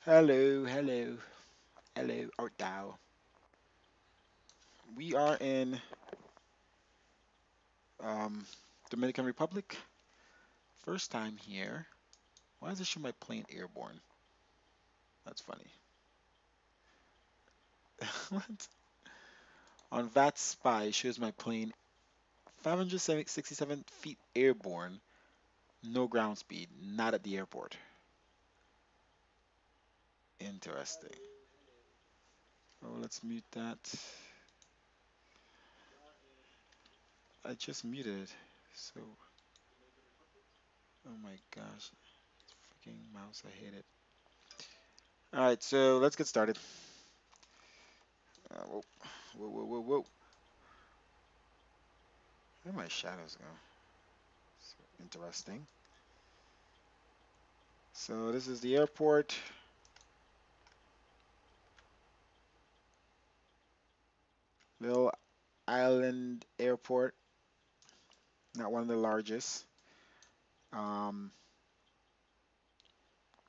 Hello, hello, hello, art thou. We are in um, Dominican Republic. First time here. Why does it show my plane airborne? That's funny. What? On VAT Spy, it shows my plane 567 feet airborne, no ground speed, not at the airport. Interesting. Oh, let's mute that. I just muted. So, oh my gosh, freaking mouse, I hate it. All right, so let's get started. Whoa, whoa, whoa, whoa, whoa. Where my shadows go? So interesting. So this is the airport. Little island airport. Not one of the largest. Um,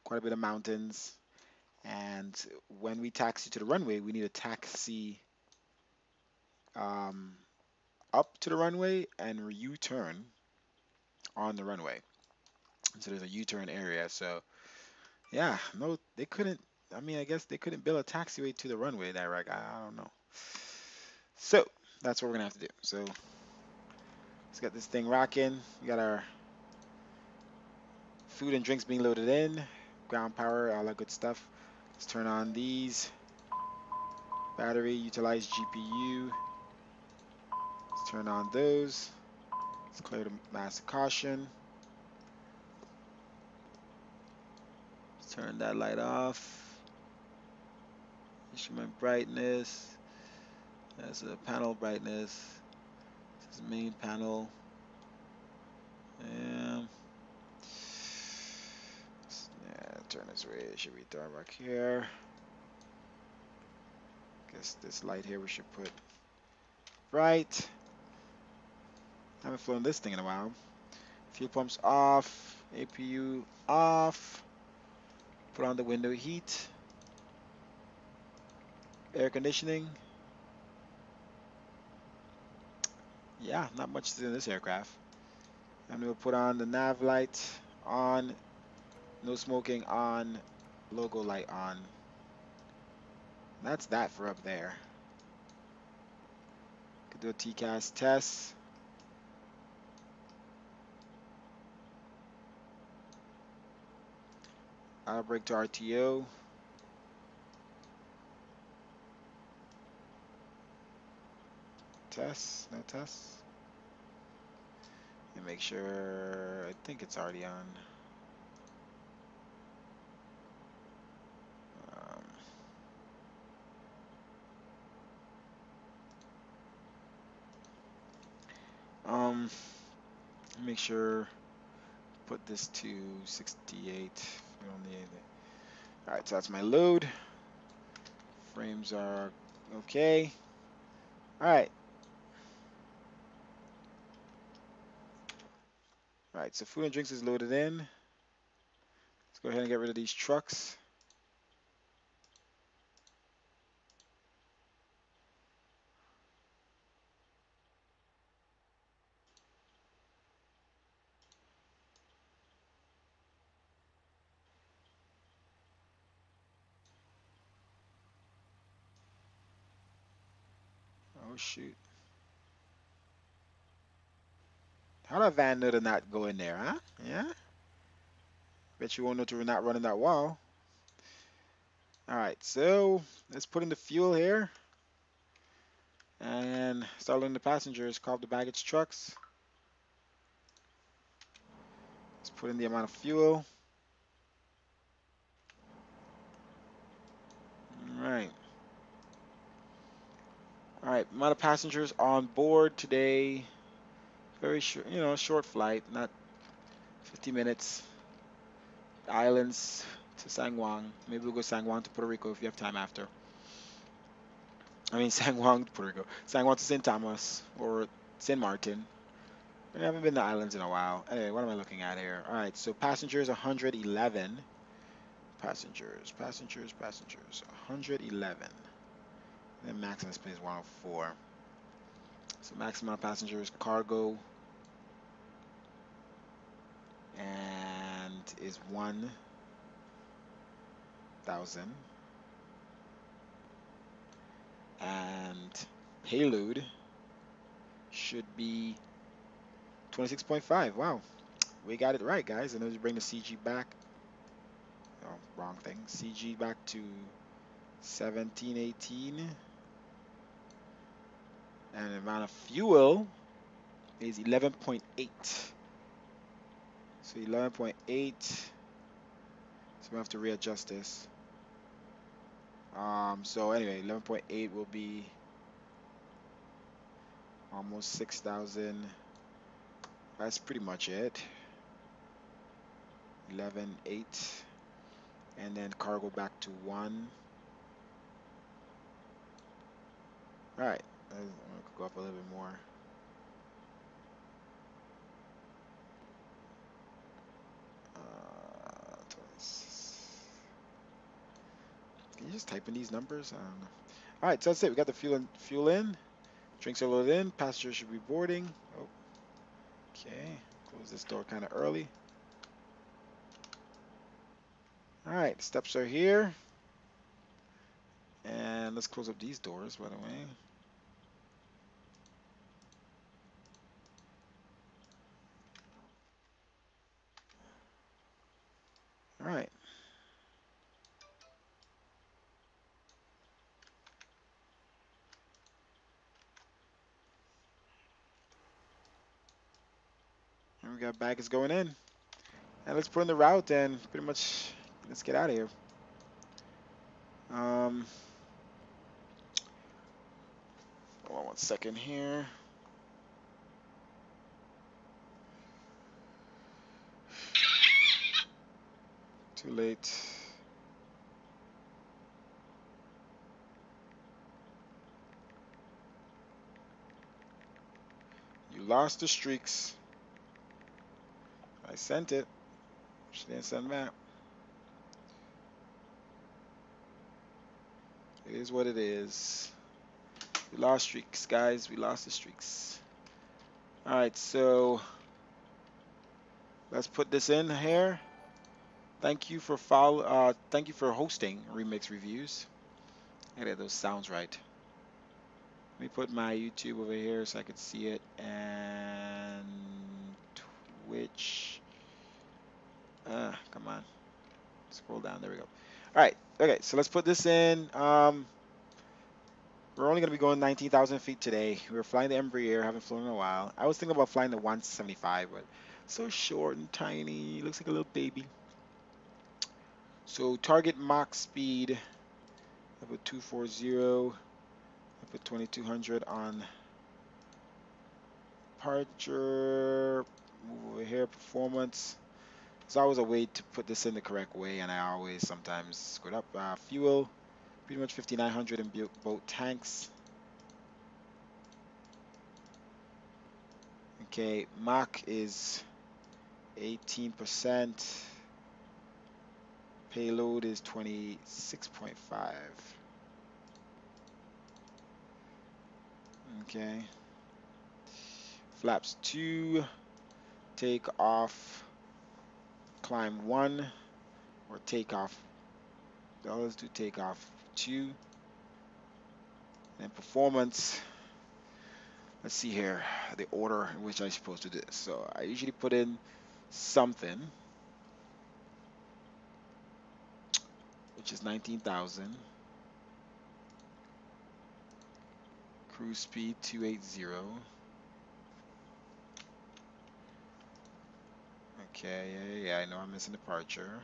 Quite a bit of mountains. And when we taxi to the runway, we need a taxi um, up to the runway and U-turn on the runway. And so there's a U-turn area. So yeah, no, they couldn't. I mean, I guess they couldn't build a taxiway to the runway direct. I don't know. So that's what we're gonna have to do. So let's get this thing rocking. We got our food and drinks being loaded in, ground power, all that good stuff. Let's turn on these. Battery, utilize GPU. Let's turn on those. Let's clear the master caution. Let's turn that light off. Instrument brightness. That's a panel brightness. This is main panel. And yeah, turn this way. It should be dark back here. Guess this light here we should put bright. Haven't flown this thing in a while. Fuel pumps off. APU off. Put on the window heat. Air conditioning. Yeah, not much to do in this aircraft. I'm going to put on the nav light on. No smoking on. Logo light on. That's that for up there. Could do a TCAS test. Auto brake to RTO. Test. No tests. And make sure. I think it's already on. Um, Make sure. Put this to 68. We don't need anything. All right, so that's my load. Frames are okay. All right. All right, so food and drinks is loaded in. Let's go ahead and get rid of these trucks. Oh, shoot. How did Van know to not go in there, huh? Yeah? Bet you won't know to not run in that wall. All right, so let's put in the fuel here. And start loading the passengers. Call up the baggage trucks. Let's put in the amount of fuel. All right. All right, amount of passengers on board today. Very short, short flight, not 50 minutes. Islands to San Juan. Maybe we'll go San Juan to Puerto Rico if you have time after. I mean, San Juan to Puerto Rico. San Juan to St. Thomas or St. Martin. I haven't been to islands in a while. Anyway, what am I looking at here? All right, so passengers 111. Passengers. 111. Then maximum space is 104. So maximum passengers, cargo, and is 1,000. And payload should be 26.5. Wow, we got it right, guys. And then we bring the CG back. Oh, wrong thing. CG back to 1718. And the amount of fuel is 11.8. So 11.8. So we have to readjust this. So anyway, 11.8 will be almost 6,000. That's pretty much it. 11.8. And then cargo back to 1. All right, I'm gonna go up a little bit more. Can you just type in these numbers? I don't know. All right, so that's it. We got the fuel in. Drinks are loaded in. Passengers should be boarding. Oh, okay. Close this door kind of early. All right, steps are here. And let's close up these doors, by the way. All right. And we got baggage going in. And let's put in the route and pretty much let's get out of here. Hold on 1 second here. Too late. You lost the streaks. I sent it. She didn't send that. It is what it is. We lost streaks, guys. We lost the streaks. All right, so let's put this in here. Thank you for thank you for hosting Remix Reviews. I gotta get those sounds right. Let me put my YouTube over here so I can see it, and Twitch. Come on. Scroll down. There we go. All right. Okay. So let's put this in. We're only going to be going 19,000 feet today. We were flying the Embraer. Haven't flown in a while. I was thinking about flying the 175, but so short and tiny. Looks like a little baby. So target Mach speed. I put 240. I put 2200 on departure. Move over here. Performance. There's always a way to put this in the correct way, and I always sometimes screw it up. Fuel, pretty much 5,900 in boat tanks. Okay, Mach is 18%. Payload is 26.5. Okay. Flaps 2, take off, climb 1, or take off. Let's do take off 2. And performance. Let's see here, the order in which I'm supposed to do this. So I usually put in something, which is 19,000. Cruise speed 280. Okay, yeah, I know I'm missing departure.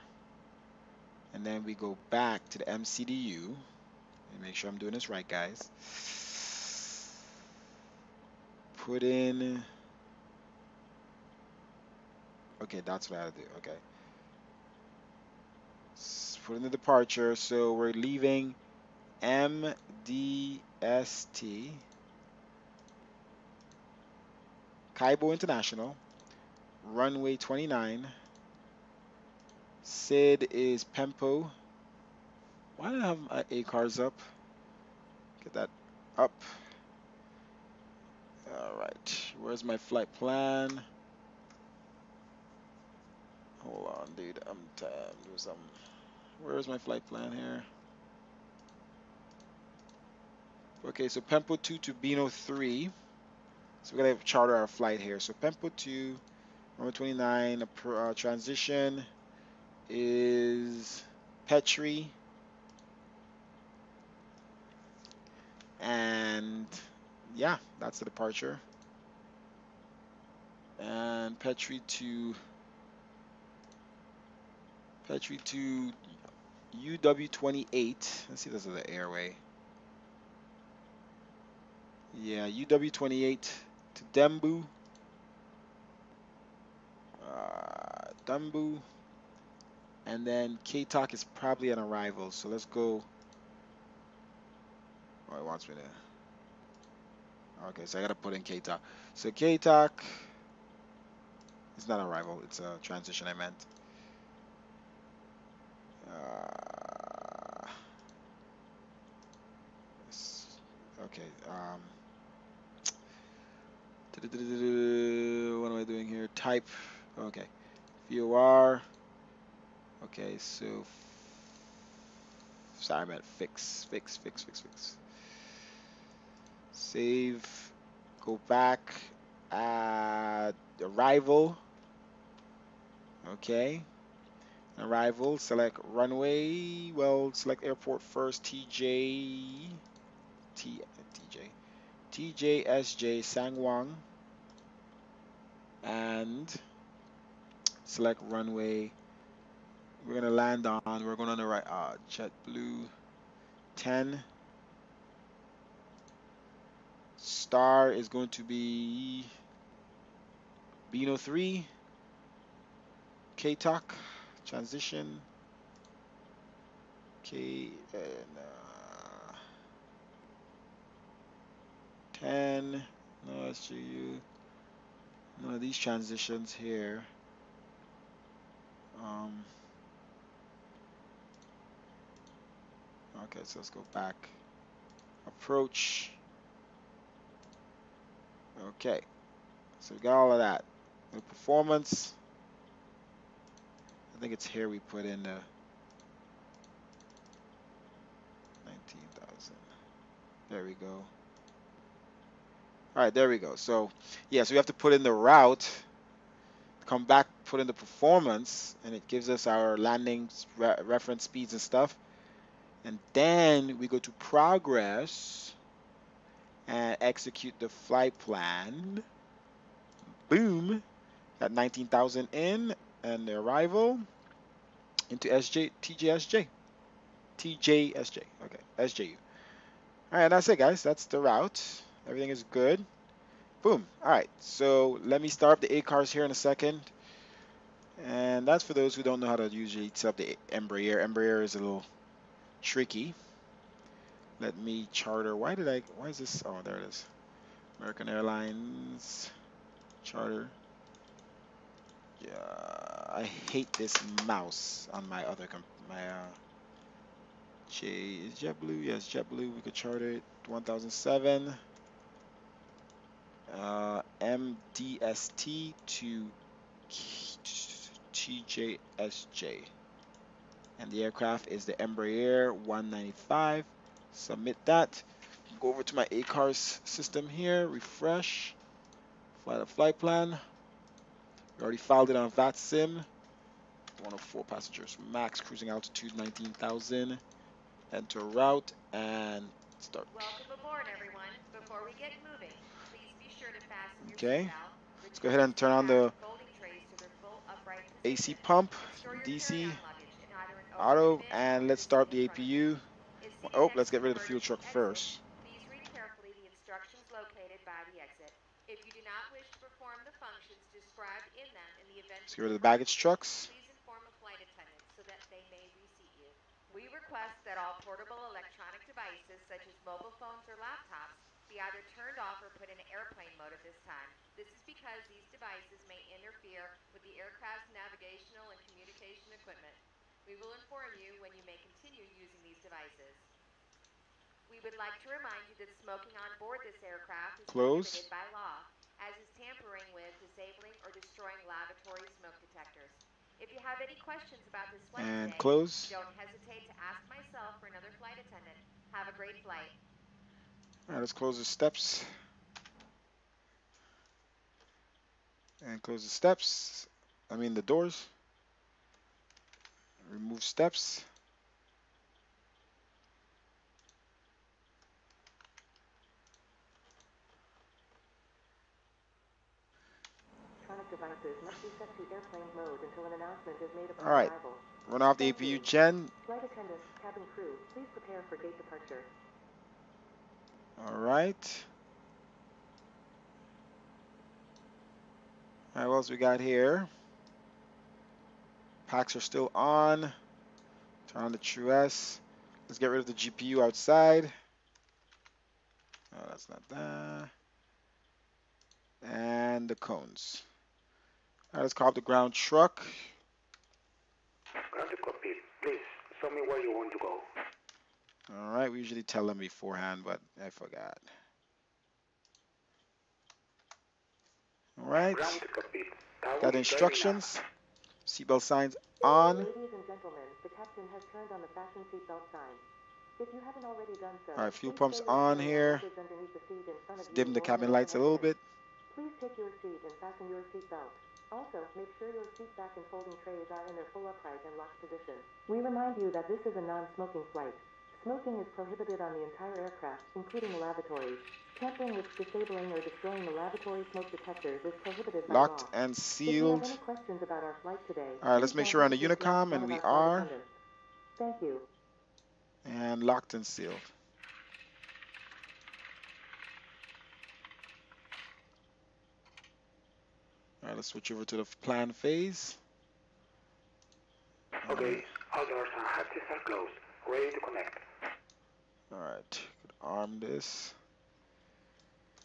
And then we go back to the MCDU. And make sure I'm doing this right, guys. Put in. Okay, that's what I do. Okay. Put in the departure. So we're leaving MDST. Kaibo International. Runway 29. Sid is Pempo. Why do I have my A cars up? Get that up. All right. Where's my flight plan? Hold on, dude. I'm doing something. Where's my flight plan here? Okay, so Pempo 2 to Bino 3. So we're gonna charter our flight here. So Pempo 2, number 29. Transition is Petri, and yeah, that's the departure. And Petri to UW28. Let's see if this is the airway. Yeah, UW28 to Dembu. Dembu. And then K-Talk is probably an arrival. So let's go. Oh, it wants me to. Okay, so I gotta put in K-Talk. So K-Talk is not arrival. It's a transition I meant. Uh, okay. What am I doing here? Type. Okay. VOR. Okay, so sorry, I meant fix. Save. Go back. Add arrival. Okay. Arrival. Select runway. Well, select airport first. TJSJ Sangwon. And select runway. We're gonna land on. We're going on the right. JetBlue 10. Star is going to be Bino 3. K-Talk. Transition. K and 10. No SGU. None of these transitions here. Okay, so let's go back. Approach. Okay, so we got all of that. The performance. I think it's here we put in the 19,000. There we go. All right, there we go. So, yeah, so we have to put in the route, come back, put in the performance, and it gives us our landing reference speeds and stuff. And then we go to progress and execute the flight plan. Boom, got 19,000 in, and the arrival into TJSJ. Okay, SJU. All right, that's it, guys. That's the route. Everything is good. Boom. All right, so let me start up the A cars here in a second. And that's for those who don't know how to usually set up the Embraer. Embraer is a little tricky. Let me charter. Why is this? Oh, there it is. American Airlines charter. Yeah, I hate this mouse on my other is JetBlue. Yes, JetBlue. We could charter it 1007. MDST to TJSJ. And the aircraft is the Embraer 195. Submit that. Go over to my ACARS system here. Refresh. Fly the flight plan. We already filed it on VATSIM. 104 passengers max. Cruising altitude 19,000. Enter route and start. Welcome aboard, everyone. Before we get moving, please be sure to fasten your Okay. seatbelt, Let's go return ahead your and turn seat on back the and folding trays to their full upright AC position, pump, and store your DC, carry-on luggage in either an overhead auto, bin or and in let's the seat start in the front of you. APU. If seated Oh, let's next get to an rid of the fuel emergency truck exit, first. please read carefully the instructions located by the exit. If you do not wish to perform the functions described in them in the event Let's of get rid an of the baggage emergency, trucks. please inform a flight attendant so that they may reseat you. We request that all portable electronic devices, such as mobile phones or laptops, be either turned off or put in airplane mode at this time. This is because these devices may interfere with the aircraft's navigation educational and communication equipment. We will inform you when you may continue using these devices. We would like to remind you that smoking on board this aircraft is Close. prohibited by law, as is tampering with, disabling, or destroying lavatory smoke detectors. If you have any questions about this flight And today, close. don't hesitate to ask myself or another flight attendant. Have a great flight. All right, let's close the steps. And close the steps. I mean the doors. Remove steps. Electronic devices must be set to airplane mode until an announcement is made upon All right. arrival. Run off the Thank APU you. gen. Flight attendants, cabin crew, please prepare for gate departure. All right. All right, what else we got here? Packs are still on. Turn on the True S. Let's get rid of the GPU outside. Oh, that's not that. And the cones. All right, let's call up the ground truck. Ground to cockpit. Please, show me where you want to go. All right, we usually tell them beforehand, but I forgot. All right, Ground to cockpit. Tower got is driving up. instructions. Seatbelt signs on. Ladies and gentlemen, the captain has turned on the fasten seatbelt sign. If you haven't already done so, All right, fuel please pumps show your on sign here. message underneath the seat in front of Let's you dim the or cabin in the lights a little headset. bit. Please take your seat and fasten your seatbelt. Also, make sure your seat back and folding trays are in their full upright and locked position. We remind you that this is a non-smoking flight. Smoking is prohibited on the entire aircraft, including the lavatories. Tampering with, disabling, or destroying the lavatory smoke detectors is prohibited by Locked law. and If you sealed. have any questions about our flight today, All right, let's please make don't sure we're on the hesitate to ask Unicom, one and of we our flight are. attendants. Thank you. And locked and sealed. All right, let's switch over to the plan phase. Okay, all doors and hatches are closed. Ready to connect. All right, could arm this.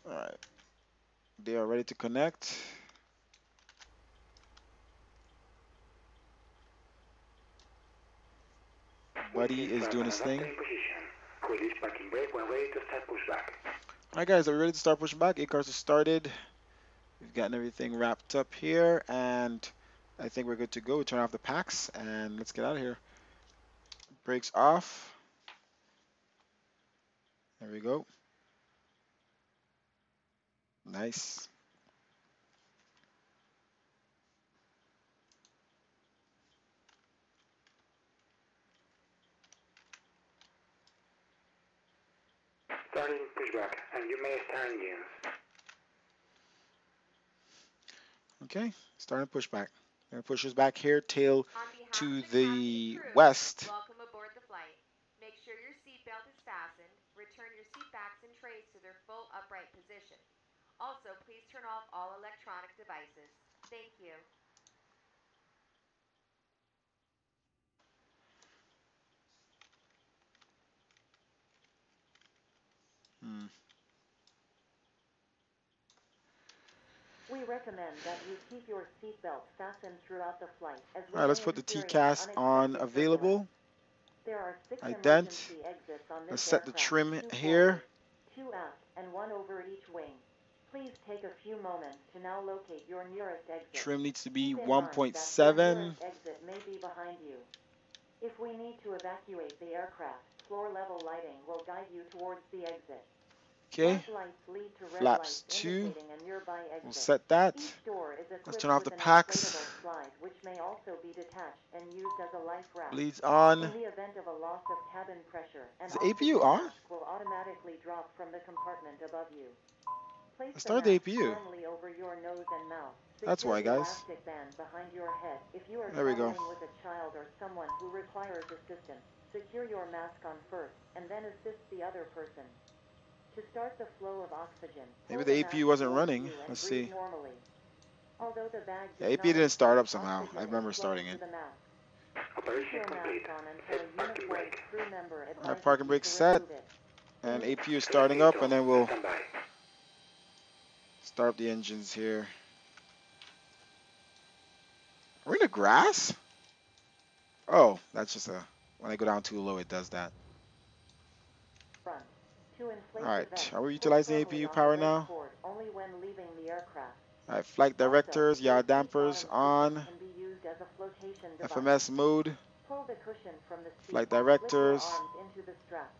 All right, they are ready to connect. Buddy Wheels is flat doing and his thing. adapter in position. Release parking brake when ready to start pushback. All right, guys, are we ready to start pushing back? 8 cars are started. We've gotten everything wrapped up here, and I think we're good to go. We turn off the packs, and let's get out of here. Brakes off. There we go. Nice. Starting pushback, and you may start engines. Okay, starting pushback. Gonna push us back here, tail On behalf to of the captain and the crew, west. welcome aboard the flight. Make sure your seatbelt is fastened. Return your seat backs and trays to their full upright position. Also, please turn off all electronic devices. Thank you. Hmm. We recommend that you keep your seatbelt fastened throughout the flight as we All right, let's may put the experience TCAS on unexpected turbulence. available. There are 6 Ident. emergency exits on Let's this set the aircraft, trim 2 here. forward, 2 aft, and 1 over each wing. Please take a few moments to now locate your nearest exit. Trim needs to be Keep in mind that your 1.7. nearest exit may be behind you. If we need to evacuate the aircraft, floor-level lighting will guide you towards the exit. Okay, Black lights lead to red flaps lights 2. indicating a nearby We'll exit. set that. Each door is Let's equipped turn off with the an packs. inflatable slide, which may also be detached and used as a life raft. Bleeds In on. the event of a loss of cabin pressure, an Is the APU oxygen on? mask will automatically drop from the compartment above you. Place I the started the mask APU. firmly over your nose and mouth. That's Secure why, the guys. elastic band behind your head. If you are There we go. traveling with a child or someone who requires assistance, secure your mask on first, and then assist the other person. To start the flow of oxygen, Maybe pull the the APU mask wasn't towards running. you and Let's breathe see. normally. Although the bag Yeah, does APU not didn't start expand, up somehow. I oxygen remember is flowing starting to it. the mask. Keep Operation your complete. mask on until Set a parking uniformed brake. crew member All right, advises parking you brake to set. remove it. And In APU is Clear starting up, and then we'll stand by. start up the engines here. We're in the grass? Oh, that's just a, when I go down too low, it does that. Front. To All inflate the right, vent, are we pull utilizing firmly APU on the power brake now? cord only when leaving the aircraft. All right, flight Also, directors, your yaw seat dampers bottom cushion on. can be used as a flotation device. FMS mode, Pull the cushion from the seat. flight Slip your directors. arms into the straps.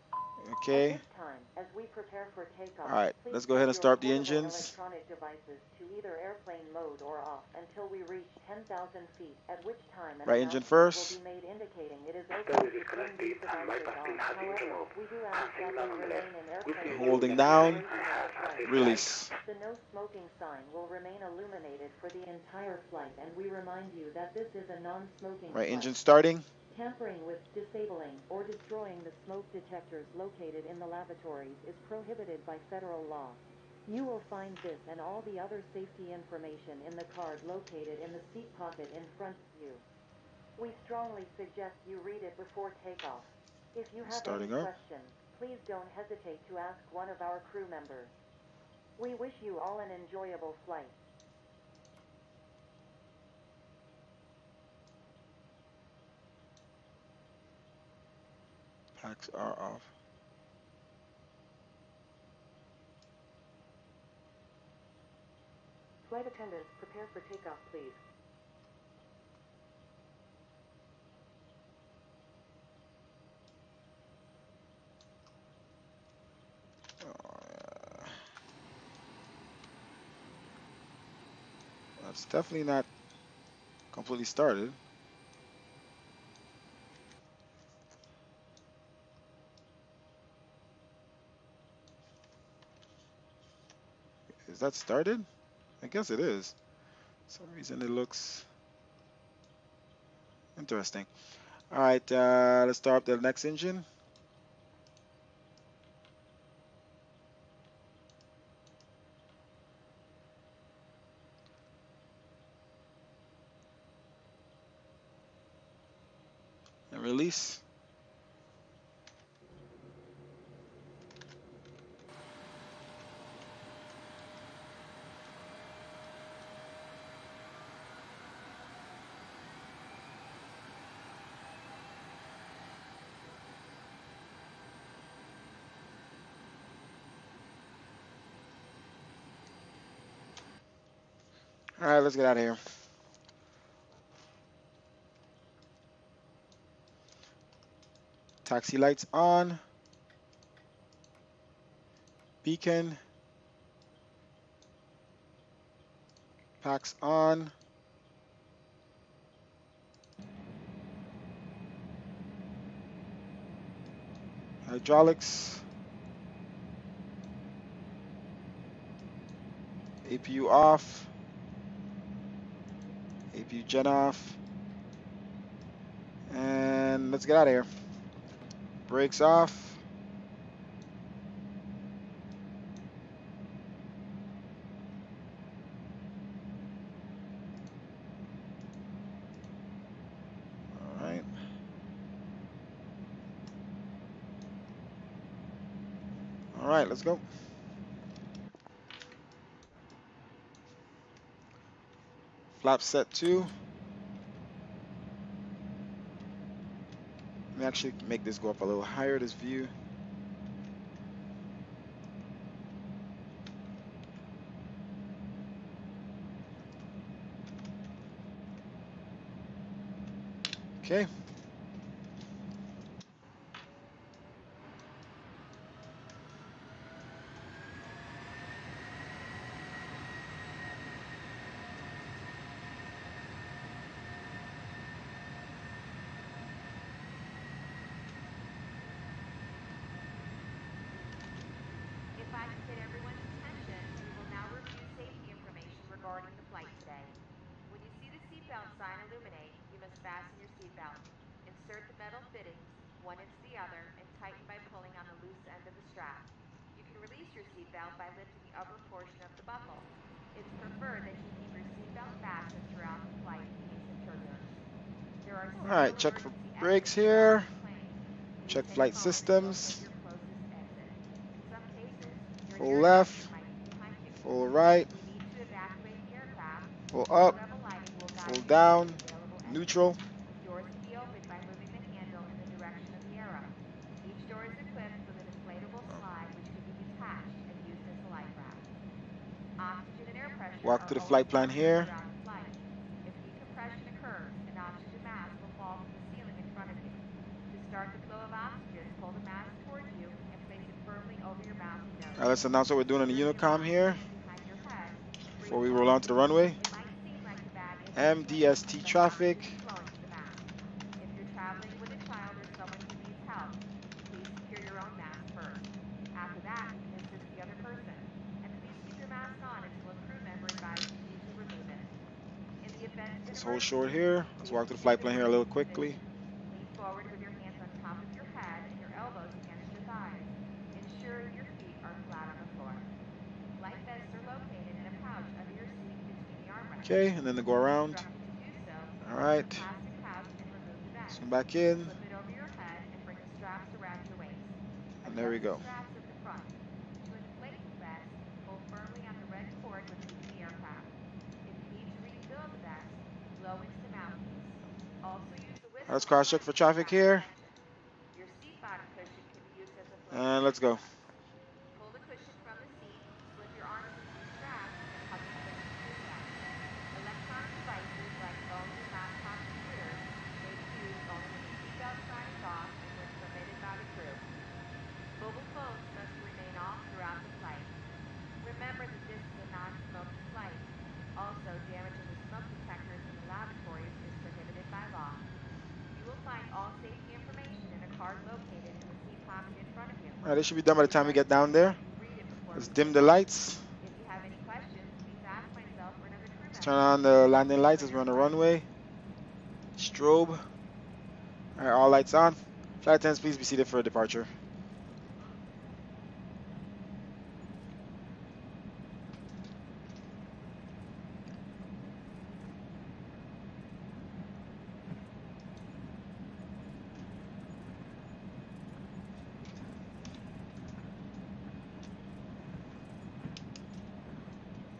At Okay. this time, as we prepare for All takeoff, right, please let's go set ahead and your start the portable engines. electronic devices to either airplane mode or off until we reach 10,000 feet, at which time an Right engine announcement will be first. made indicating it is After okay we to turn disconnect these it and devices bypass on. pin has been However, removed, we do and ask that signal you on the remain left, in we airplane see mode you Holding for the depress down. duration and of the have a flight. safe flight. Release. The no smoking sign will remain illuminated for the entire flight, and we remind you that this is a non-smoking Right flight. engine starting. Tampering with, disabling, or destroying the smoke detectors located in the lavatories is prohibited by federal law. You will find this and all the other safety information in the card located in the seat pocket in front of you. We strongly suggest you read it before takeoff. If you have any Starting up. questions, please don't hesitate to ask one of our crew members. We wish you all an enjoyable flight. Packs are off. Flight attendants, prepare for takeoff, please. Oh, yeah. That's definitely not completely started. Is that started? I guess it is. For some reason it looks interesting. All right, let's start up the next engine. And release. All right, let's get out of here. Taxi lights on. Beacon. Packs on. Hydraulics. APU off. APU gen off. And let's get out of here. Brakes off. All right. All right, let's go. Flap set 2. Let me actually make this go up a little higher, this view. Okay. If I could get everyone's attention, we will now review safety information regarding the flight today. When you see the seatbelt sign illuminate, you must fasten your seatbelt. Insert the metal fittings, one into the other, and tighten by pulling on the loose end of the strap. You can release your seatbelt by lifting the upper portion of the buckle. It's preferred that you keep your seatbelt fastened throughout the flight in case of turbulence. There are All several right, check for emergency brakes exits throughout here. this plane. Please Check take a flight moment to locate systems. your closest exit. In some cases, your Full air ducts left. might be behind you. Full If right. we need to evacuate the aircraft, Full low up. level lighting will guide Full you to the down. available Neutral. Doors can be opened by moving the handle in the direction of the arrow. Each door is equipped with an inflatable slide which can be detached and used as a life raft. Oxygen and air pressure Walk are to the always flight plan monitored here. throughout the flight. If decompression occurs, an oxygen mask will fall from the ceiling in front of you. To start the flow of oxygen, pull the mask towards you and place it firmly over your mouth and nose. Let's announce what we're doing on the Ensure you Unicom have here oxygen in behind your head to before breathe we roll onto the normally. runway. It might seem like the bag isn't inflating, MDST but oxygen traffic. is flowing to the mask. If you're traveling with a child or someone who needs help, please secure your own mask first. After that, you can assist the other person. And please keep your mask on until a crew member advises you to remove it. In the event of an Let's hold emergency, short here. Let's please walk to the achieve flight an plan here a little emergency quickly. position. Lean forward with your hands on top of your head and your elbows against your thighs, ensuring your feet are flat on the floor. Life vests are located in a pouch under your seat between the armrests. Okay, and then to go around. Instructed to do so, All open right. the plastic pouch and remove the vest. Swing back in. Slip it over your head and bring the straps around your waist. And there we Adjust the go. straps at the front. To inflate the vest, pull firmly on the red cord when leaving the aircraft. If you need to refill the vest, blow into the mouthpiece. Also use the whistle Let's in cross check front for to traffic attract here. attention. Your seat bottom cushion can be used as a flame And let's go. device. Pull the cushion from the seat, slip your arms into the straps, and hug the cushion to yourself. Electronic devices like phones and laptop computers may be used only when the seatbelt sign is off and when permitted by the crew. Mobile phones must remain off throughout the flight. Remember that this is a non-smoking flight. Also, damaging the smoke detectors in the lavatories is prohibited by law. You will find all safety information in a card located in the seat pocket in front of you. All right, this should be done by the We time we get down recommend there. that you read it before Let's dim the proceeding. lights. If you have any questions, please ask myself or another crew Let's member. turn on the landing lights Enjoy as your we're on the flight. runway. Strobe. All right, all lights on. Flight attendants, please be seated for departure.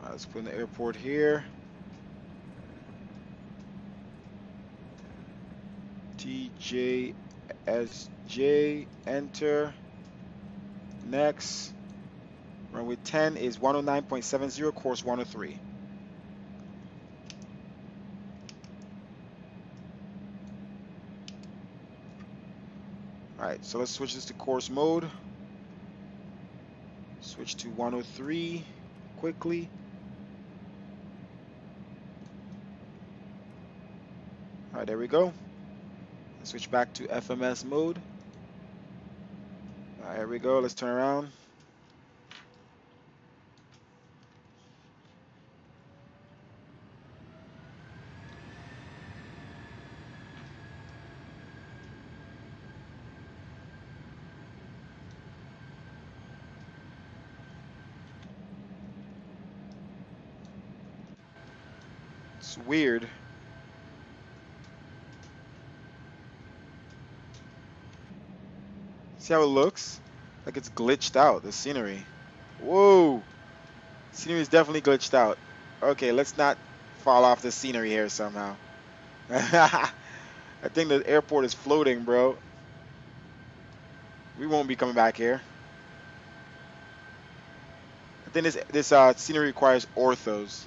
All right, let's put in the airport here. TJSJ, enter. Next. Runway 10 is 109.70, course 103. All right, so let's switch this to course mode. Switch to 103 quickly. All right, there we go. Switch back to FMS mode. All right, here we go. Let's turn around. It's weird. See how it looks? Like it's glitched out, the scenery. Whoa! Scenery is definitely glitched out. Okay, let's not fall off the scenery here somehow. I think the airport is floating, bro. We won't be coming back here. I think this scenery requires orthos.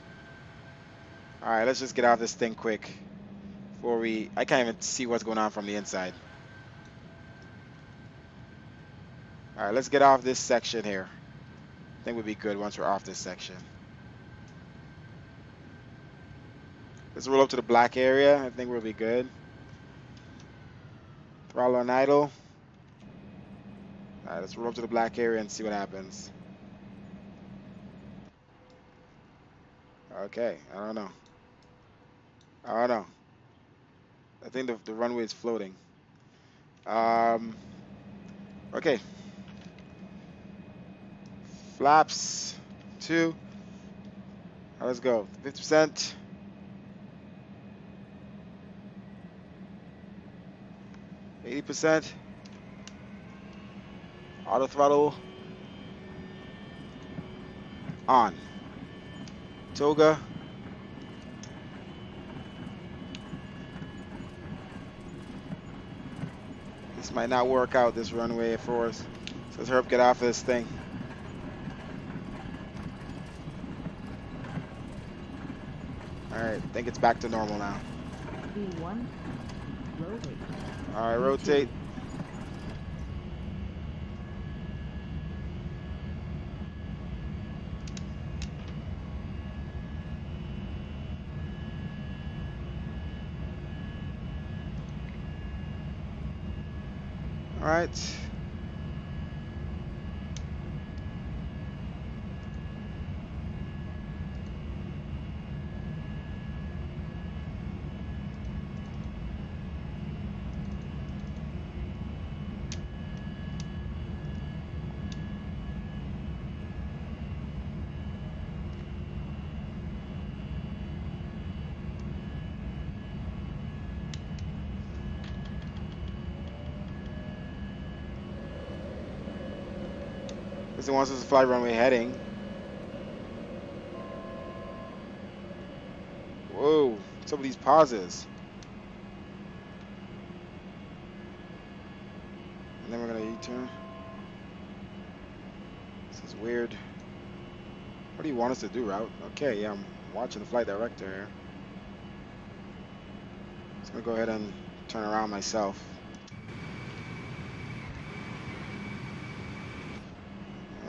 All right, let's just get off this thing quick before I can't even see what's going on from the inside. All right, let's get off this section here. I think we'll be good once we're off this section. Let's roll up to the black area. I think we'll be good. Throttle on idle. All right, let's roll up to the black area and see what happens. Okay, I don't know. I don't know. I think the runway is floating. Okay. Flaps 2. Let's go. 50%. 80%. Auto throttle on. Toga. This might not work out, this runway for us. So let's hurry up, get off of this thing. Alright, I think it's back to normal now. V1, rotate. Alright, rotate. Alright. Because it wants us to fly runway heading. Whoa, some of these pauses. And then we're gonna U-turn. This is weird. What do you want us to do, route? Okay, yeah, I'm watching the flight director here. So I'm gonna go ahead and turn around myself.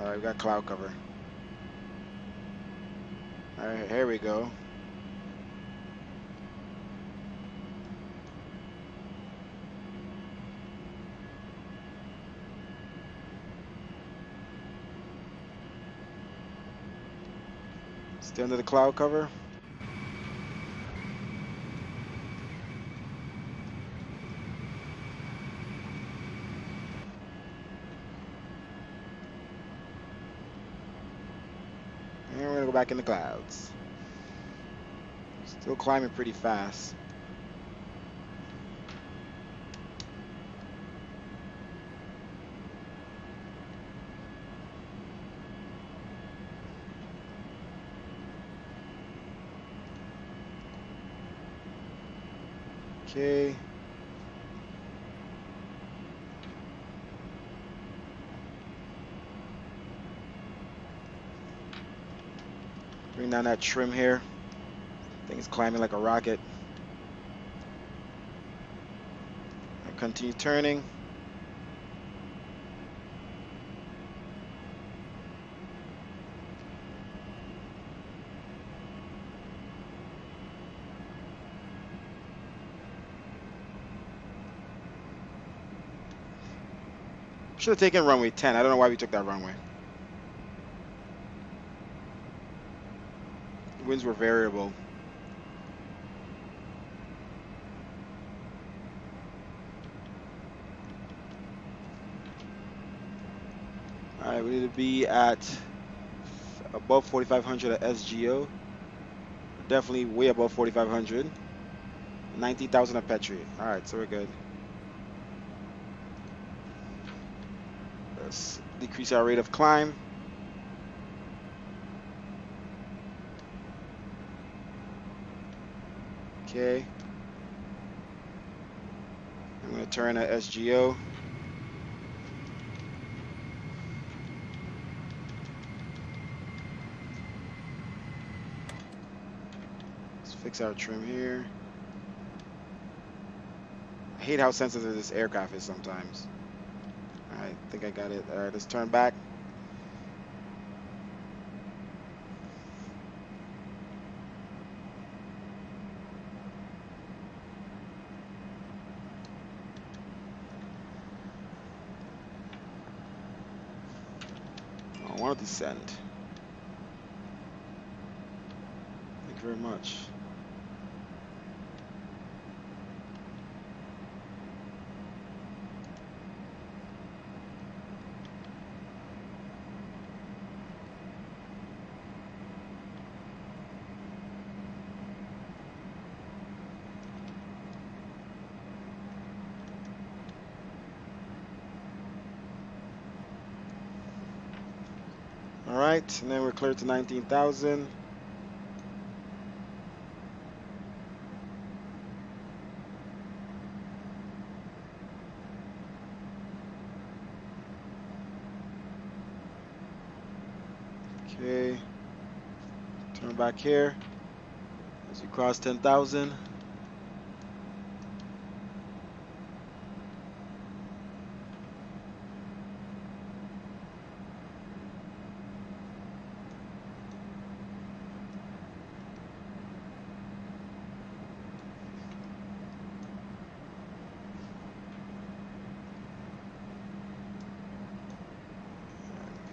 Alright, we got cloud cover. Alright, here we go. Still under the cloud cover. And we're gonna go back in the clouds. Still climbing pretty fast. Okay. Bring down that trim here. Thing is climbing like a rocket. I continue turning. Should have taken runway 10. I don't know why we took that runway. The winds were variable. Alright, we need to be at above 4,500 at SGO. Definitely way above 4,500. 19,000 at Petri. Alright, so we're good. Let's decrease our rate of climb. Okay. I'm going to turn at SGO. Let's fix our trim here. I hate how sensitive this aircraft is sometimes. I think I got it. All right, let's turn back. I want to descend. Thank you very much. All right, and then we're clear to 19,000. Okay. Turn back here as we cross 10,000.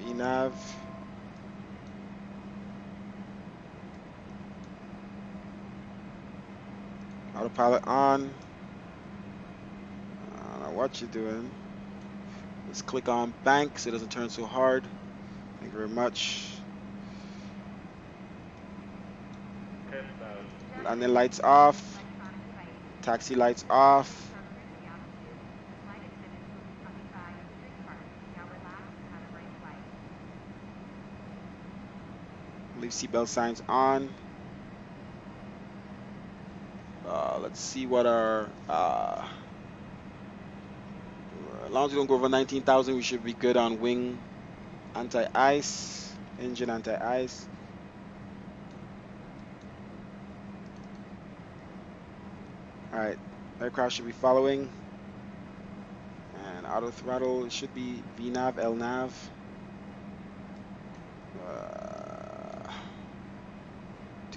VNav. Autopilot on. I don't know what you're doing. Let's click on bank so it doesn't turn so hard. Thank you very much. Landing lights off. Electronic devices. Taxi lights off. Our cruising altitude. The flight attendants will be coming by with the drink cart. Now relax and have a great flight. Leave seatbelt signs on. Let's see what our as long as we don't go over 19,000, we should be good on wing anti-ice, engine anti-ice. All right, aircraft should be following. And auto throttle, it should be VNav, LNav.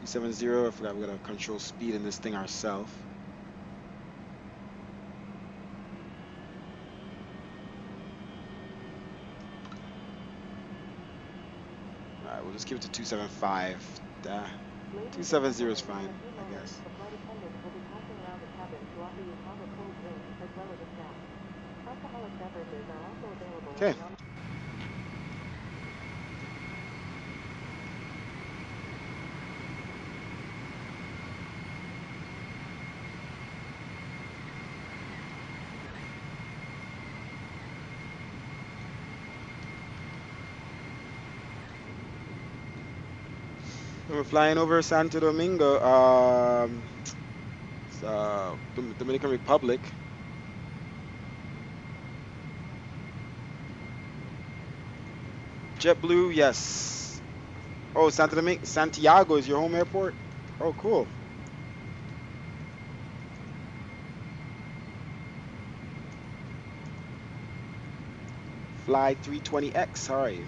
270, I forgot we're gonna control speed in this thing ourselves. Alright, we'll just keep it to 275. 270 is fine, I guess. The flight attendant will be passing around the cabin to offer you hot or cold drinks as well as a snack. Alcoholic beverages are also available. Okay. We're flying over Santo Domingo, Dominican Republic. JetBlue, yes. Oh, Santiago is your home airport? Oh, cool. Fly 320X, all right.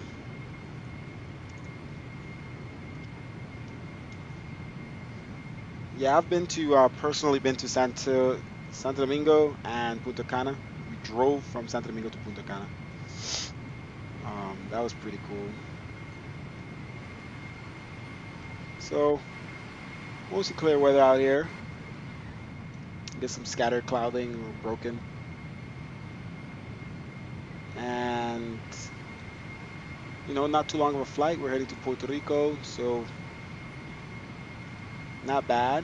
Yeah, I've been to, personally been to Santo Domingo and Punta Cana. We drove from Santo Domingo to Punta Cana. That was pretty cool. So, mostly clear weather out here. Get some scattered clouding or broken. And, you know, not too long of a flight. We're heading to Puerto Rico, so not bad.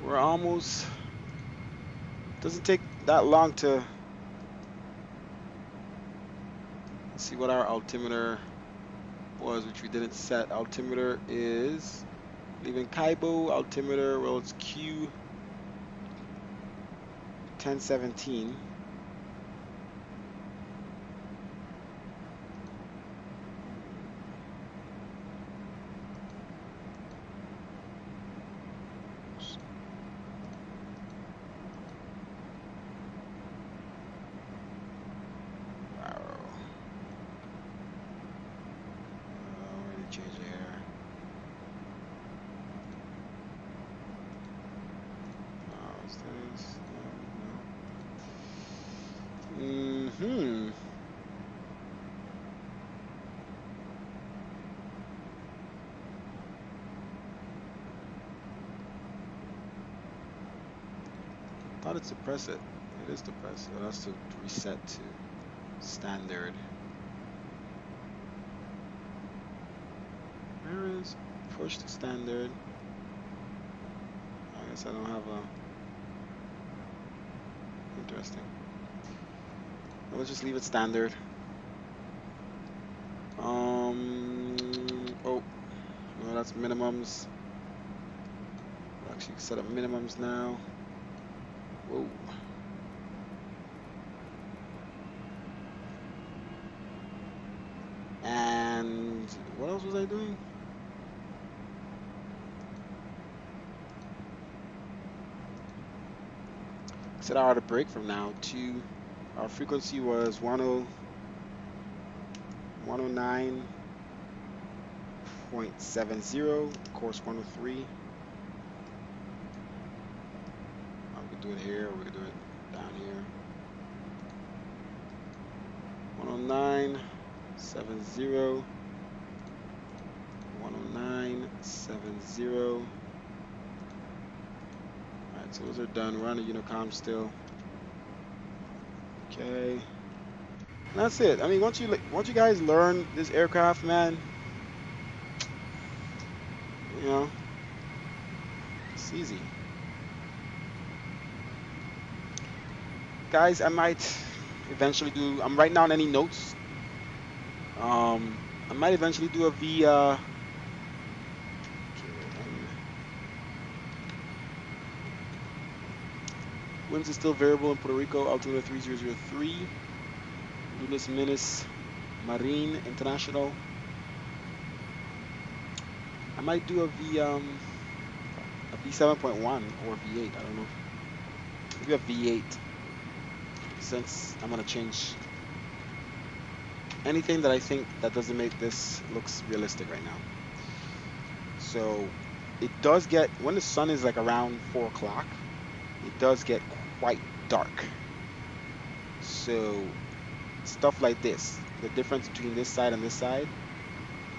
We're almost, doesn't take that long to see what our altimeter was, which we didn't set. Altimeter is, leaving Kaibo, altimeter, well, it's Q 1017. thought it's suppress it. It is suppressed. So that's to reset to standard. Where is push to standard? I guess I don't have a. Interesting. Well, let's just leave it standard. Oh, no, that's minimums. We'll actually set up minimums now. Whoa. And what else was I doing? Set our break from now to our frequency was 109.70, course 103. We could do it here, or we could do it down here. 109.70, 109.70. Alright, so those are done. We're on the Unicom still. Okay. And that's it. I mean, once you guys learn this aircraft, man, you know, it's easy. Guys, I might eventually do. I'm writing down any notes. I might eventually do a via. Winds is still variable in Puerto Rico. Altimeter 3003. Lunas Minas Marine International. I might do a V7.1 or V8. I don't know. Maybe a V8. Since I'm gonna change anything that I think that doesn't make this looks realistic right now. So it does get, when the sun is like around 4 o'clock, it does get quite dark. So stuff like this, the difference between this side and this side,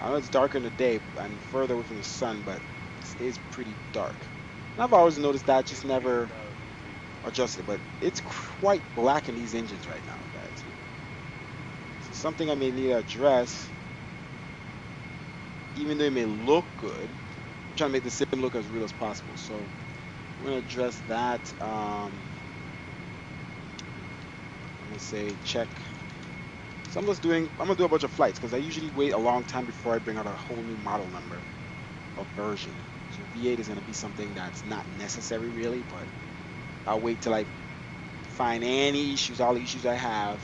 I know it's darker in the day and further away from the sun, but it is pretty dark. And I've always noticed that, just never adjusted, but it's quite black in these engines right now, guys. So something I may need to address, even though it may look good. I'm trying to make the sim look as real as possible. So we're gonna address that. I'm gonna say check. So I'm gonna do a bunch of flights because I usually wait a long time before I bring out a whole new model number or version. So V8 is gonna be something that's not necessary really, but I'll wait till I find any issues, all the issues I have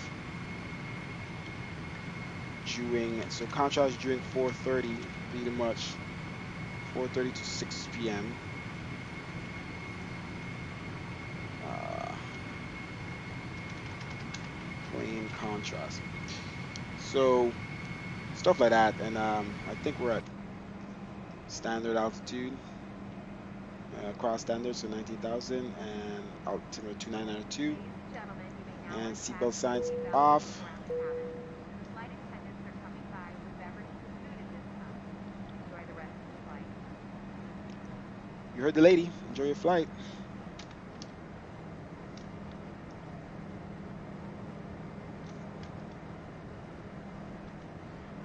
during, so contrast during 4:30, pretty much 4:30 to 6 p.m. Plane contrast. So stuff like that, and I think we're at standard altitude, cross standard, so 19,000, and altimeter 2992, and seatbelt signs off. Flight attendants are coming by with beverages and food at this time. Enjoy the rest of the flight. You heard the lady. Enjoy your flight.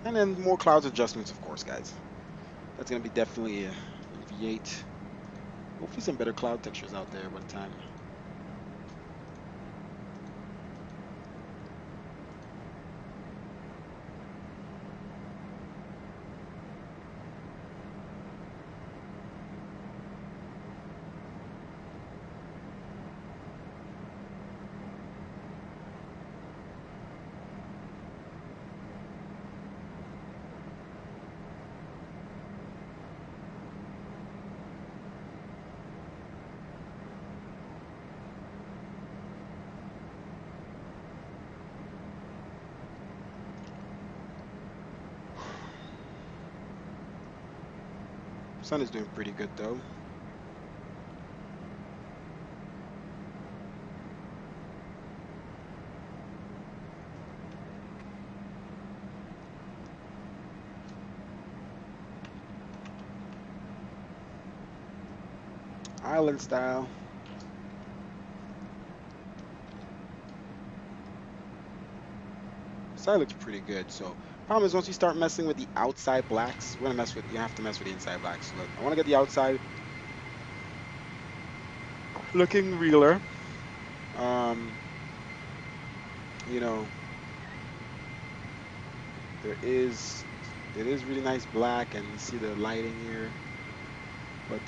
And then more clouds adjustments, of course, guys. That's gonna be definitely a V8. Hopefully some better cloud textures out there by the time. Sun is doing pretty good though. Island style. inside looks pretty good. So problem is once you start messing with the outside blacks, we're gonna mess with, you have to mess with the inside blacks. So I want to get the outside looking realer. Um, you know, there is it is really nice black, and you see the lighting here, but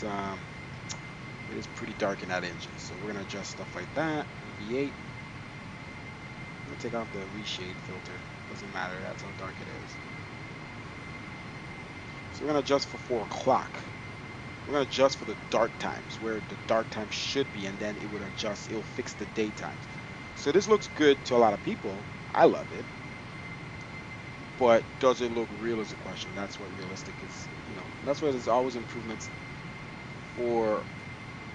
it is pretty dark in that engine. So we're gonna adjust stuff like that. V8. I'm gonna take off the reshade filter. Doesn't matter. That's how dark it is. So we're gonna adjust for 4 o'clock. We're gonna adjust for the dark times, where the dark time should be, and then it would adjust. It'll fix the daytimes. So this looks good to a lot of people. I love it. But does it look real is a question. That's what realistic is. You know, that's why there's always improvements for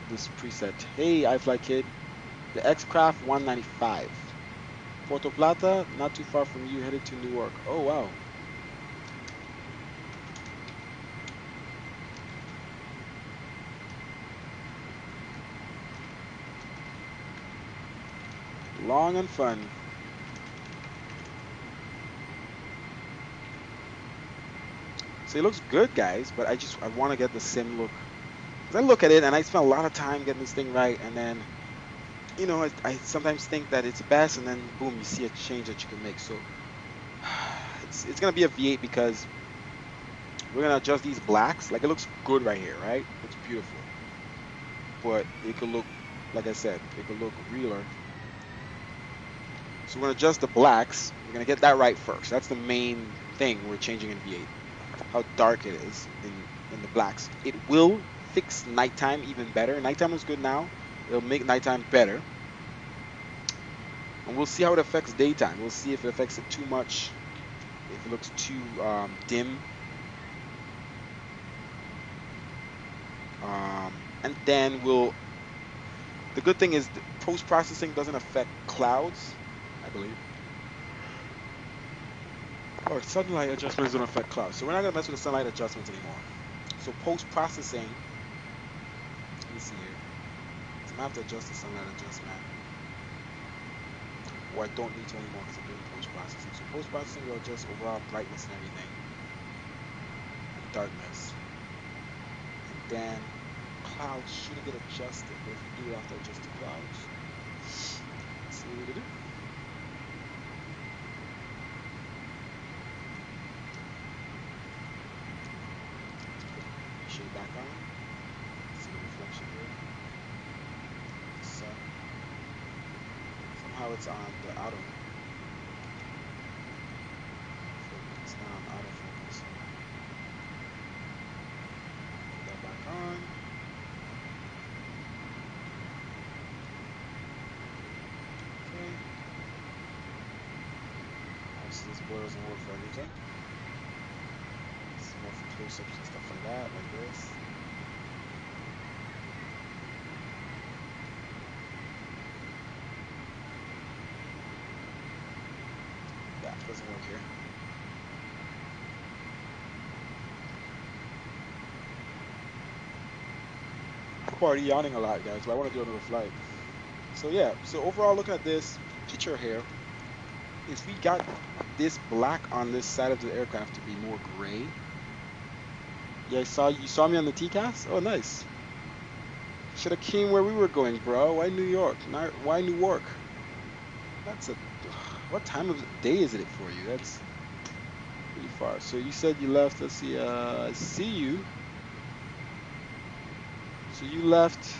this preset. Hey, iFly Kid. The X-Craft 195. Puerto Plata, not too far from you, headed to Newark. Oh, wow. Long and fun. So it looks good, guys, but I want to get the sim look. Because I look at it and I spend a lot of time getting this thing right, and then, you know, I sometimes think that it's best, and then boom, you see a change that you can make. So it's gonna be a V8 because we're gonna adjust these blacks. Like, it looks good right here, right? It's beautiful, but it could look, like I said, it could look realer. So we're gonna adjust the blacks. We're gonna get that right first. That's the main thing we're changing in V8. How dark it is in the blacks. It will fix nighttime even better. Nighttime is good now. It'll make nighttime better. And we'll see how it affects daytime. We'll see if it affects it too much, if it looks too dim. And then the good thing is the post-processing doesn't affect clouds, I believe. Or sunlight adjustments don't affect clouds. So we're not gonna mess with the sunlight adjustments anymore. So post-processing, let me see here. So I'm gonna have to adjust the sunlight adjustment. Or I don't need to anymore because I'm doing post-processing. So post-processing will adjust overall brightness and everything. And darkness. And then clouds shouldn't get adjusted, but if you do, you have to adjust the clouds. Let's see what we do. Shade back on. See the reflection here. So somehow it's on the auto. It's not on autofocus. Put that back on. Okay. Obviously this blur doesn't work for everything. This is more for close-ups and stuff like that, like this. Yeah, it doesn't work here. I'm already yawning a lot, guys, but I want to do another flight. So yeah, so overall looking at this picture here, if we got this black on this side of the aircraft to be more gray. Yeah, you saw me on the TCAS? Oh, nice. Should have came where we were going, bro. Why New York? Not, why Newark? That's a, what time of the day is it for you? That's pretty far. So you said you left, let's see, I see you. So you left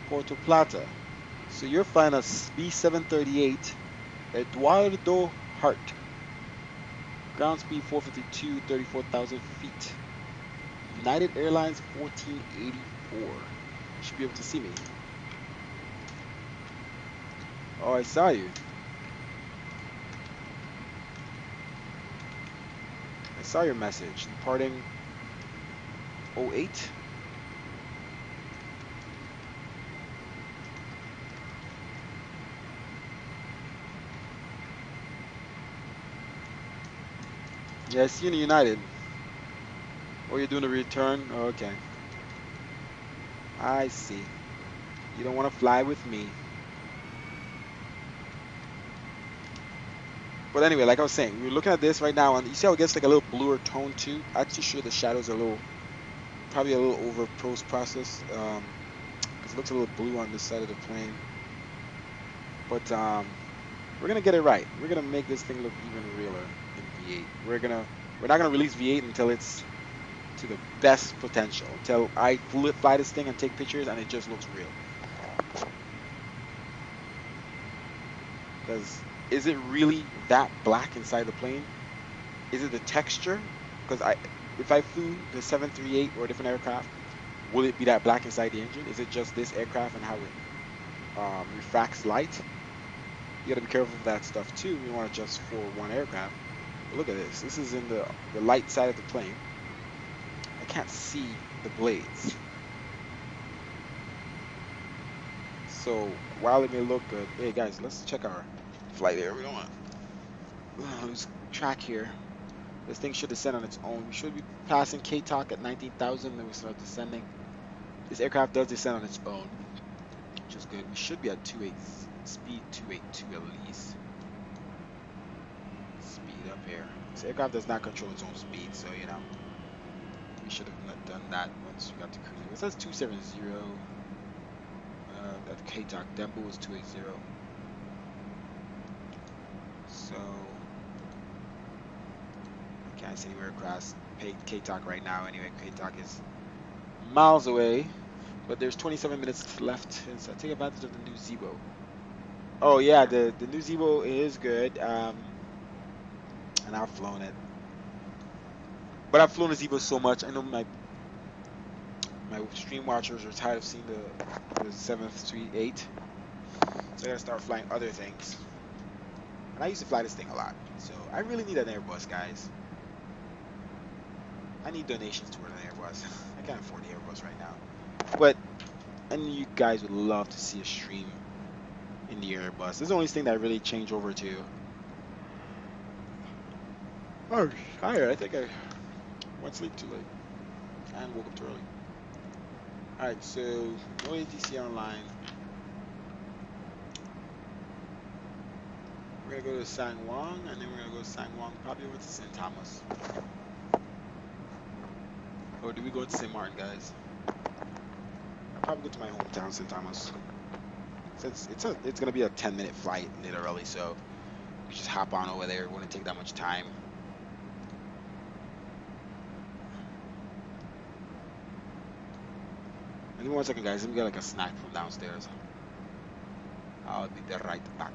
Puerto Plata. So you're flying a B738 Eduardo Hart. Ground speed 452, 34,000 feet. United Airlines 1484. You should be able to see me. Oh, I saw you. I saw your message. Departing 08. Yeah, I see you in United. Oh, you're doing a return? Oh, okay. I see. You don't want to fly with me. But anyway, like I was saying, we're looking at this right now, and you see how it gets like a little bluer tone too. Actually, sure the shadows are a little, probably a little over post process, because it looks a little blue on this side of the plane. But we're gonna get it right. We're gonna make this thing look even realer in V8. We're not gonna release V8 until it's to the best potential. Until I fly this thing and take pictures and it just looks real. Because is it really that black inside the plane? Is it the texture? Because if I flew the 738 or a different aircraft, will it be that black inside the engine? Is it just this aircraft and how it refracts light? You got to be careful of that stuff too. You want to adjust for one aircraft. But look at this. This is in the light side of the plane. I can't see the blades. So while it may look good, hey guys, let's check our flight here. We don't want to lose track here. This thing should descend on its own. We should be passing K-Talk at 19,000, then we start descending. This aircraft does descend on its own, which is good. We should be at 28, speed 282 at least. Speed up here. This aircraft does not control its own speed, so you know, we should have done that once we got to cruising. It says 270. That K-Talk Dembo was 280. So I can't see anywhere across K-Talk right now. Anyway, K-Talk is miles away, but there's 27 minutes left, and so take advantage of the new Zebo. Oh yeah, the new Zebo is good, and I've flown it, but I've flown the Zebo so much. I know my stream watchers are tired of seeing the 738, so I gotta start flying other things. And I used to fly this thing a lot, so I really need an Airbus, guys. I need donations toward an Airbus. I can't afford the Airbus right now. But, and you guys would love to see a stream in the Airbus. This is the only thing that I really changed over to. Oh, tired. I think I went to sleep too late and woke up too early. Alright, so no ATC online. We're gonna go to San Juan, and then we're gonna go to San Juan, probably over to St. Thomas. Or do we go to St. Martin, guys? I'll probably go to my hometown, St. Thomas. Since it's gonna be a 10-minute flight, literally, so we just hop on over there. It wouldn't take that much time. And give me 1 second, guys. Let me get like a snack from downstairs. I'll be right back.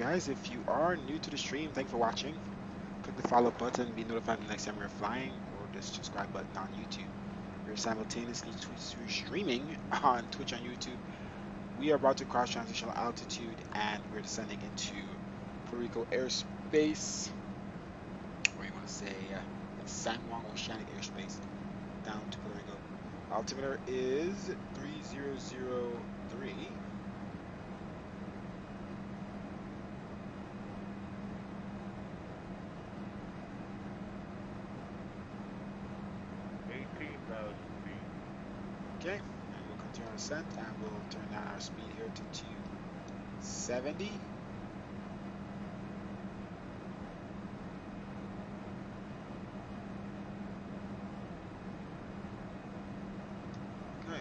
guys, if you are new to the stream, thanks for watching. Click the follow button, be notified the next time we're flying, or the subscribe button on YouTube. We're simultaneously streaming on Twitch and YouTube. We are about to cross transitional altitude and we're descending into Puerto Rico airspace, or you want to say San Juan Oceanic airspace down to Puerto Rico. Altimeter is 3003. Okay, and we'll continue our ascent and we'll turn down our speed here to 270. Okay.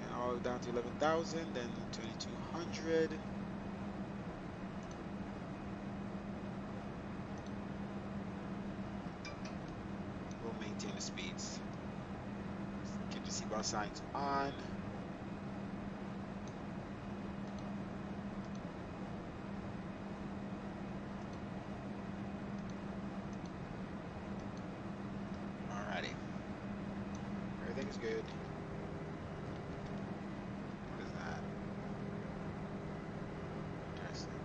And all the way down to 11,000, then 2,200. We'll maintain the speeds. Keep the seatbelt signs on. Alrighty. Everything's good. What is that? Interesting.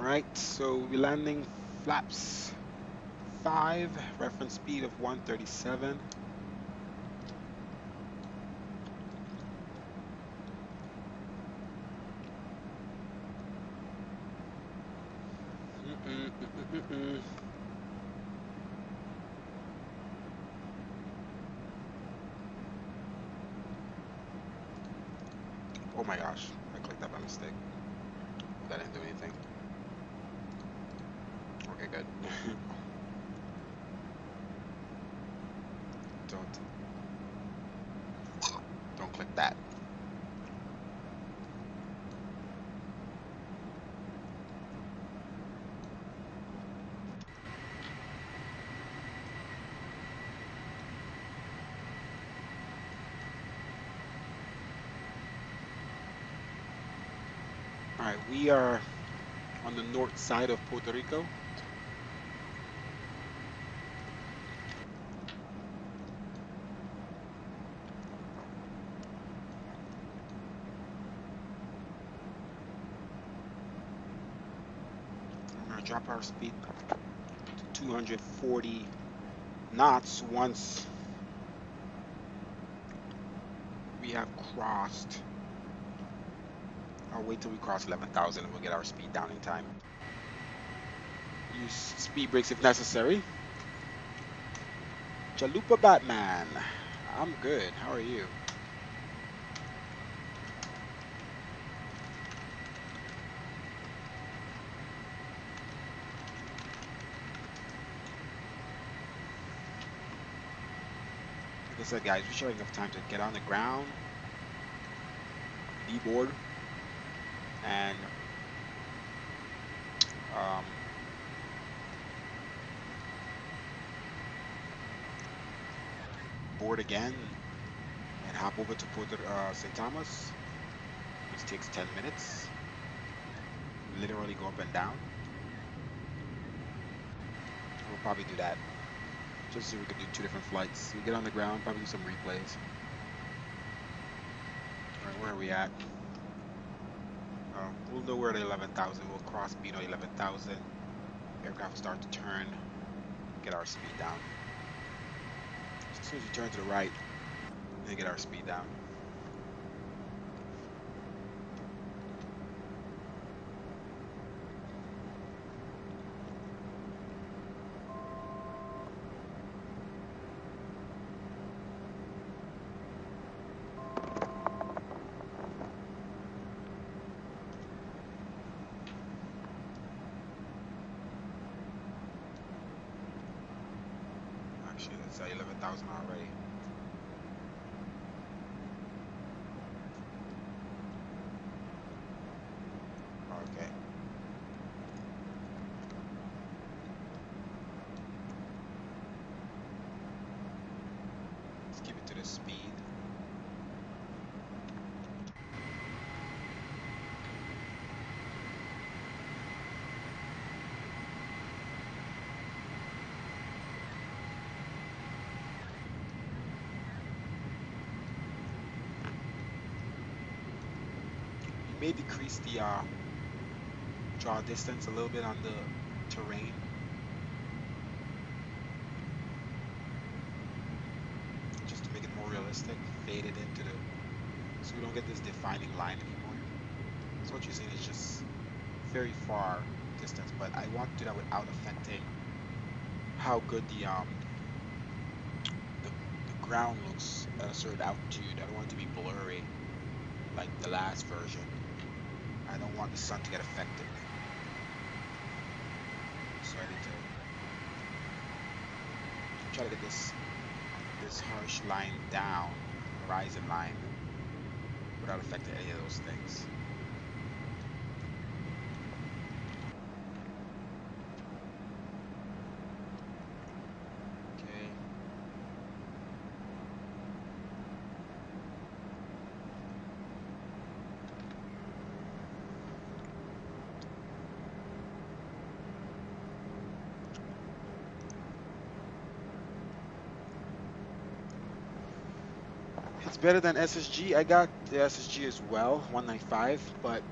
Alright, so we're landing flaps 5, reference speed of 137. Oh my gosh, I clicked that by mistake. That didn't do anything. Okay, good. Don't don't click that. Alright, we are on the north side of Puerto Rico. We're gonna drop our speed to 240 knots once we have crossed. I'll wait till we cross 11,000 and we'll get our speed down in time. Use speed brakes if necessary. Chalupa Batman. I'm good. How are you? Like I said, guys, we should have enough time to get on the ground, deboard, and board again and hop over to St. Thomas, which takes 10 minutes. Literally go up and down. We'll probably do that. Just so we can do 2 different flights. We get on the ground, probably do some replays. Alright, where are we at? We'll know we're at 11,000. We'll cross Beano 11,000. Aircraft will start to turn. Get our speed down. As soon as we turn to the right, we get our speed down. Actually, that's 11,000 already. Okay. Let's keep it to this speed. You may decrease the draw distance a little bit on the terrain. Just to make it more realistic. Fade it into the, so we don't get this defining line anymore. So what you're seeing is just very far distance, but I want to do that without affecting how good the ground looks at a certain altitude. I don't want it to be blurry like the last version. I don't want the sun to get affected. So I need to try to get this harsh line down, horizon line, without affecting any of those things. Okay. It's better than SSG. I got the SSG as well, 195, but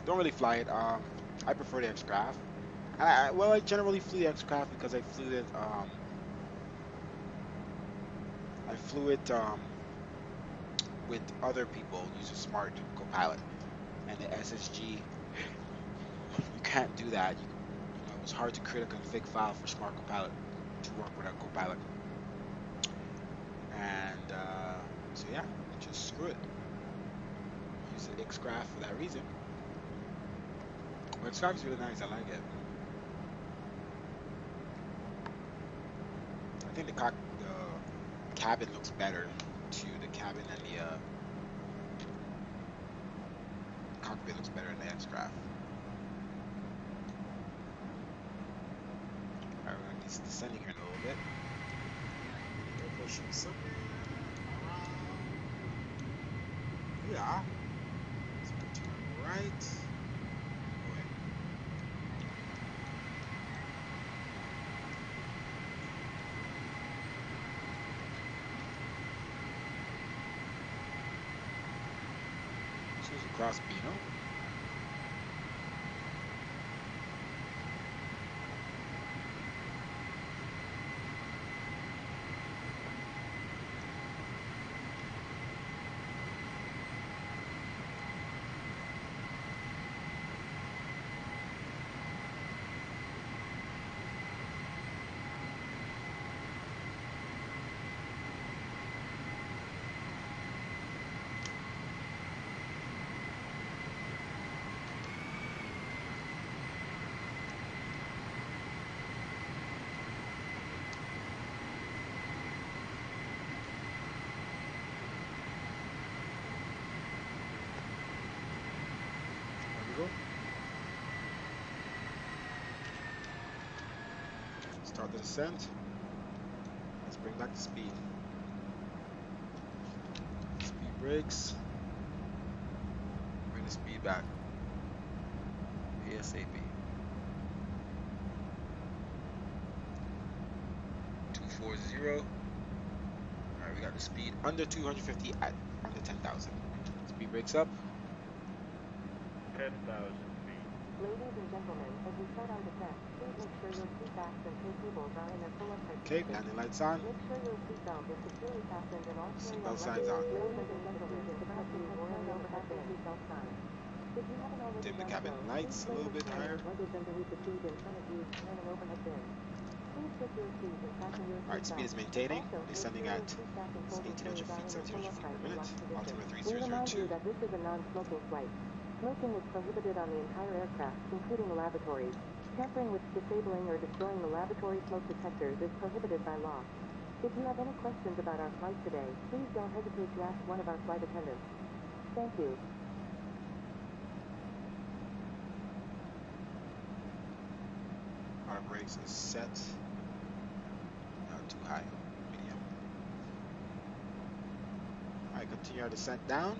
don't really fly it. I prefer the X-Craft. Well, I generally flew the X-Craft because I flew it with other people use a smart Copilot, and the SSG you can't do that. It was hard to create a config file for Smart Copilot to work with a Copilot, and so yeah, just screw it. Use the Xcraft for that reason. But Xcraft is really nice. I like it. I think the cabin looks better too. The cabin and the cockpit looks better in the Xcraft. Alright, we're gonna be descending here in a little bit. Airport should be somewhere around. Yeah. So we turn right. Oh, wait. This is across Bino. There we go. Start the descent. Let's bring back the speed. Speed brakes. Bring the speed back. ASAP. 240. Alright, we got the speed under 250 at under 10,000. Speed brakes up. 10,000 feet. Ladies and gentlemen, as we start our descent, please make sure your seat backs and tray tables are in their full upright Okay, position. landing lights on. Make sure your seatbelt is securely fastened and all carry-on Seatbelt signs on. Ladies and gentlemen, the capacity is carry overhead bin. Seatbelt sign. If you haven't already Dim the done cabin so, lights a please little place bit your higher. luggage underneath the seat in front of you and an overhead bin. Please take your seat and fasten your Alright, speed seatbelt. is maintaining. Also, make Descending sure at your seat back and folding 1,800 trays are feet, in their full 1,700 feet upright per and minute. locked position. Altimeter We remind you 3002. that this is a non-smoking flight. Smoking is prohibited on the entire aircraft, including the lavatories. Tampering with, disabling, or destroying the lavatory smoke detectors is prohibited by law. If you have any questions about our flight today, please don't hesitate to ask one of our flight attendants. Thank you. Our brakes is set. Not too high. Medium. Alright, continue our descent down.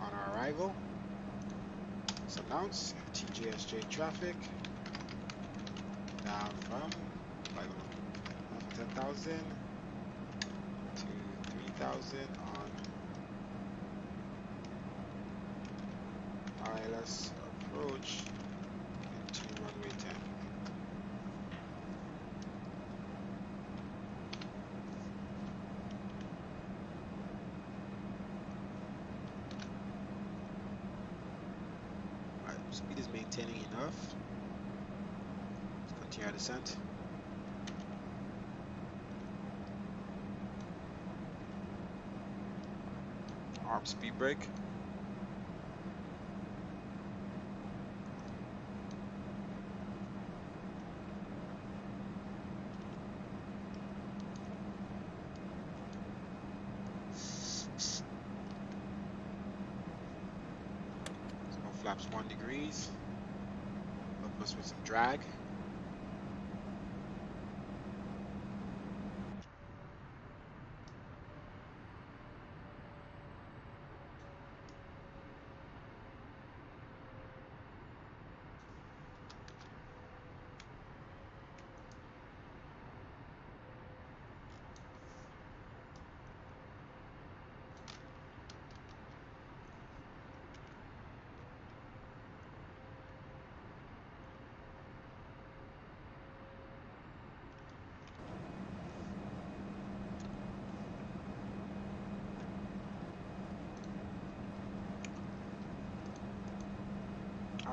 On our arrival, let's announce TJSJ traffic down from 10,000 to 3,000 on ILS approach into runway 10. Speed is maintaining enough. Let's continue our descent. Arm speed brake. Flaps 1 degrees. Help us with some drag.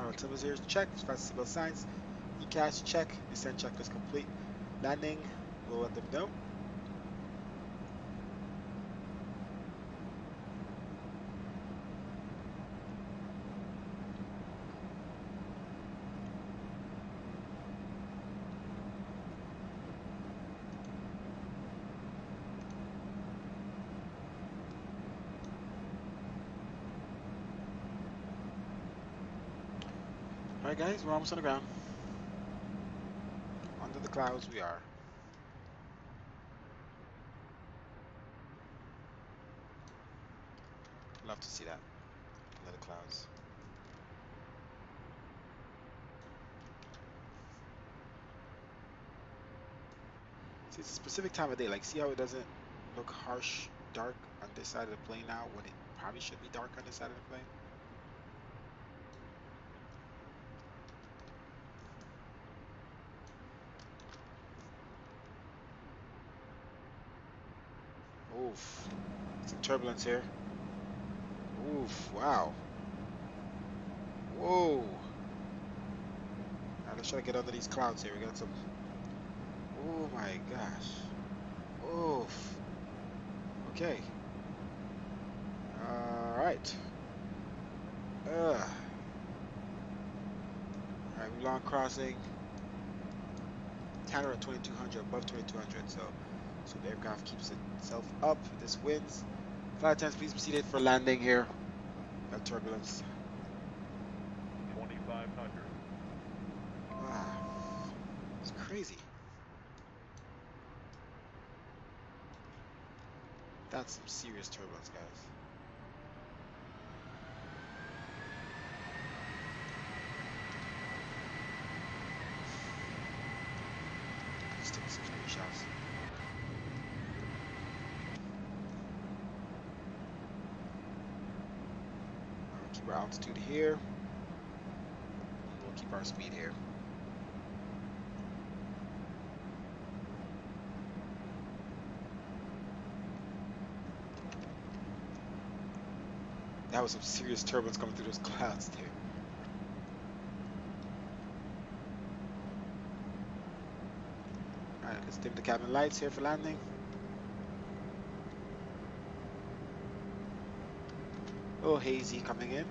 Final timbers here, check. Fast seatbelt signs. ECAS, check. Descent checklist complete. Landing, we'll let them know. Alright guys, we're almost on the ground. Under the clouds we are. Love to see that. Under the clouds. See, it's a specific time of day. Like, see how it doesn't look harsh, dark on this side of the plane now when it probably should be dark on this side of the plane? Oof. Some turbulence here. Oof, wow. Whoa. Now let's try to get under these clouds here. We got some. Oh my gosh. Oof. Okay. Alright. Alright, we long crossing. Tanner at 2200, above 2200, so the aircraft keeps itself up. This winds. Flight attendants, please be seated for landing here. Got turbulence. 2500. Wow. It's crazy. That's some serious turbulence, guys. Let's take some screenshots. Keep our altitude here. We'll keep our speed here. That was some serious turbulence coming through those clouds there. Alright, let's dim the cabin lights here for landing. A little hazy coming in.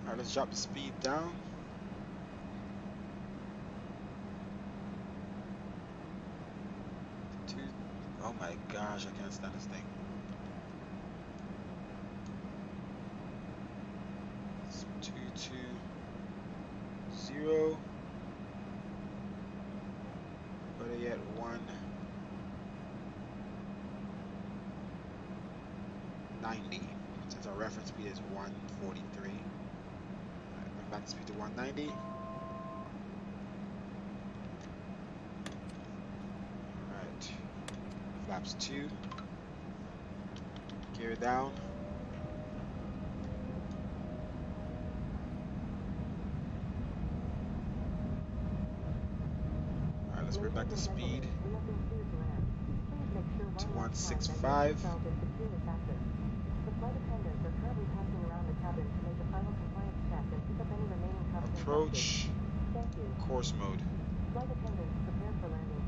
Alright, let's drop the speed down. Oh my gosh, I can't stand this thing. It's 220. Better yet, 190. Since our reference speed is 143. Alright, back to speed to 190. Alright. Flaps 2. Gear down. Alright, let's bring back the speed to 165. The flight attendants are currently passing around the cabin to make a final compliance check and pick up any remaining cabin Approach. Thank you. Course mode. Flight attendants, prepare for landing,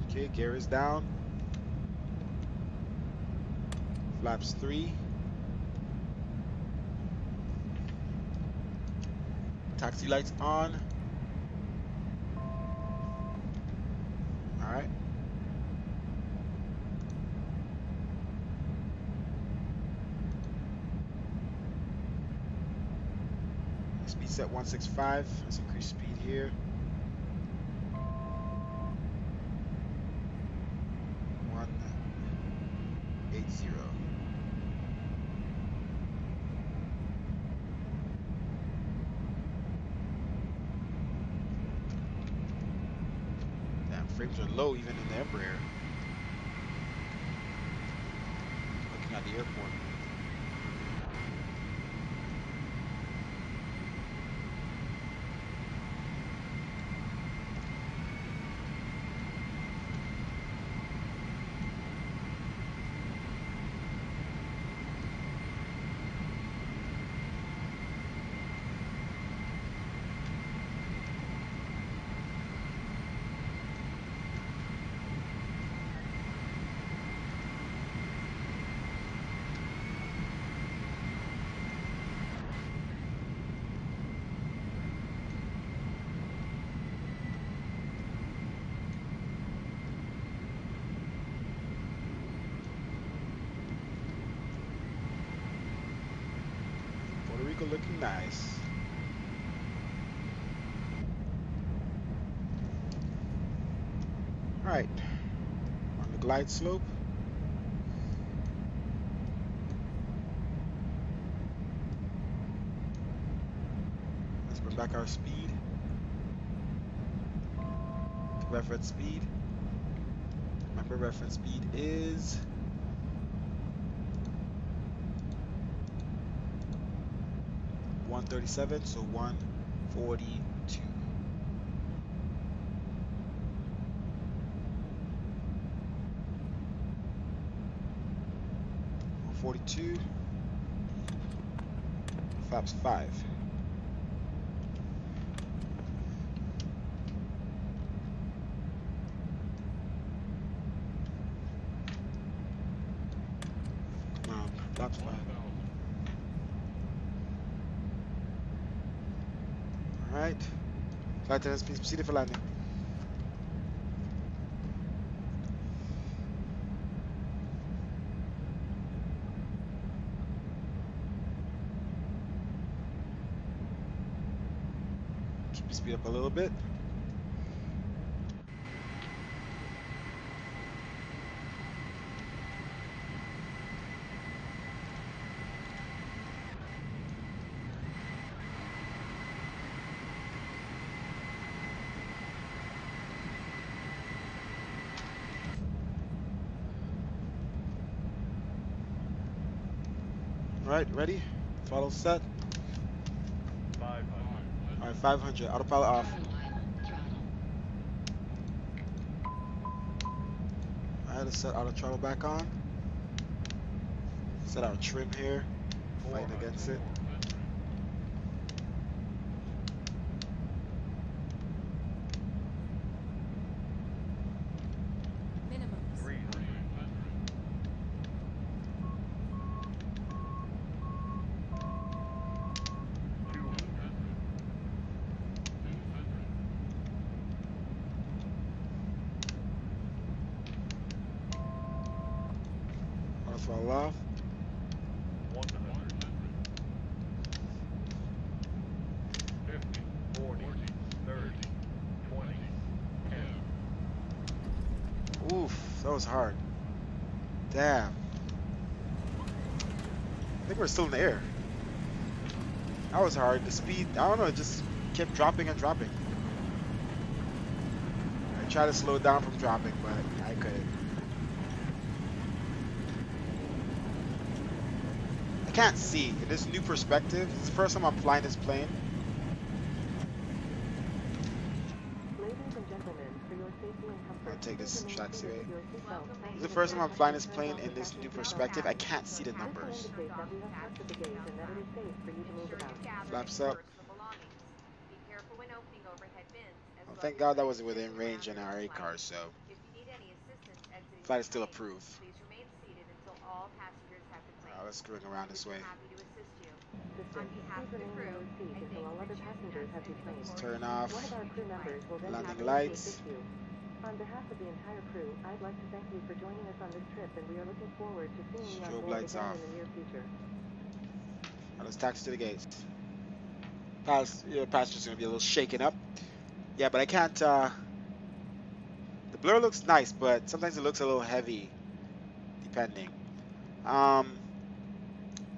please. Okay, gear is down. Flaps 3. Taxi lights on. Alright. Speed set 165. Let's increase speed here. 180. Damn, frames are low even in the Embraer. Looking at the airport. Puerto Rico looking nice. All right, on the glide slope. Let's bring back our speed. Reference speed. Remember, reference speed is 137, so 142. 142. Flaps 5. Come on, flaps 5. All right. Flight attendants, please proceed for landing. Keep the speed up a little bit. All right, ready? Follow set. 500. All right, 500. Autopilot off. All right, let's set auto throttle back on. Set our trim here. Fighting against it. Minimum. 300. 200. Auto throttle off. 100. 50. 40. 30. 20. 10. Oof, that was hard. Damn. I think we're still in the air. That was hard. The speed, I don't know, it just kept dropping and dropping. I tried to slow it down from dropping, but I couldn't. I can't see. In this new perspective, it's the first time I'm flying this plane. Ladies and gentlemen, for your safety and comfort, I'll take this please taxi remain way. seated with your seatbelt This is the first time I'm flying this plane in this new perspective. I can't see the This will numbers. indicate that we have trusted the gate and that it is safe for you to move about. Flaps up. Be careful when opening overhead bins, as Well, well thank as God that placing was within things range around in your our A flight. car, so If you need any assistance exiting flight the is still plane, approved. please remain seated until all passengers have deplanes. Let's screwing around We'd this be way. happy to assist you. On Assistant, behalf please of the remain in crew, your seat I thank until you all for other choosing passengers us, have and we look deplaned. Let's forward to turn seeing off. you One of on our future crew members flights. will then Landing be available to lights. assist you. On behalf of the entire crew, I'd like to thank you for joining us on this trip, and we are looking forward to seeing you on Strobe board lights again off. in the near future. Let's taxi to the gates. Passenger's gonna be a little shaken up. Yeah, but I can't. The blur looks nice, but sometimes it looks a little heavy, depending. Um,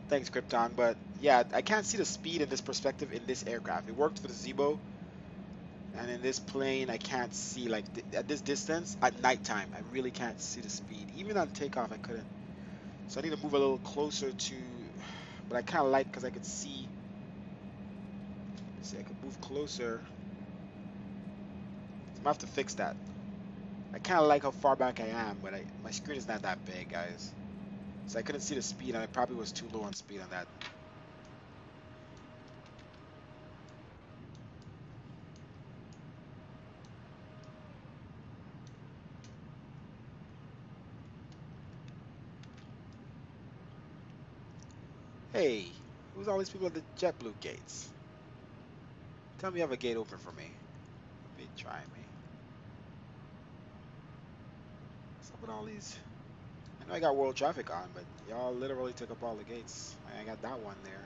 Thanks, Krypton. But yeah, I can't see the speed in this perspective in this aircraft. It worked for the Zebo, and in this plane, I can't see like at this distance at nighttime. I really can't see the speed. Even on takeoff, I couldn't. So I need to move a little closer to. But I kind of like because I could see. See, I could move closer. So I'm gonna have to fix that. I kind of like how far back I am, but my screen is not that big, guys. So I couldn't see the speed, and I probably was too low on speed on that. Hey, who's all these people at the JetBlue gates? Tell me you have a gate open for me. Be trying me. What's up with all these? I know I got world traffic on, but y'all literally took up all the gates. I got that one there.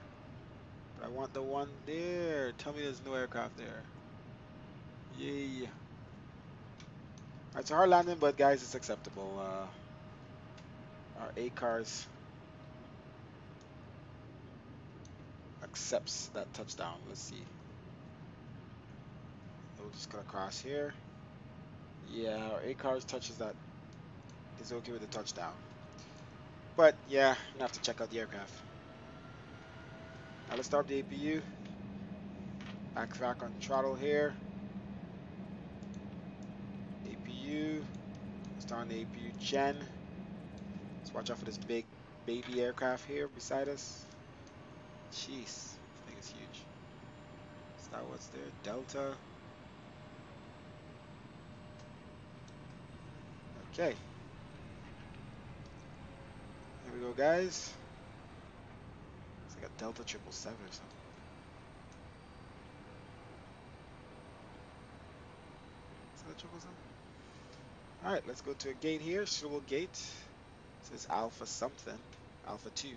But I want the one there. Tell me there's no aircraft there. Yay. Alright, it's a hard landing, but guys, it's acceptable. Our A cars accepts that touchdown. Let's see. We'll just cut across here. Yeah, our A cars touches that. Is okay with the touchdown. But yeah, I'm gonna have to check out the aircraft. Now let's start the APU. Back on throttle here. APU. Start the APU gen. Let's watch out for this big baby aircraft here beside us. Jeez, this thing is huge. Is that what's there? Delta. Okay. Here we go, guys. It's like a Delta 777 or something. Is that a 777? Alright, let's go to a gate here. Suitable gate. It says Alpha something. Alpha 2.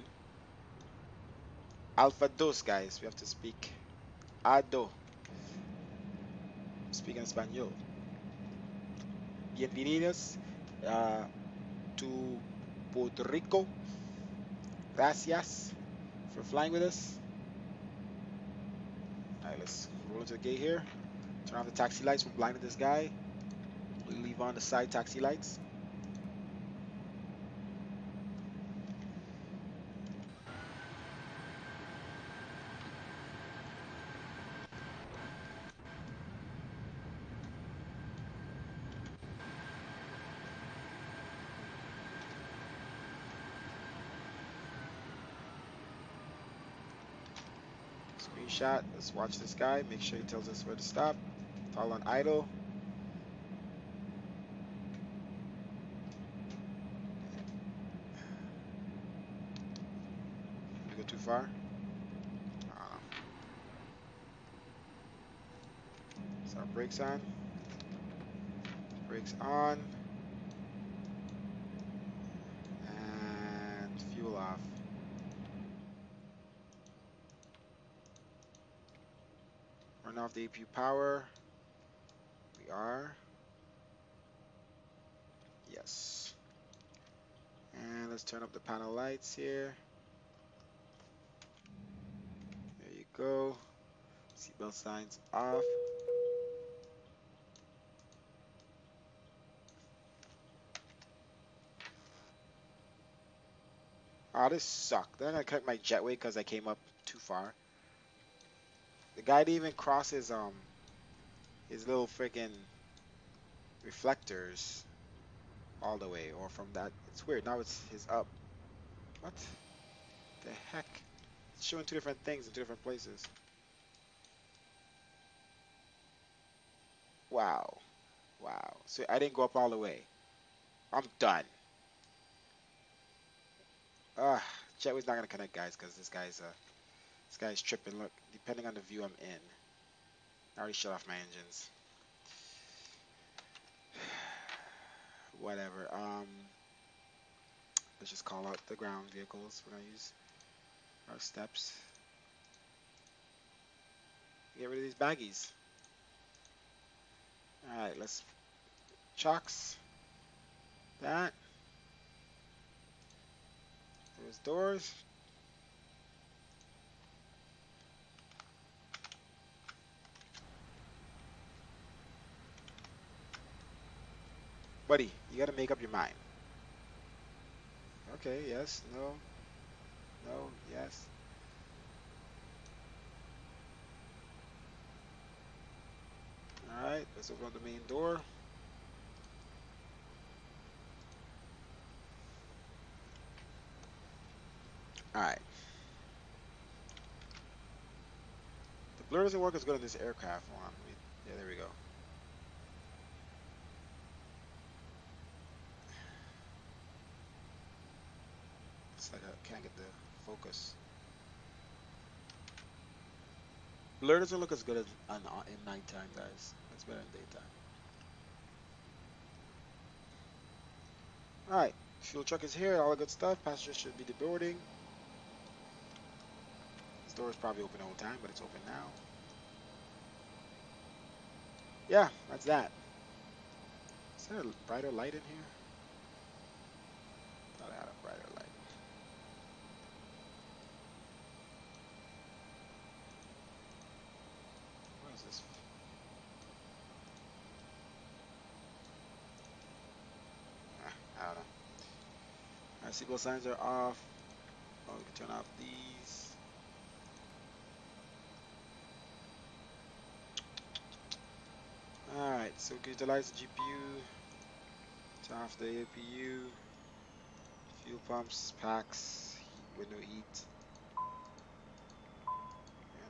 Alpha 2, guys. We have to speak Ado. Speak in Espanol. Bienvenidos to Puerto Rico. Gracias for flying with us. Alright, let's roll into the gate here. Turn off the taxi lights from blinding this guy. We leave on the side taxi lights. Screenshot. Let's watch this guy. Make sure he tells us where to stop. Toggle on idle. Did we go too far? So our brakes on. Brakes on. And fuel off. Run off the APU power. We are. Yes. And let's turn up the panel lights here. There you go. Seatbelt signs off. Oh, this sucked. Then I cut my jetway because I came up too far. The guy didn't even cross his little freaking reflectors all the way, or from that. It's weird. Now it's his up. What the heck? It's showing two different things in two different places. Wow. Wow. So I didn't go up all the way. I'm done. Ah, jetway's not gonna connect, guys, because this guy's tripping. Look, depending on the view I'm in. I already shut off my engines. Whatever. Let's just call out the ground vehicles. We're gonna use our steps. Get rid of these baggies. All right, let's chocks that. Those doors. Buddy, you gotta make up your mind. Okay, yes, no, no, yes. All right, let's open up the main door. All right. The blur doesn't work as good on this aircraft one. Yeah, there we go. It's like I can't get the focus. Blur doesn't look as good as in nighttime, guys. It's better in daytime. All right, fuel truck is here. All the good stuff. Passengers should be deboarding. This door is probably open the whole time, but it's open now. Yeah, that's that. Is there a brighter light in here? Thought I had a brighter light. What is this? I don't know. All right, seatbelt signs are off. Oh, we can turn off these. All right, so utilize the GPU. Turn off the APU. Fuel pumps, packs, window heat.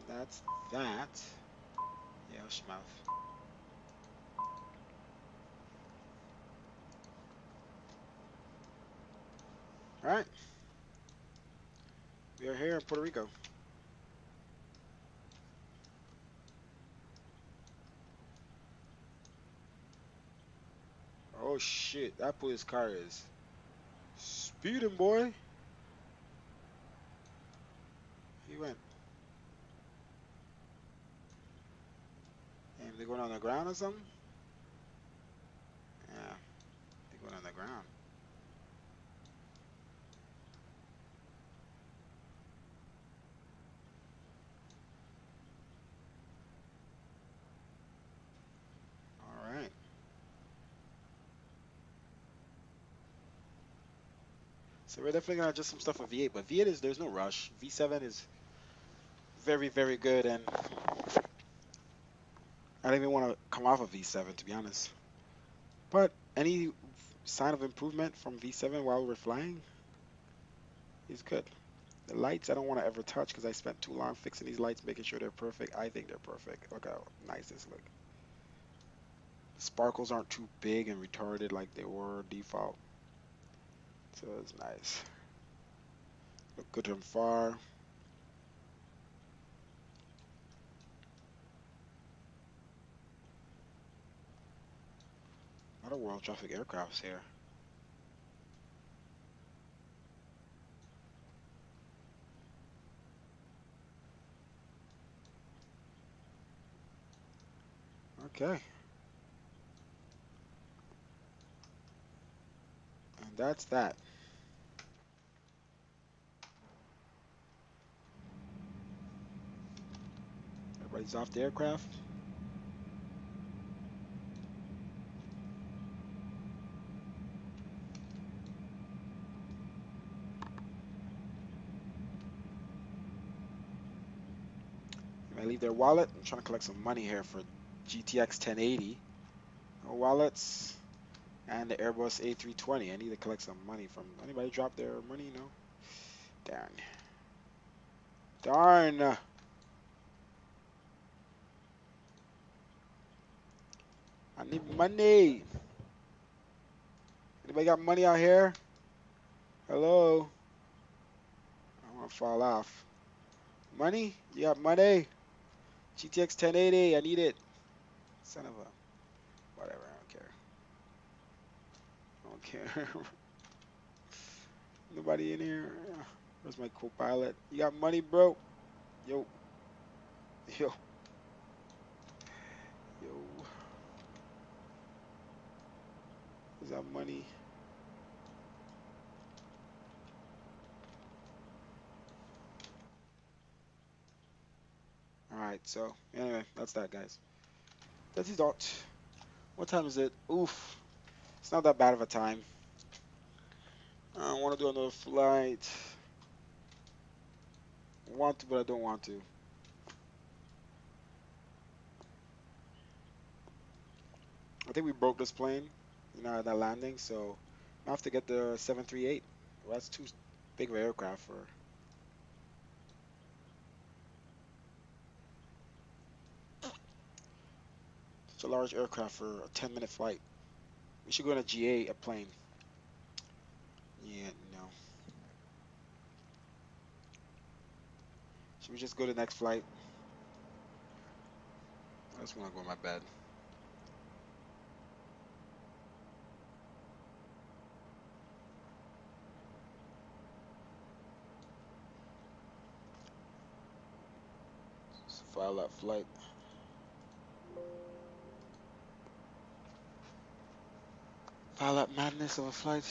And that's that. Yeah, hush your mouth. All right. We are here in Puerto Rico. Oh shit, that police car is speeding, boy. He went. And they going on the ground or something? Yeah, they going on the ground. All right. So we're definitely gonna adjust some stuff with V8, but V8 is there's no rush. V7 is very, very good, and I don't even want to come off of V7 to be honest. But any sign of improvement from V7 while we're flying is good. The lights I don't want to ever touch because I spent too long fixing these lights, making sure they're perfect. I think they're perfect. Look how nice this look. The sparkles aren't too big and retarded like they were default. So it's nice. Look good from far. A lot of world traffic aircrafts here. Okay. And that's that. Everybody's off the aircraft. I leave their wallet. I'm trying to collect some money here for GTX 1080. No wallets. And the Airbus A320. I need to collect some money from anybody drop their money? No? Darn. Darn. I need money. Anybody got money out here? Hello? I want to fall off. Money? You got money? GTX 1080. I need it. Son of a... Whatever. I don't care. I don't care. Nobody in here? Where's my co-pilot? You got money, bro? Yo. Yo. Is that money? All right. So anyway, that's that, guys. That's his dot. What time is it? Oof. It's not that bad of a time. I want to do another flight. Want to, but I don't want to. I think we broke this plane, at that landing, so I have to get the 738. Well, that's too big of an aircraft for such a large aircraft for a 10-minute flight. We should go in a GA, a plane. Yeah, no. Should we just go to the next flight? I just want to go to my bed. Just file that flight. File that madness of a flight.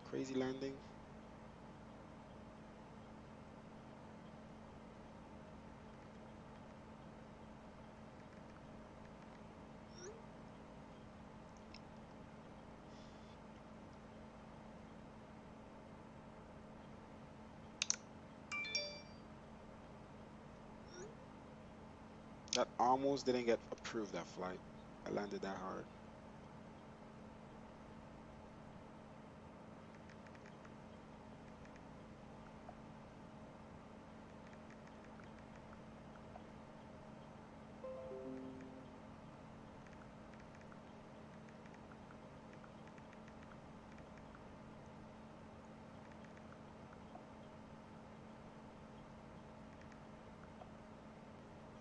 Crazy landing. That almost didn't get approved, that flight. I landed that hard.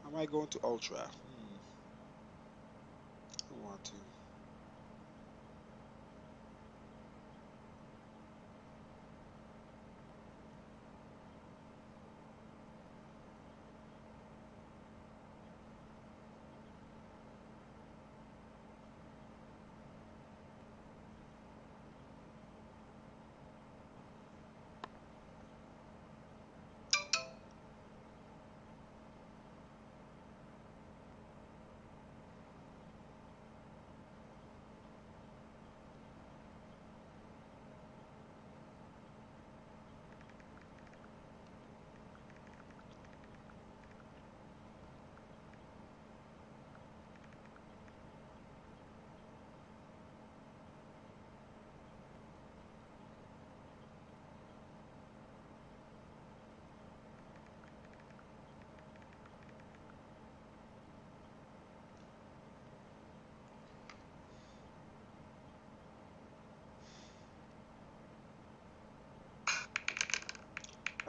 Am I going to Ultra? I want to.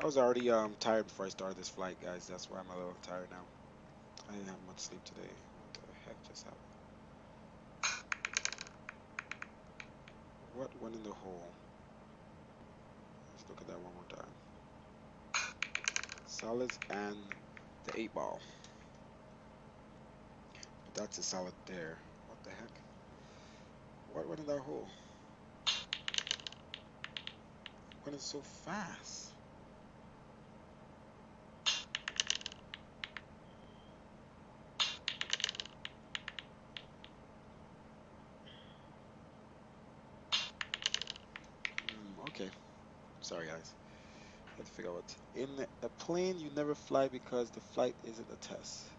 I was already tired before I started this flight, guys. That's why I'm a little tired now. I didn't have much sleep today. What the heck just happened? What went in the hole? Let's look at that one more time. Solids and the 8 ball. But that's a solid there. What the heck? What went in that hole? Went in so fast. Okay. Sorry, guys. I have to figure out what. In a plane, you never fly because the flight isn't a test.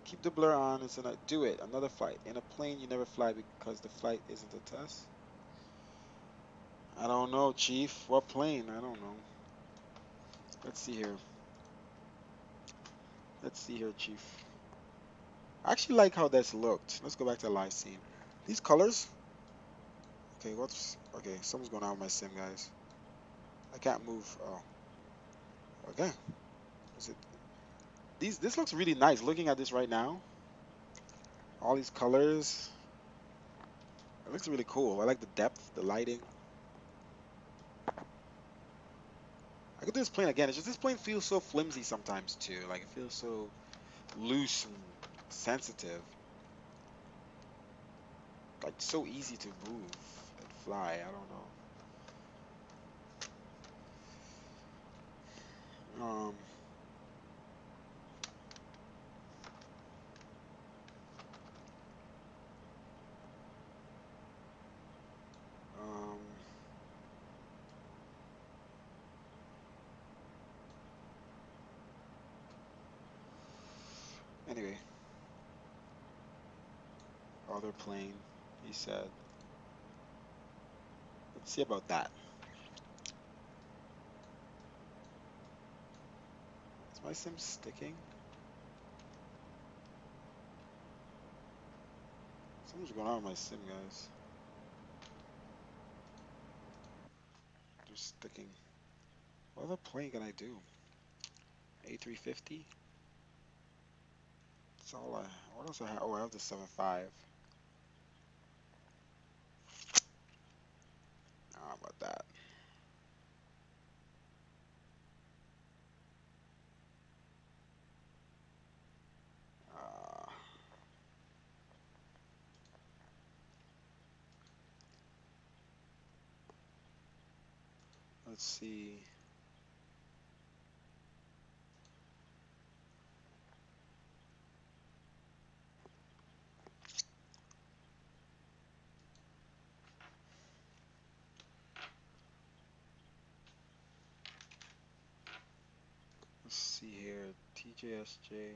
Keep the blur on. It's a do it. Another flight. In a plane, you never fly because the flight isn't a test. I don't know, Chief. What plane? I don't know. Let's see here. Let's see here, Chief. I actually like how this looked. Let's go back to the live scene. These colors. Okay, okay? Something's going on with my sim, guys. I can't move. Oh, okay. Is it? This looks really nice. Looking at this right now, all these colors. It looks really cool. I like the depth, the lighting. I could do this plane again. It's just this plane feels so flimsy sometimes too. Like it feels so loose and sensitive. like so easy to move and fly. I don't know. Um, anyway, other plane, he said. Let's see about that. Is my sim sticking? Something's going on with my sim, guys. Just sticking. What other plane can I do? A350? That's all I. What else I have? Oh, I have the 7.5. How about that? Uh, let's see. Let's see here. TJSJ.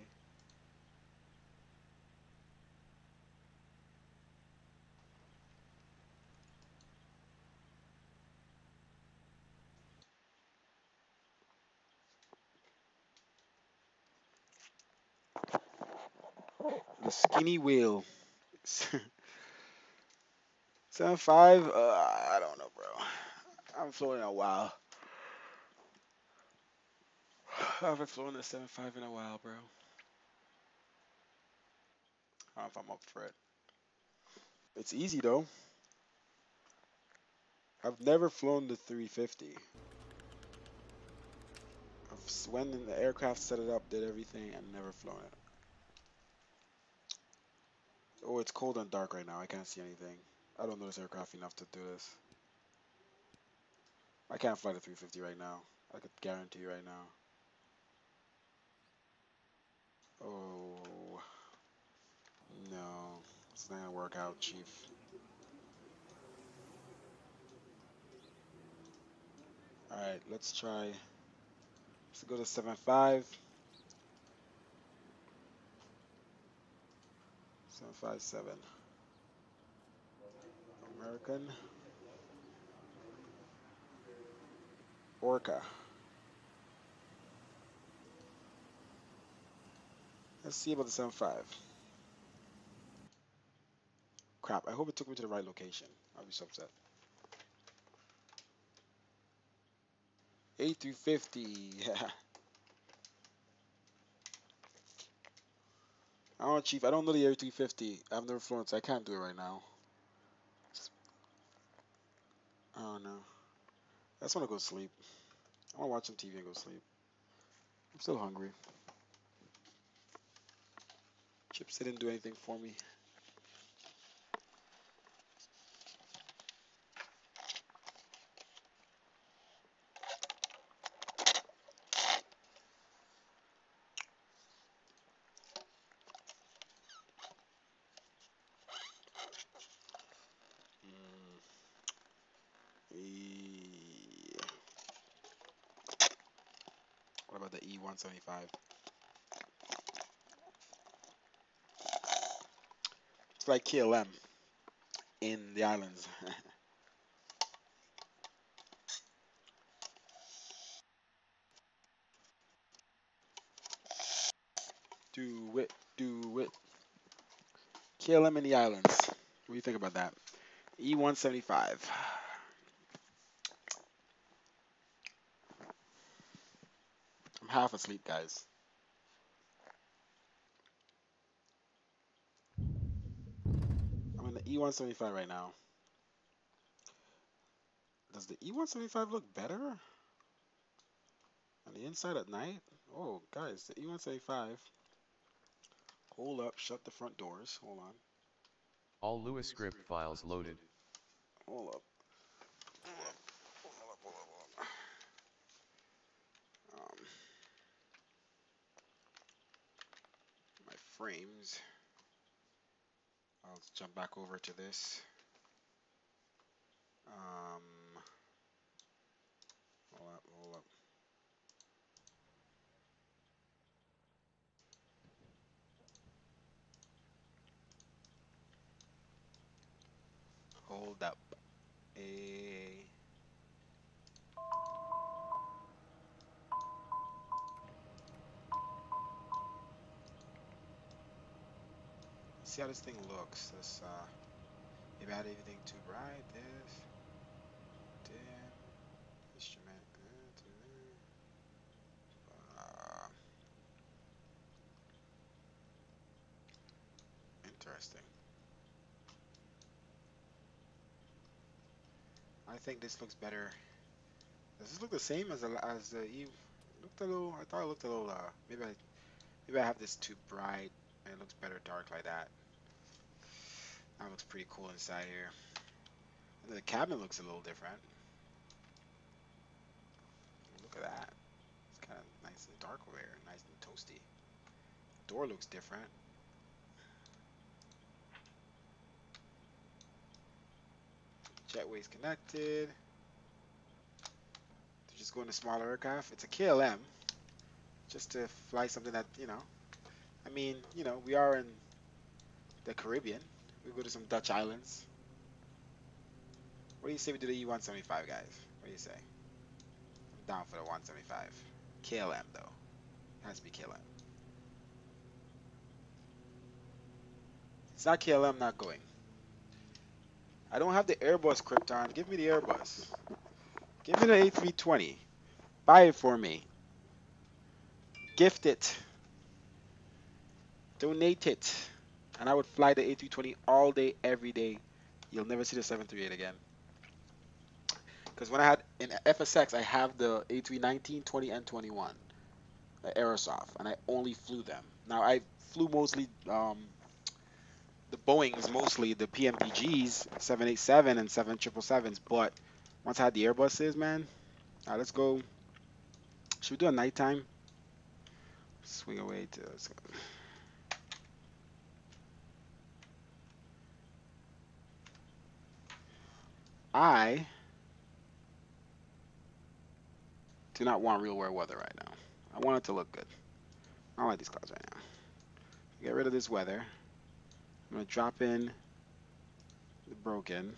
The skinny wheel. 7.5? I don't know, bro. I haven't flown in a while. I haven't flown the 7.5 in a while, bro. I don't know if I'm up for it. It's easy though. I've never flown the 350. When the aircraft set it up, did everything, and never flown it. Oh, it's cold and dark right now. I can't see anything. I don't know this aircraft enough to do this. I can't fly the 350 right now. I could guarantee you right now. Oh, no. It's not gonna work out, Chief. Alright, let's try. Let's go to 7.5. 757. American. Orca. Let's see about the 7.5. Crap, I hope it took me to the right location. I'll be so upset. A350. I don't know, Chief. I don't know the A350. I've never flown it, so I can't do it right now. I don't know. I just want to go sleep. I want to watch some TV and go sleep. I'm still hungry. Chips didn't do anything for me. Mm, E- What about the E175? It's like KLM in the islands. Do it, do it. KLM in the islands. What do you think about that? E175. I'm half asleep, guys. I'm in the E175 right now. Does the E175 look better on the inside at night? Oh, guys, the E175. Hold up, shut the front doors. Hold on. All Lewis script files loaded. Hold up. Hold up. Hold up. Hold up. Hold up. My frames. I'll jump back over to this. Hold up. Hold up. Hold up. A. See how this thing looks. This maybe I had anything too bright. This. Dim. Instrument. Uh, Interesting. I think this looks better. Does this look the same as the E? Looked a little. I thought it looked a little. Maybe I have this too bright, and it looks better dark like that. That looks pretty cool inside here. And the cabin looks a little different. Look at that. It's kind of nice and dark over here, nice and toasty. Door looks different. Jetway's connected. They're just going to smaller aircraft. It's a KLM, just to fly something that, I mean, we are in the Caribbean. We go to some Dutch islands. What do you say we do the E-175, guys? What do you say? I'm down for the 175. KLM, though. It has to be KLM. It's not KLM, not going. I don't have the Airbus, Krypton. Give me the Airbus. Give me the A320. Buy it for me. Gift it. Donate it. And I would fly the A320 all day, every day. You'll never see the 738 again. Because when I had in FSX, I have the A319, 20, and 21, the Aerosoft, and I only flew them. Now I flew mostly the Boeings, mostly the PMDGs, 787 and 7777s. But once I had the Airbuses, man, let's go. Should we do a nighttime? Swing away to. Let's go. I do not want real world weather right now. I want it to look good. I don't like these clouds right now. Get rid of this weather. I'm gonna drop in the broken.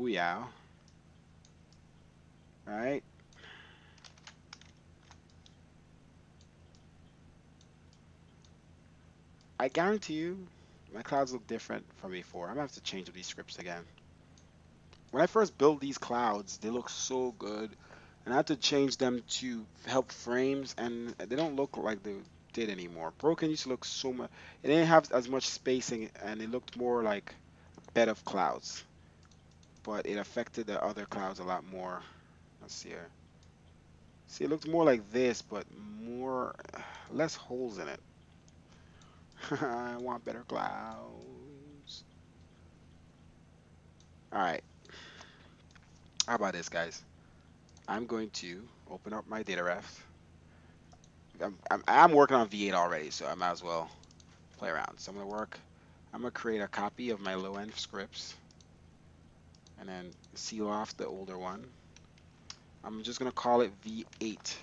Booyah. Alright. I guarantee you, my clouds look different from before. I'm gonna have to change up these scripts again. When I first built these clouds, they look so good. And I had to change them to help frames, and they don't look like they did anymore. Broken used to look so much. It didn't have as much spacing, and it looked more like a bed of clouds. But it affected the other clouds a lot more. Let's see here. See, it looked more like this, but more, less holes in it. I want better clouds. All right. How about this, guys? I'm going to open up my data ref. I'm working on V8 already, so I might as well play around. So I'm gonna create a copy of my low-end scripts and then seal off the older one. I'm just gonna call it V8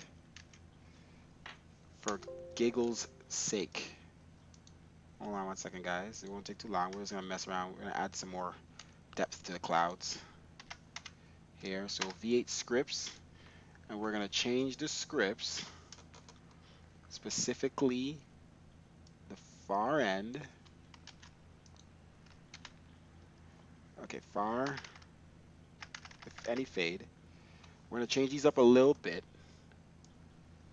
for giggles sake. Hold on one second, guys. It won't take too long. We're just gonna mess around. We're gonna add some more depth to the clouds here. So V8 scripts, and we're gonna change the scripts, specifically the far end. Okay, far, if any fade. We're gonna change these up a little bit.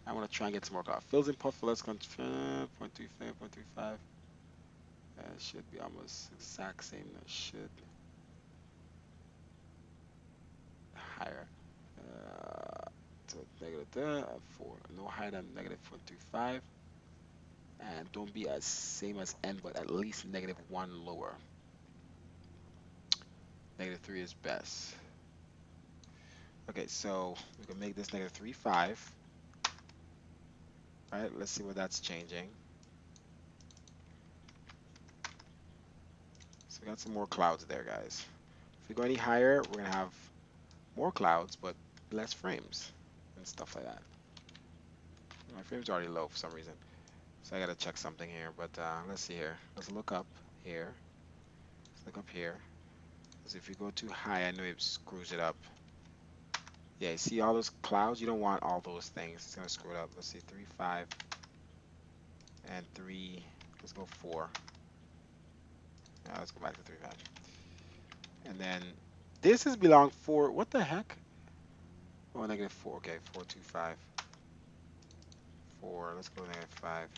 I want to try and get some more cloud. Fills and puff, let's go 0.35, 0.35. That should be almost exact same. That should higher. So negative 4, no higher than negative 0.35. And don't be as same as n, but at least -1 lower. -3 is best. Okay, so we can make this -3.5. All right, let's see what that's changing. So we got some more clouds there, guys. If we go any higher, we're gonna have more clouds, but less frames and stuff like that. My frames are already low for some reason, so I gotta check something here. But let's see here. Let's look up here. Let's look up here. Because if you go too high, I know it screws it up. Yeah, you see all those clouds? You don't want all those things. It's gonna screw it up. Let's see, 3.5 and 3. Let's go 4. Let's go back to 3.5. And then this is belong for what the heck? Oh, -4. Okay, 4.25. 4. Let's go -5.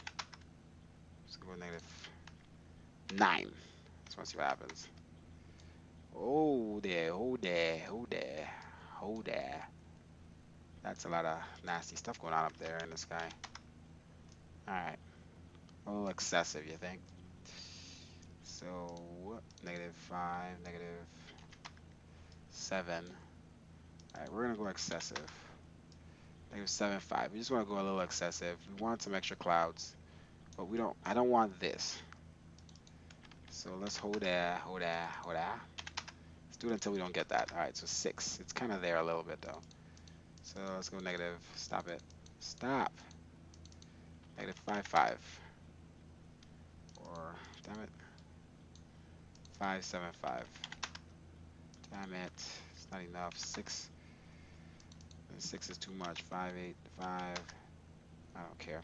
Let's go -9. Just want to see what happens. Oh there, oh there, oh there, oh there. That's a lot of nasty stuff going on up there in the sky. All right, a little excessive, you think? So -5, -7. All right, we're gonna go excessive. -7.5. We just want to go a little excessive. We want some extra clouds, but we don't. I don't want this. So let's hold there, hold there, hold there. Let's do it until we don't get that. All right, so 6. It's kind of there a little bit though. So let's go negative. Stop it. Stop. -5.5. Or damn it. 5.75. Damn it. It's not enough. 6. And 6 is too much. 5.85. I don't care.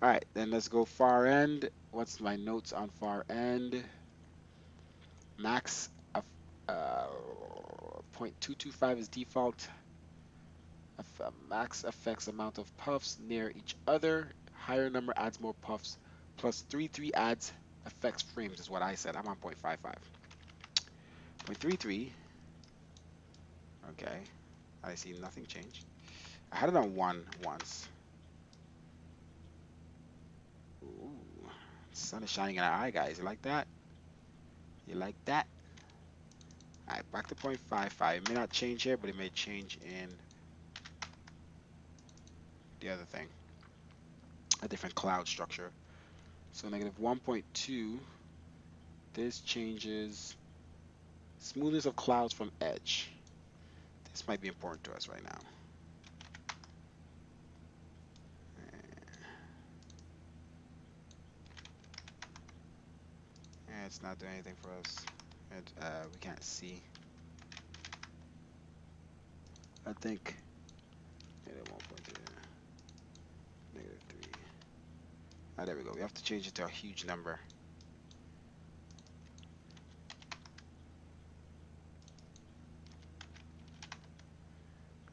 All right, then let's go far end. What's my notes on far end? Max of 0.225 is default. Max affects amount of puffs near each other. Higher number adds more puffs. Plus 3.3 adds affects frames is what I said. I'm on 0.55. 0.33. Okay. I see nothing change. I had it on 1 once. Ooh. Sun is shining in our eye, guys. You like that? You like that? Alright, back to 0.55. It may not change here, but it may change in the other thing. A different cloud structure. So -1.2. This changes smoothness of clouds from edge. This might be important to us right now. And it's not doing anything for us. We can't see. I think -1.2, -3. Ah, there we go. We have to change it to a huge number.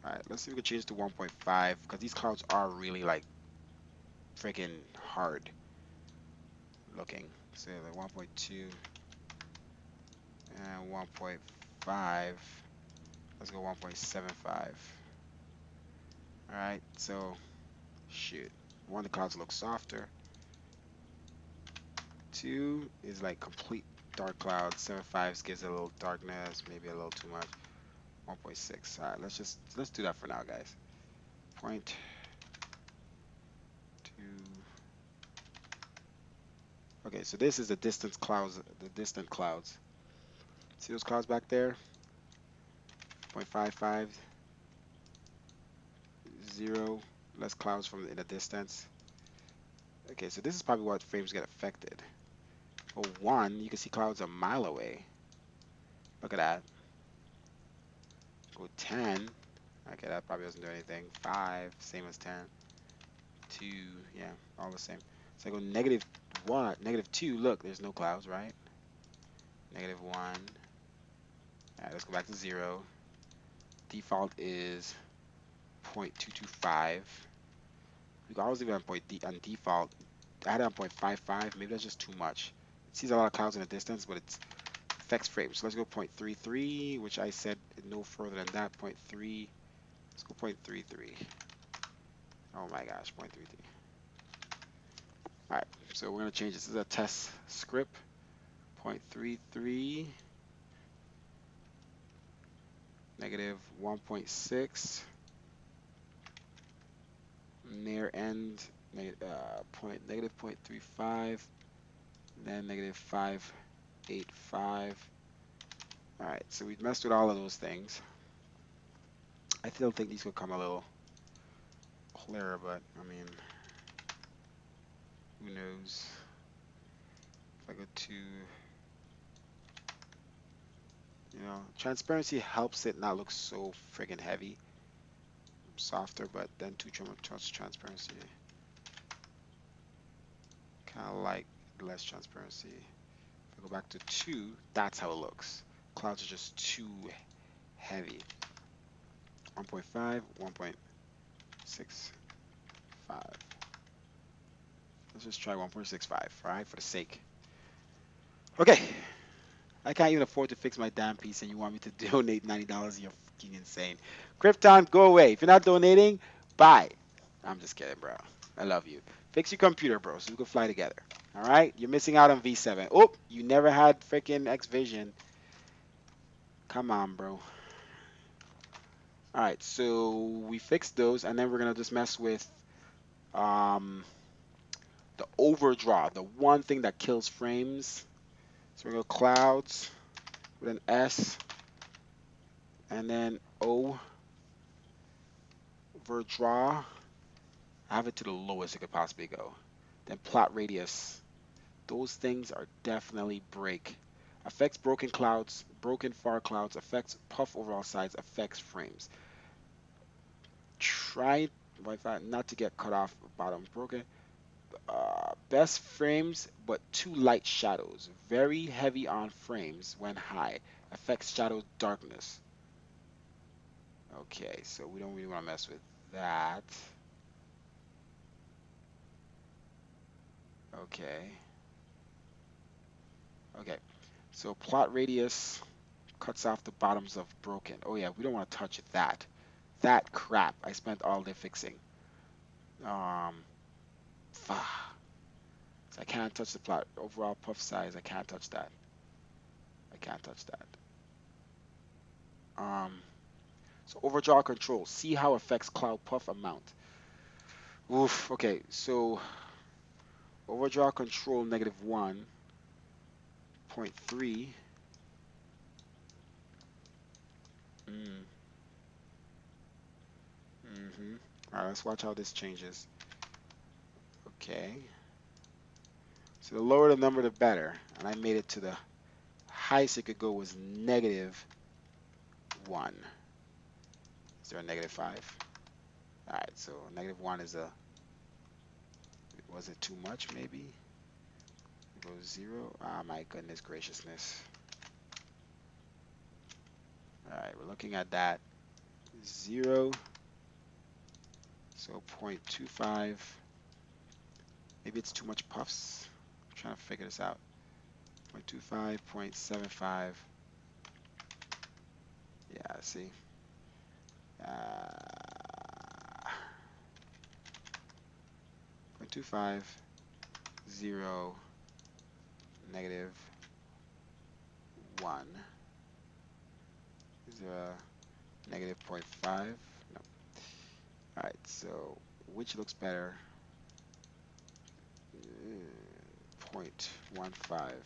Alright, let's see if we can change it to 1.5 because these clouds are really like freaking hard looking. So like 1.2 and 1.5. Let's go 1.75. Alright, so shoot. 1, the clouds look softer. 2 is like complete dark clouds. 7.5 gives it a little darkness, maybe a little too much. 1.6. Alright, let's do that for now, guys. 0.2. Okay, so this is the distant clouds, See those clouds back there? 0.55. 0. Less clouds from in the distance. Okay, so this is probably what frames get affected. Oh, 1, you can see clouds a mile away. Look at that. Go 10. Okay, that probably doesn't do anything. 5, same as 10. 2, yeah, all the same. So I go -1, -2. Look, there's no clouds, right? -1. Alright, let's go back to 0. Default is 0.225. We can always leave it on default. I had it on 0.55. Maybe that's just too much. It sees a lot of clouds in the distance, but it's affects frames. So let's go 0.33, which I said no further than that. 0.3. Let's go 0.33. Oh my gosh, 0.33. All right, so we're gonna change this as a test script. 0.33, negative 1.6, near end, negative 0.35, then negative 585. All right, so we messed with all of those things. I still think these could come a little clearer, but I mean, who knows? If I go to, transparency helps it not look so friggin' heavy, softer, but then too much transparency. Kind of like less transparency. If I go back to 2, that's how it looks. Clouds are just too heavy. 1.5, 1.65. Let's just try 1.65, right, for the sake. Okay. I can't even afford to fix my damn piece, and you want me to donate $90? You're fucking insane. Krypton, go away. If you're not donating, bye. I'm just kidding, bro. I love you. Fix your computer, bro, so we can fly together. All right? You're missing out on V7. Oh, you never had freaking X Vision. Come on, bro. All right, so we fixed those, and then we're gonna just mess with the overdraw, the one thing that kills frames. So we're gonna go clouds with an S, and then overdraw. I have it to the lowest it could possibly go. Then plot radius. Those things are definitely break. Affects broken clouds, broken far clouds, affects puff overall size, affects frames. Try Wi-Fi not to get cut off bottom broken. Best frames, but too light shadows. Very heavy on frames when high. Affects shadow darkness. Okay, so we don't really want to mess with that. Okay. Okay. So plot radius cuts off the bottoms of broken. Oh yeah, we don't want to touch that. That crap I spent all day fixing. So I can't touch the plot. Overall puff size, I can't touch that. I can't touch that. So overdraw control. See how affects cloud puff amount. Oof. Okay, so overdraw control negative 1.3. All right, let's watch how this changes. Okay. So the lower the number, the better. And I made it to the highest it could go was negative 1. Is there a negative 5? All right, so negative 1 is was it too much maybe? It goes 0. Ah, my goodness graciousness. All right, we're looking at that. 0. So 0.25. Maybe it's too much puffs. I'm trying to figure this out. 0.25, 0.75. Yeah, see. 0.25, 0, negative 1. Is there a negative 0.5? No. Alright, so which looks better? 0.15.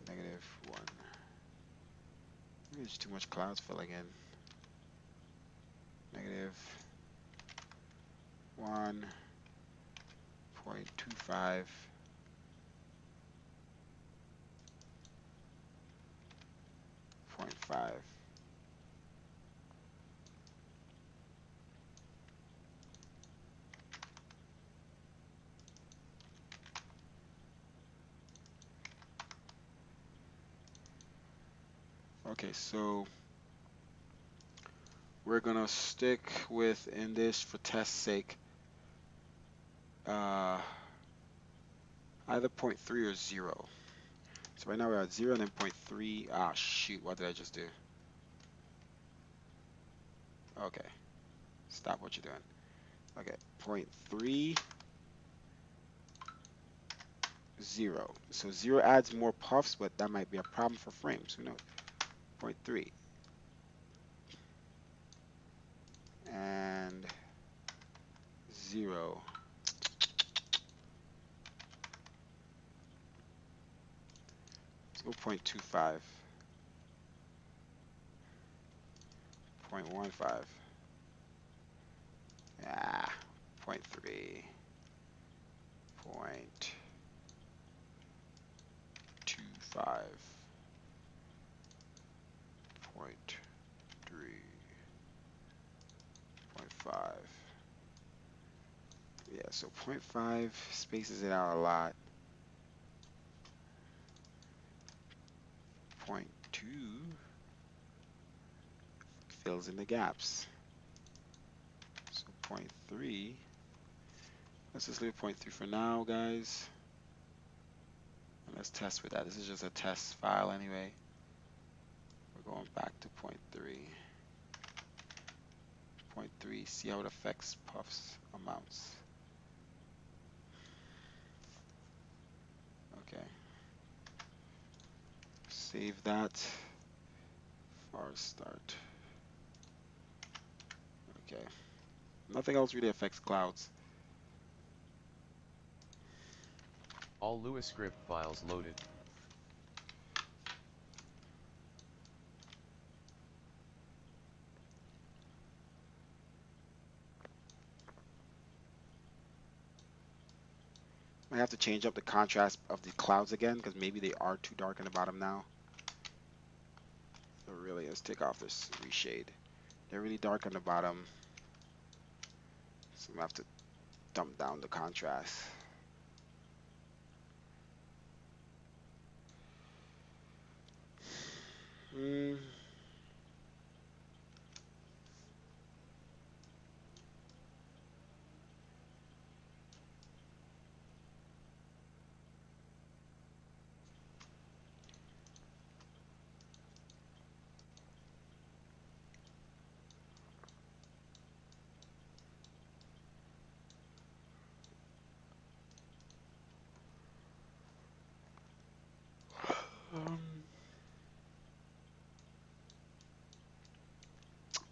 Negative 1. Maybe there's too much clouds filling in. Negative 1.25. 0.5. Okay, so we're gonna stick with in this for test's sake either 0.3 or 0. So right now we're at 0 and then 0.3. Ah, shoot, what did I just do? Okay, stop what you're doing. Okay, 0.30. So 0 adds more puffs, but that might be a problem for frames. Who knows? 0.3. And 0. Let's go 0.25. 0.15. Ah, 0.3. 0.25. 0.3. 0.5. Yeah, so 0.5 spaces it out a lot. 0.2 fills in the gaps. So 0.3. Let's just leave 0.3 for now, guys. And let's test with that. This is just a test file anyway. We're going back to 0.3. 0.3, see how it affects puffs amounts. Okay. Save that. Far start. Okay. Nothing else really affects clouds. All Lua script files loaded. I have to change up the contrast of the clouds again because maybe they are too dark in the bottom now. So really, let's take off this reshade. They're really dark on the bottom. So I'm gonna have to dump down the contrast. Hmm.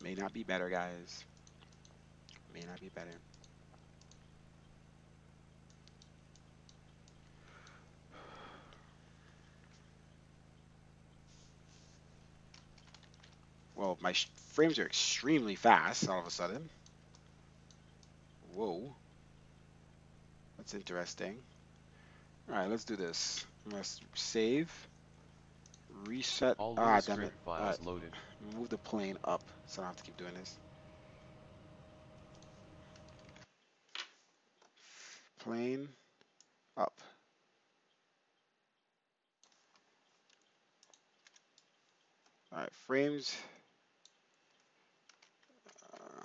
May not be better, guys. May not be better. Well, my frames are extremely fast all of a sudden. Whoa. That's interesting. All right, let's do this. I'm gonna save, reset. All Ah, Lua damn it. script All right, files loaded. move the plane up so I don't have to keep doing this. Plane up. All right, frames. Uh,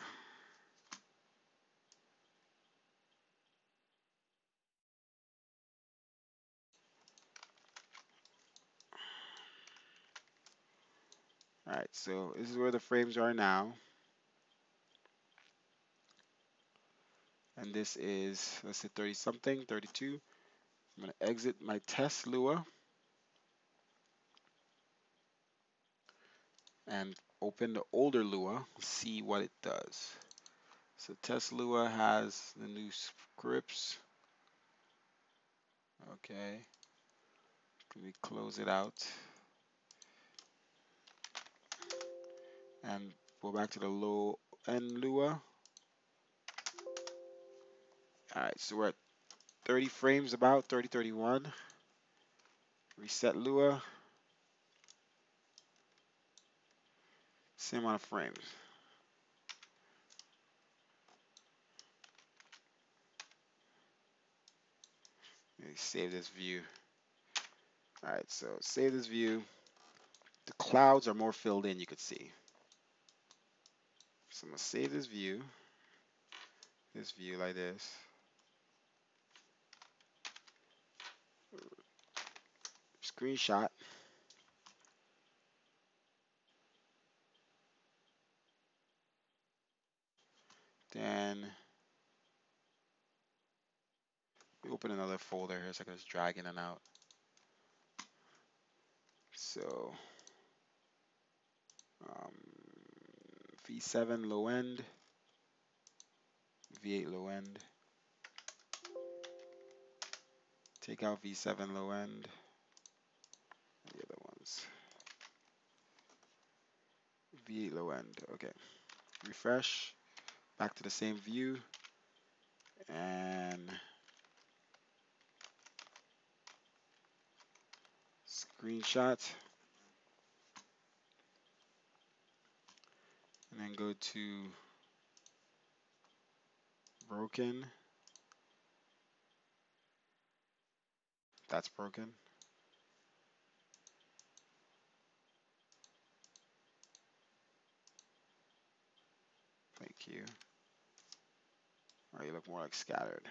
all right, so this is where the frames are now. And this is, let's say 30 something, 32. I'm gonna exit my test Lua and open the older Lua, see what it does. So test Lua has the new scripts. Okay, can we close it out and go back to the low end Lua? All right, so we're at 30 frames, about 30, 31. Reset Lua. Same amount of frames. Let me save this view. All right, so save this view. The clouds are more filled in, you could see. So I'm gonna save this view like this. Screenshot. Then open another folder here so I can just drag in and out. So um, V7 low end, V8 low end. Take out V7 low end. The other ones. V8 low end. Okay. Refresh. Back to the same view. And screenshot. And then go to broken. That's broken. Thank you. Alright, you look more like scattered.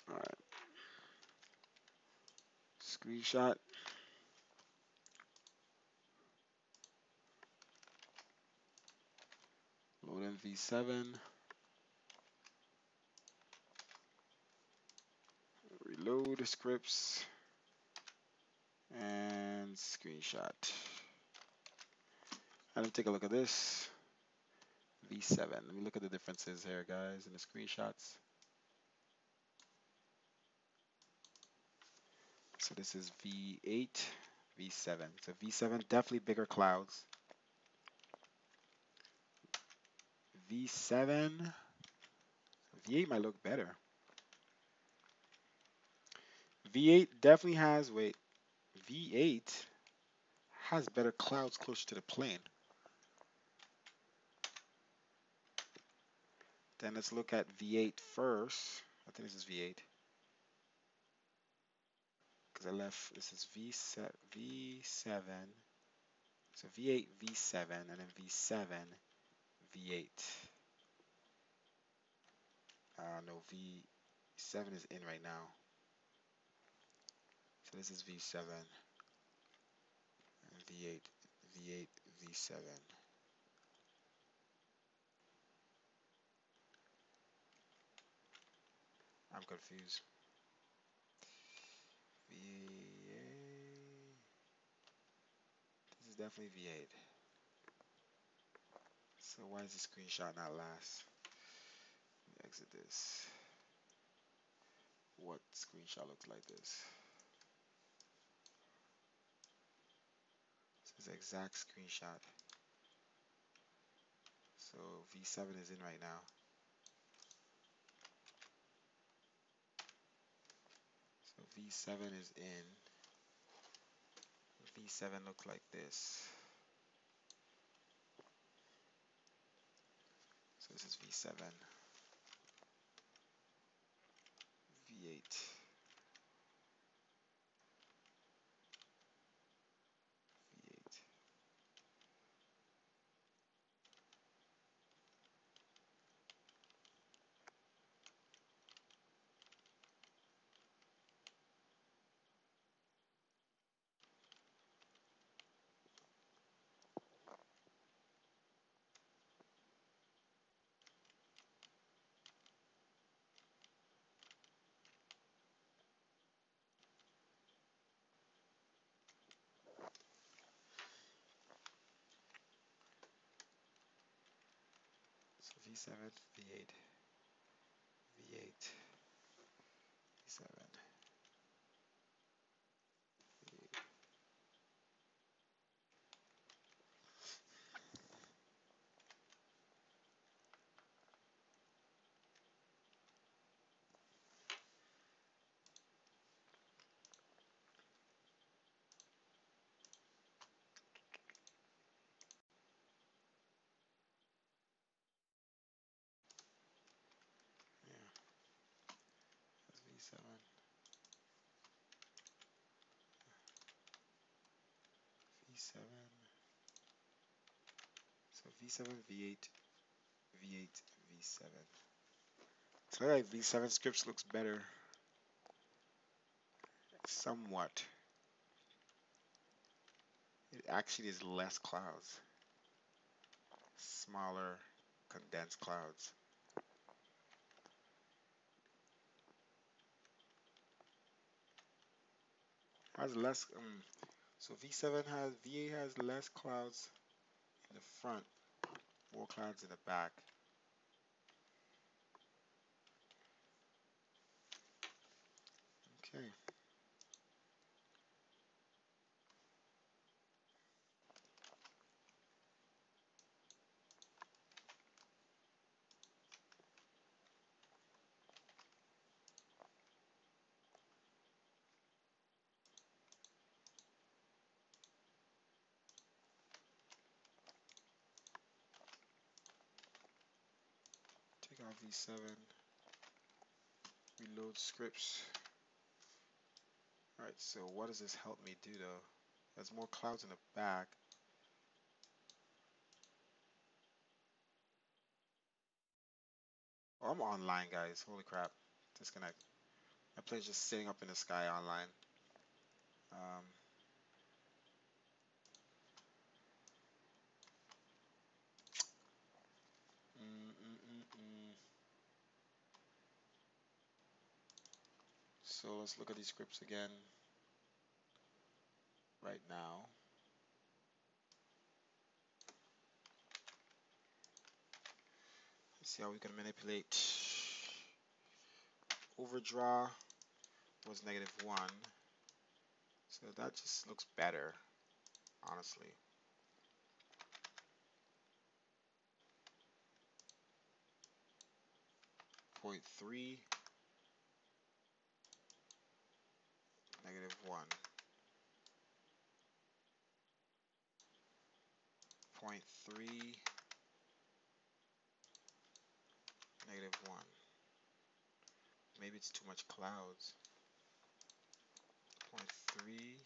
Alright. Screenshot. Load in V7. Reload the scripts. And screenshot. And let me take a look at this. V7. Let me look at the differences here, guys, in the screenshots. So this is V8, V7. So V7, definitely bigger clouds. V7, V8 might look better. V8 definitely has, wait, V8 has better clouds closer to the plane. Then let's look at V8 first. I think this is V8. Because I left, this is V7. So V8, V7, and then V7, V8. No, V7 is in right now. So this is V7, and V8, V8, V7. I'm confused. V8. This is definitely V8. So why is the screenshot not last? Let me exit this. What screenshot looks like this? This is the exact screenshot. So V7 is in right now. So V7 is in. V7 looks like this. So this is V7, V8, V8. So V7, V8, V8, V7. V7, V8, V8, V7. So I like V7 scripts looks better, somewhat. It actually is less clouds, smaller, condensed clouds. Has less. So V8 has less clouds in the front, more clouds in the back. Okay. Take out V7. Reload scripts. Alright, so what does this help me do though? There's more clouds in the back. Oh, I'm online, guys. Holy crap. Disconnect. My plane's just sitting up in the sky online. Um, mm, mm, mm, mm. So let's look at these scripts again right now. Let's see how we can manipulate. Overdraw was -1. So that just looks better, honestly. 0.3, -1. 0.3, -1. Maybe it's too much clouds. 0.3,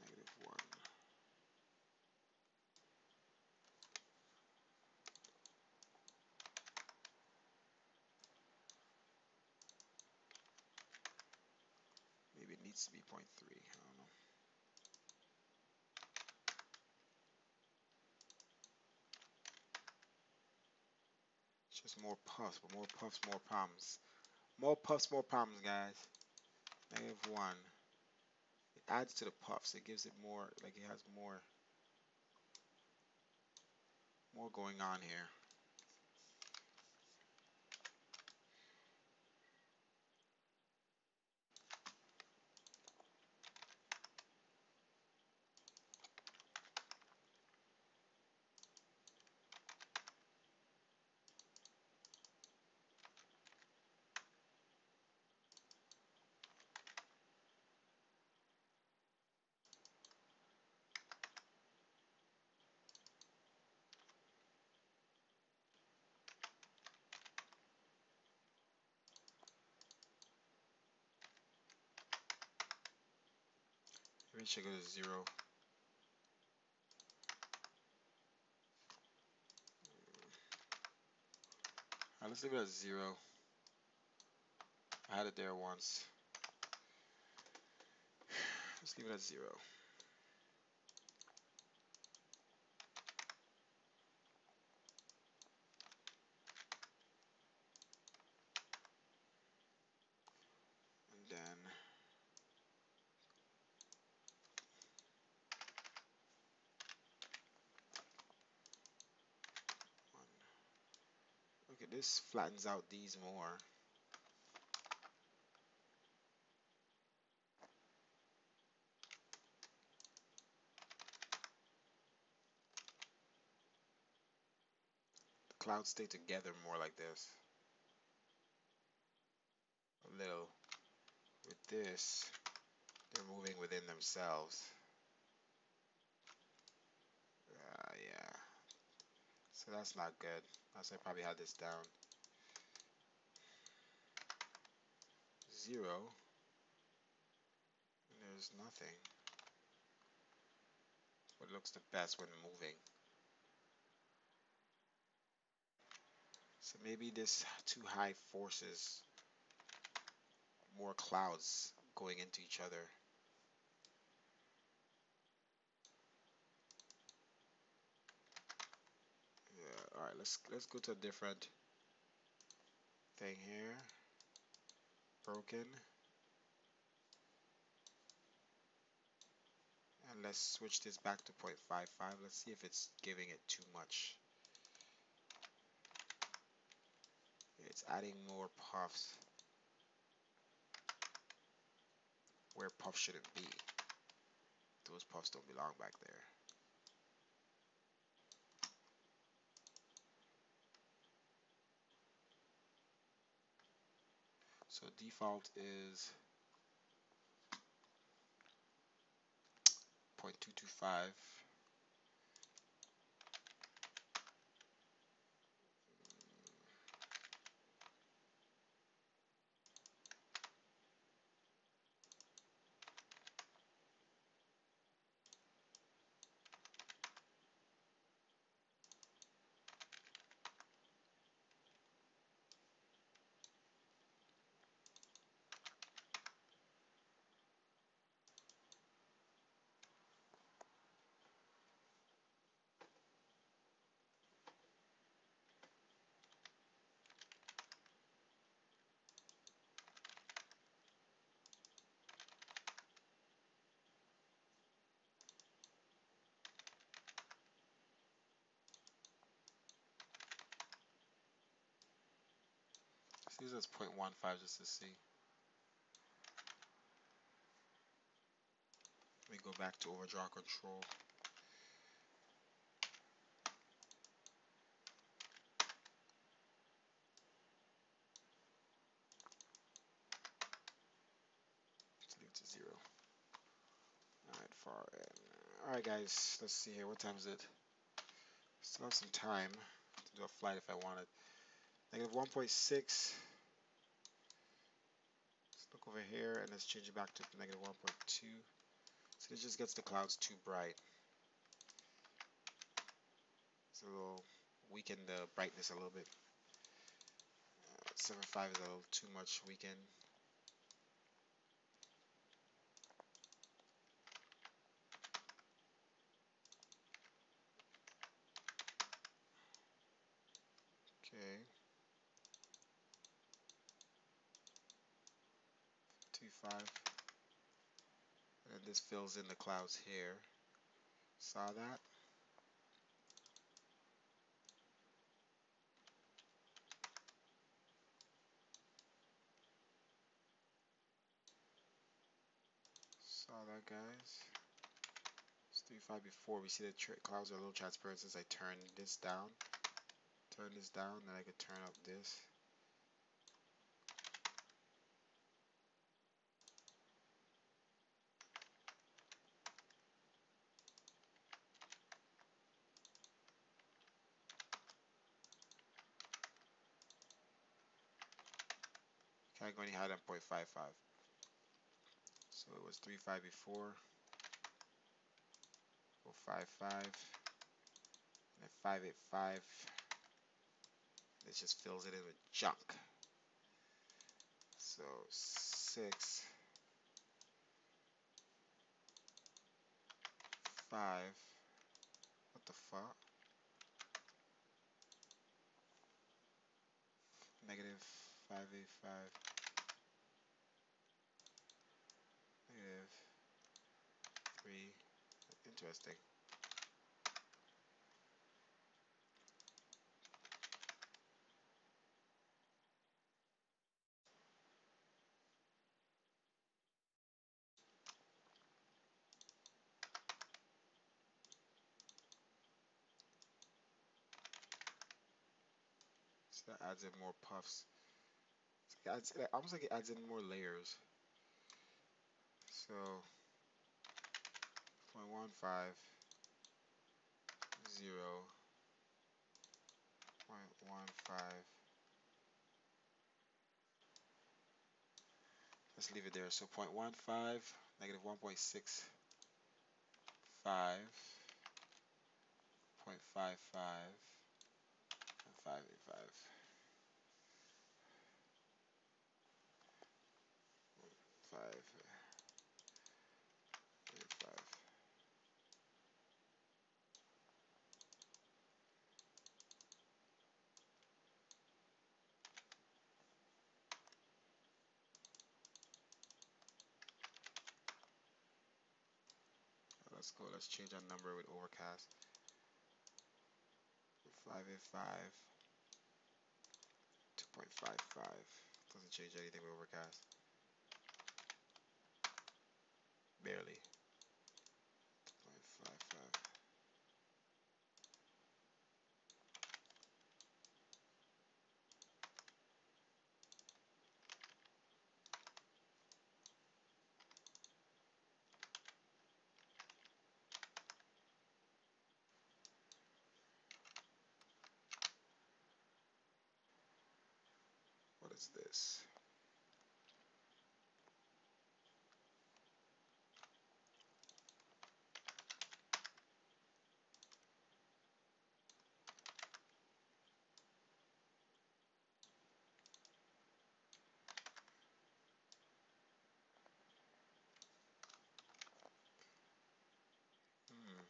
-1. Maybe it needs to be 0.3. I don't know. It's just more puffs, but more puffs, more problems. More puffs, more problems, guys. -1. It adds to the puffs. It gives it more, like it has more going on here. Maybe it should go to 0. Alright, let's leave it at 0. I had it there once. Let's leave it at 0. And then okay, this flattens out these more. The clouds stay together more like this. A little. With this, they're moving within themselves. Yeah. So that's not good. I probably had this down. 0. And there's nothing. what looks the best when moving. So maybe this too high forces more clouds going into each other. Yeah, all right, let's go to a different thing here. Broken. And let's switch this back to 0.55. Let's see if it's giving it too much. It's adding more puffs where puffs shouldn't be. Those puffs don't belong back there. So default is 0.225. Let's use this 0.15 just to see. Let me go back to overdraw control. Let's leave it to 0. Alright, far end. Alright guys, let's see here. What time is it? Still have some time to do a flight if I wanted. Negative 1.6. Let's look over here and let's change it back to negative 1.2. So it just gets the clouds too bright. So it'll weaken the brightness a little bit. 7.5 is a little too much weakened. Okay. 2.5. And this fills in the clouds here. Saw that? Saw that, guys. It's 3.5 before. We see the clouds are a little transparent since I turned this down. Turn this down, then I could turn up this. Can't go any higher than 0.55. So it was 3.5 before. Go 5.5. And then 5.85. It just fills it in with junk. So 6, 5. What the fuck? Negative 5.85. Negative 3. Interesting. So that adds in more puffs. It's almost like it adds in more layers. So 0.15, 0, 0.15. Let's leave it there. So 0.15, negative 1.65. 2.55 and 585. 585. Let's go. Let's change our number with overcast. 585. 2.55. Doesn't change anything with overcast. Barely. 2.55. What is this? Hmm.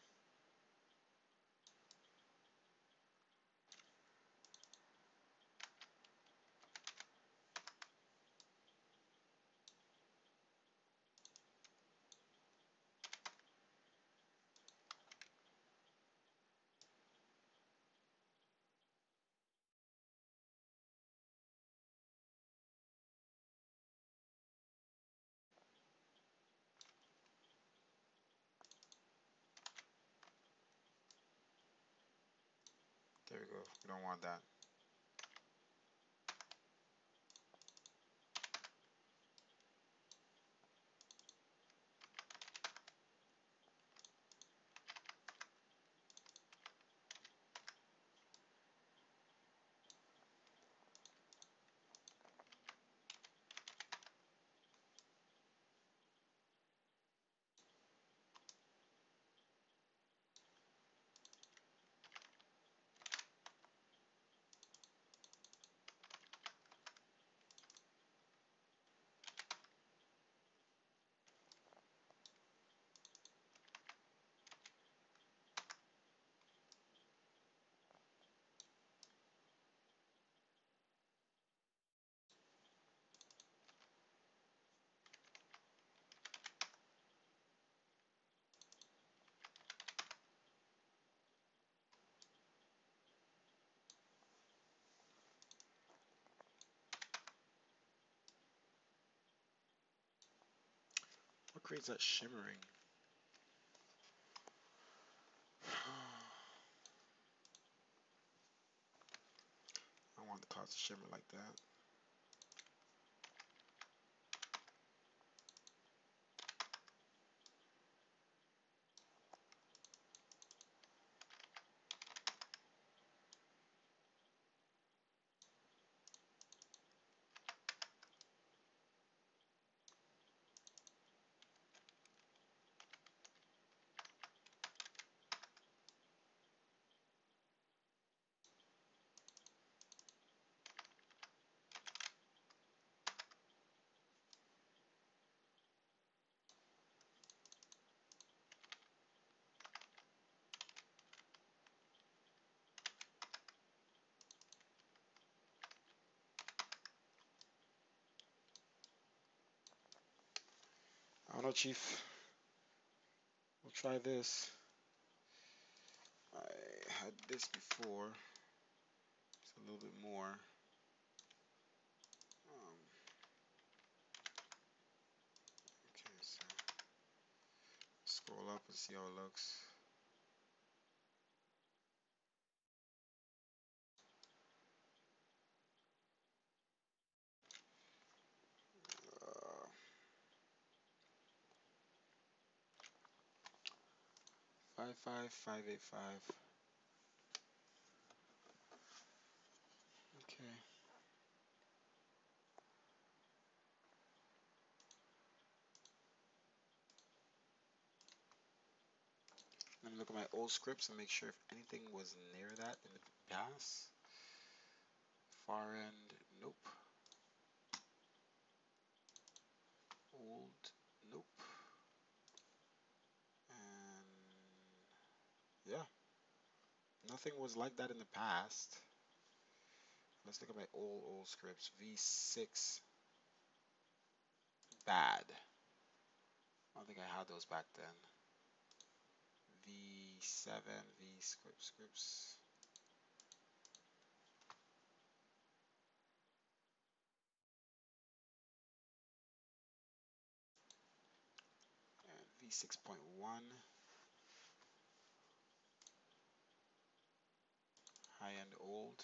There we go. We don't want that. What creates that shimmering? I want the clouds to shimmer like that. I don't know, Chief. We'll try this. I had this before. It's a little bit more. Okay, so scroll up and see how it looks. Uh, 55585. Okay. Let me look at my old scripts and make sure if anything was near that in the past. Far end, nope. Old, nope. And yeah, nothing was like that in the past. Let's look at my old scripts. V6, bad. I don't think I had those back then. V7, V scripts. And V6.1, high end old.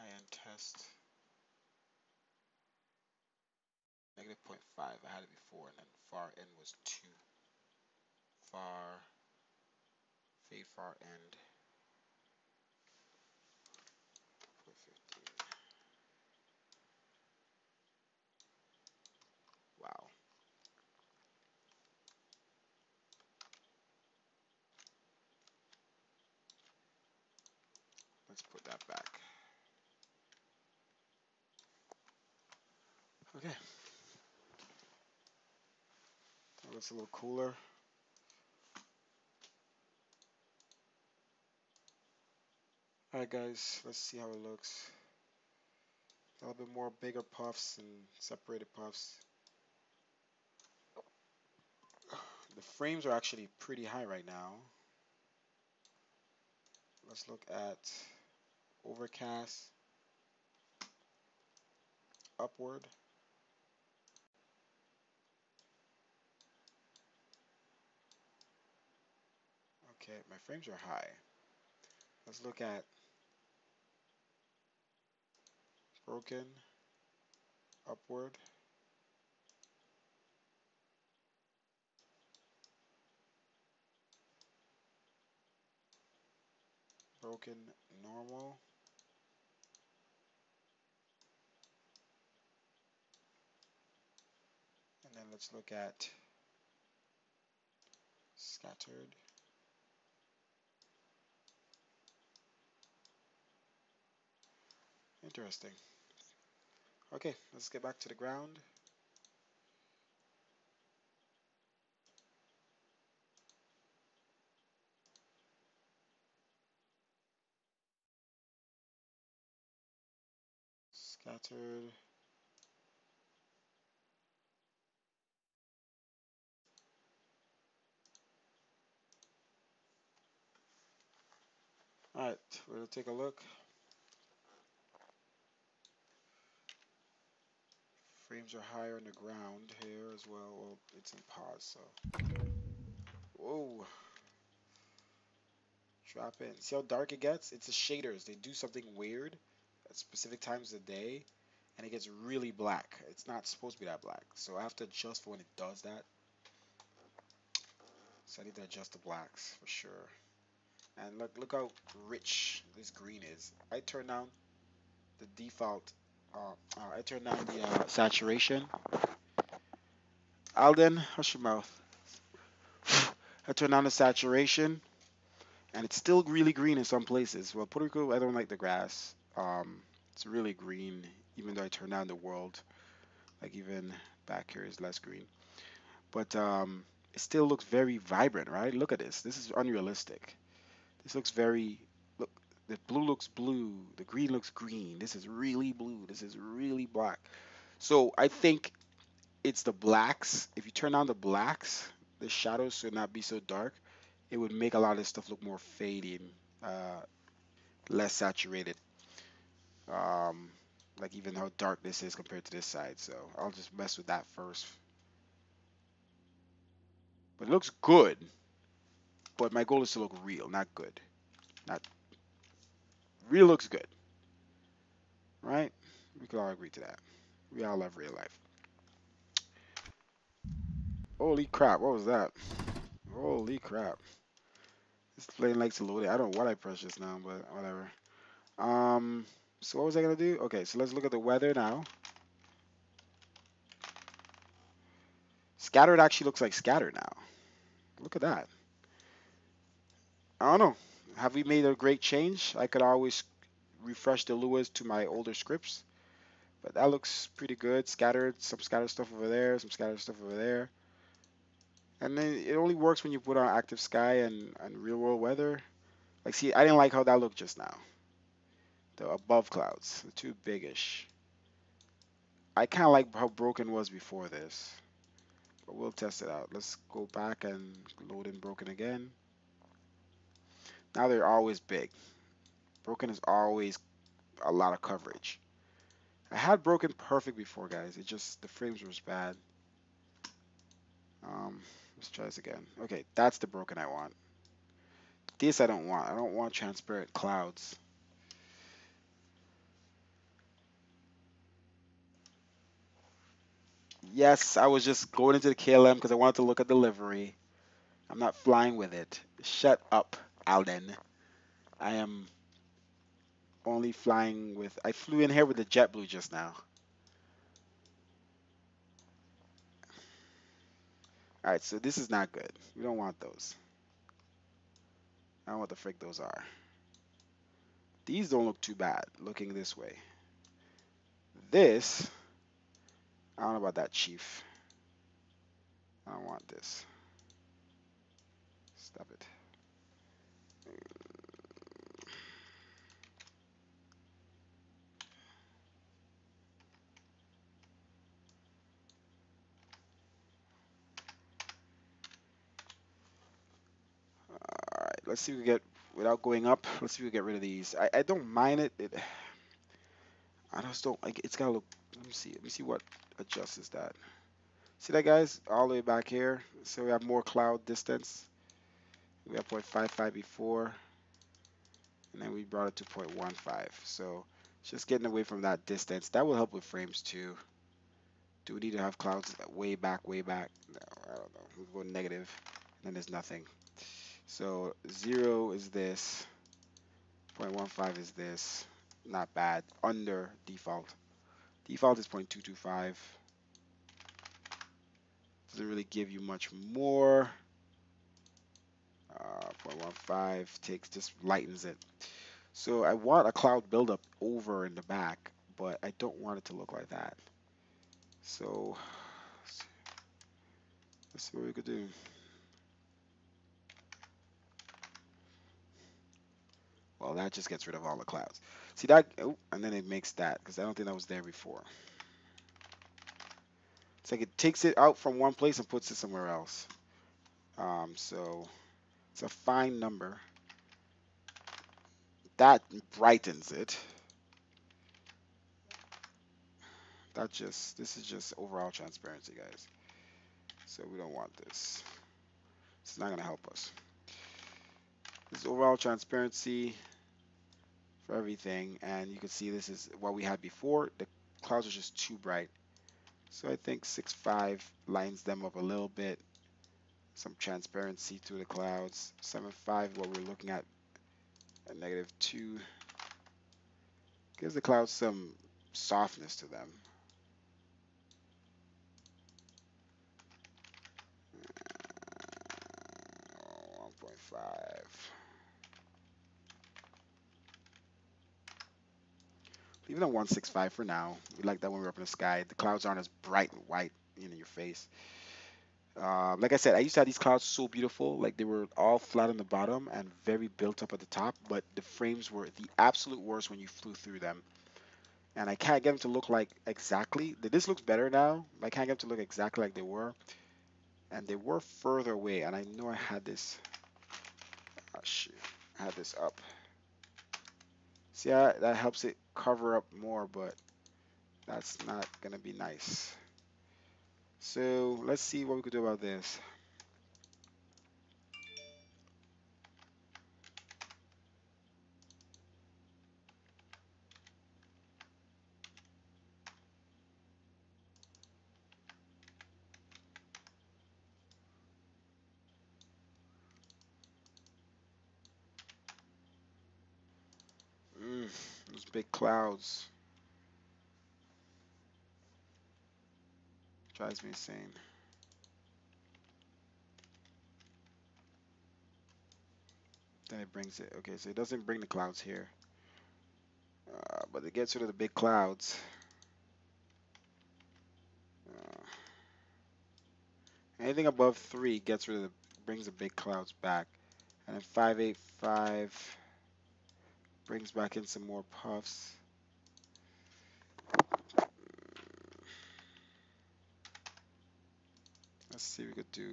High end test. Negative -0.5, I had it before, and then far end was 2. Far, fade far end, 0.15. Wow. Let's put that back. Okay. That looks a little cooler. Alright guys, let's see how it looks. A little bit more bigger puffs and separated puffs. The frames are actually pretty high right now. Let's look at overcast, upward. Okay, my frames are high. Let's look at broken, upward, broken, normal, and then let's look at scattered. Interesting. Okay, let's get back to the ground. Scattered. Alright, we'll take a look. Frames are higher on the ground here as well. Well, it's in pause, so. Whoa. Drop in. See how dark it gets? It's the shaders. They do something weird at specific times of the day, and it gets really black. It's not supposed to be that black. So I have to adjust for when it does that. So I need to adjust the blacks for sure. And look how rich this green is. I turn down the default. I turn down the saturation. Alden, hush your mouth. I turn down the saturation, and it's still really green in some places. Well, Puerto Rico, I don't like the grass. It's really green, even though I turn down the world. Like even back here is less green, but it still looks very vibrant, right? Look at this. This is unrealistic. This looks very. Look, the blue looks blue. The green looks green. This is really blue. This is really black. So I think it's the blacks. If you turn on the blacks, the shadows should not be so dark. It would make a lot of this stuff look more fading, uh, less saturated. Um, like even how dark this is compared to this side. So I'll just mess with that first. But it looks good. But my goal is to look real, not good. Not real looks good, right? We could all agree to that. We all love real life. Holy crap, what was that? Holy crap. This plane likes to load it. I don't know what I pressed just now, but whatever. Um, so what was I gonna do? Okay, so let's look at the weather now. Scattered actually looks like scattered now. Look at that. I don't know. Have we made a great change? I could always refresh the Lua to my older scripts, but that looks pretty good. Scattered, some scattered stuff over there, some scattered stuff over there. And then it only works when you put on active sky and real world weather. Like, see, I didn't like how that looked just now. The above clouds, too biggish. I kind of like how broken was before this, but we'll test it out. Let's go back and load in broken again. Now they're always big. Broken is always a lot of coverage. I had broken perfect before, guys. It just, the frames was bad. Let's try this again. Okay, that's the broken I want. This I don't want. I don't want transparent clouds. Yes, I was just going into the KLM because I wanted to look at the livery. I'm not flying with it. Shut up, Alden. I am only flying with. I flew in here with the JetBlue just now. All right, so this is not good. We don't want those. I don't know what the frick those are. These don't look too bad looking this way. This, I don't know about that, Chief. I don't want this. Stop it. All right, let's see if we get, without going up, let's see if we get rid of these. I don't mind it. I just don't like, it's gotta look, let me see what adjusts that. See that, guys? All the way back here. So we have more cloud distance. We have 0.55 before, and then we brought it to 0.15. So just getting away from that distance. That will help with frames too. Do we need to have clouds way back, way back? No, I don't know. We'll go negative, and then there's nothing. So 0 is this, 0.15 is this. Not bad. Under default. Default is 0.225. Doesn't really give you much more. 0.15 takes, just lightens it. So I want a cloud buildup over in the back, but I don't want it to look like that. So let's see what we could do. Well, that just gets rid of all the clouds. See that? Oh, and then it makes that, because I don't think that was there before. It's like it takes it out from one place and puts it somewhere else. So it's a fine number. That brightens it. This is just overall transparency, guys. So we don't want this. It's not gonna help us. This is overall transparency for everything, and you can see this is what we had before. The clouds are just too bright. So I think 6.5 lines them up a little bit. Some transparency to the clouds. 7.5, what we're looking at -2. Gives the clouds some softness to them. 1.5. Leave it on 165 for now. We like that when we're up in the sky. The clouds aren't as bright and white in your face. Like I said, I used to have these clouds so beautiful. Like they were all flat on the bottom and very built up at the top. But the frames were the absolute worst when you flew through them. And I can't get them to look like exactly. This looks better now. I can't get them to look exactly like they were. And they were further away. And I know I had this. Oh, shoot. I had this up. See, that helps it cover up more, but that's not going to be nice. So let's see what we could do about this. big clouds. Drives me insane. Then it brings it. Okay, so it doesn't bring the clouds here. But it gets rid of the big clouds. Uh, Anything above 3 gets rid of brings the big clouds back. And then 585 brings back in some more puffs. Let's see, we could do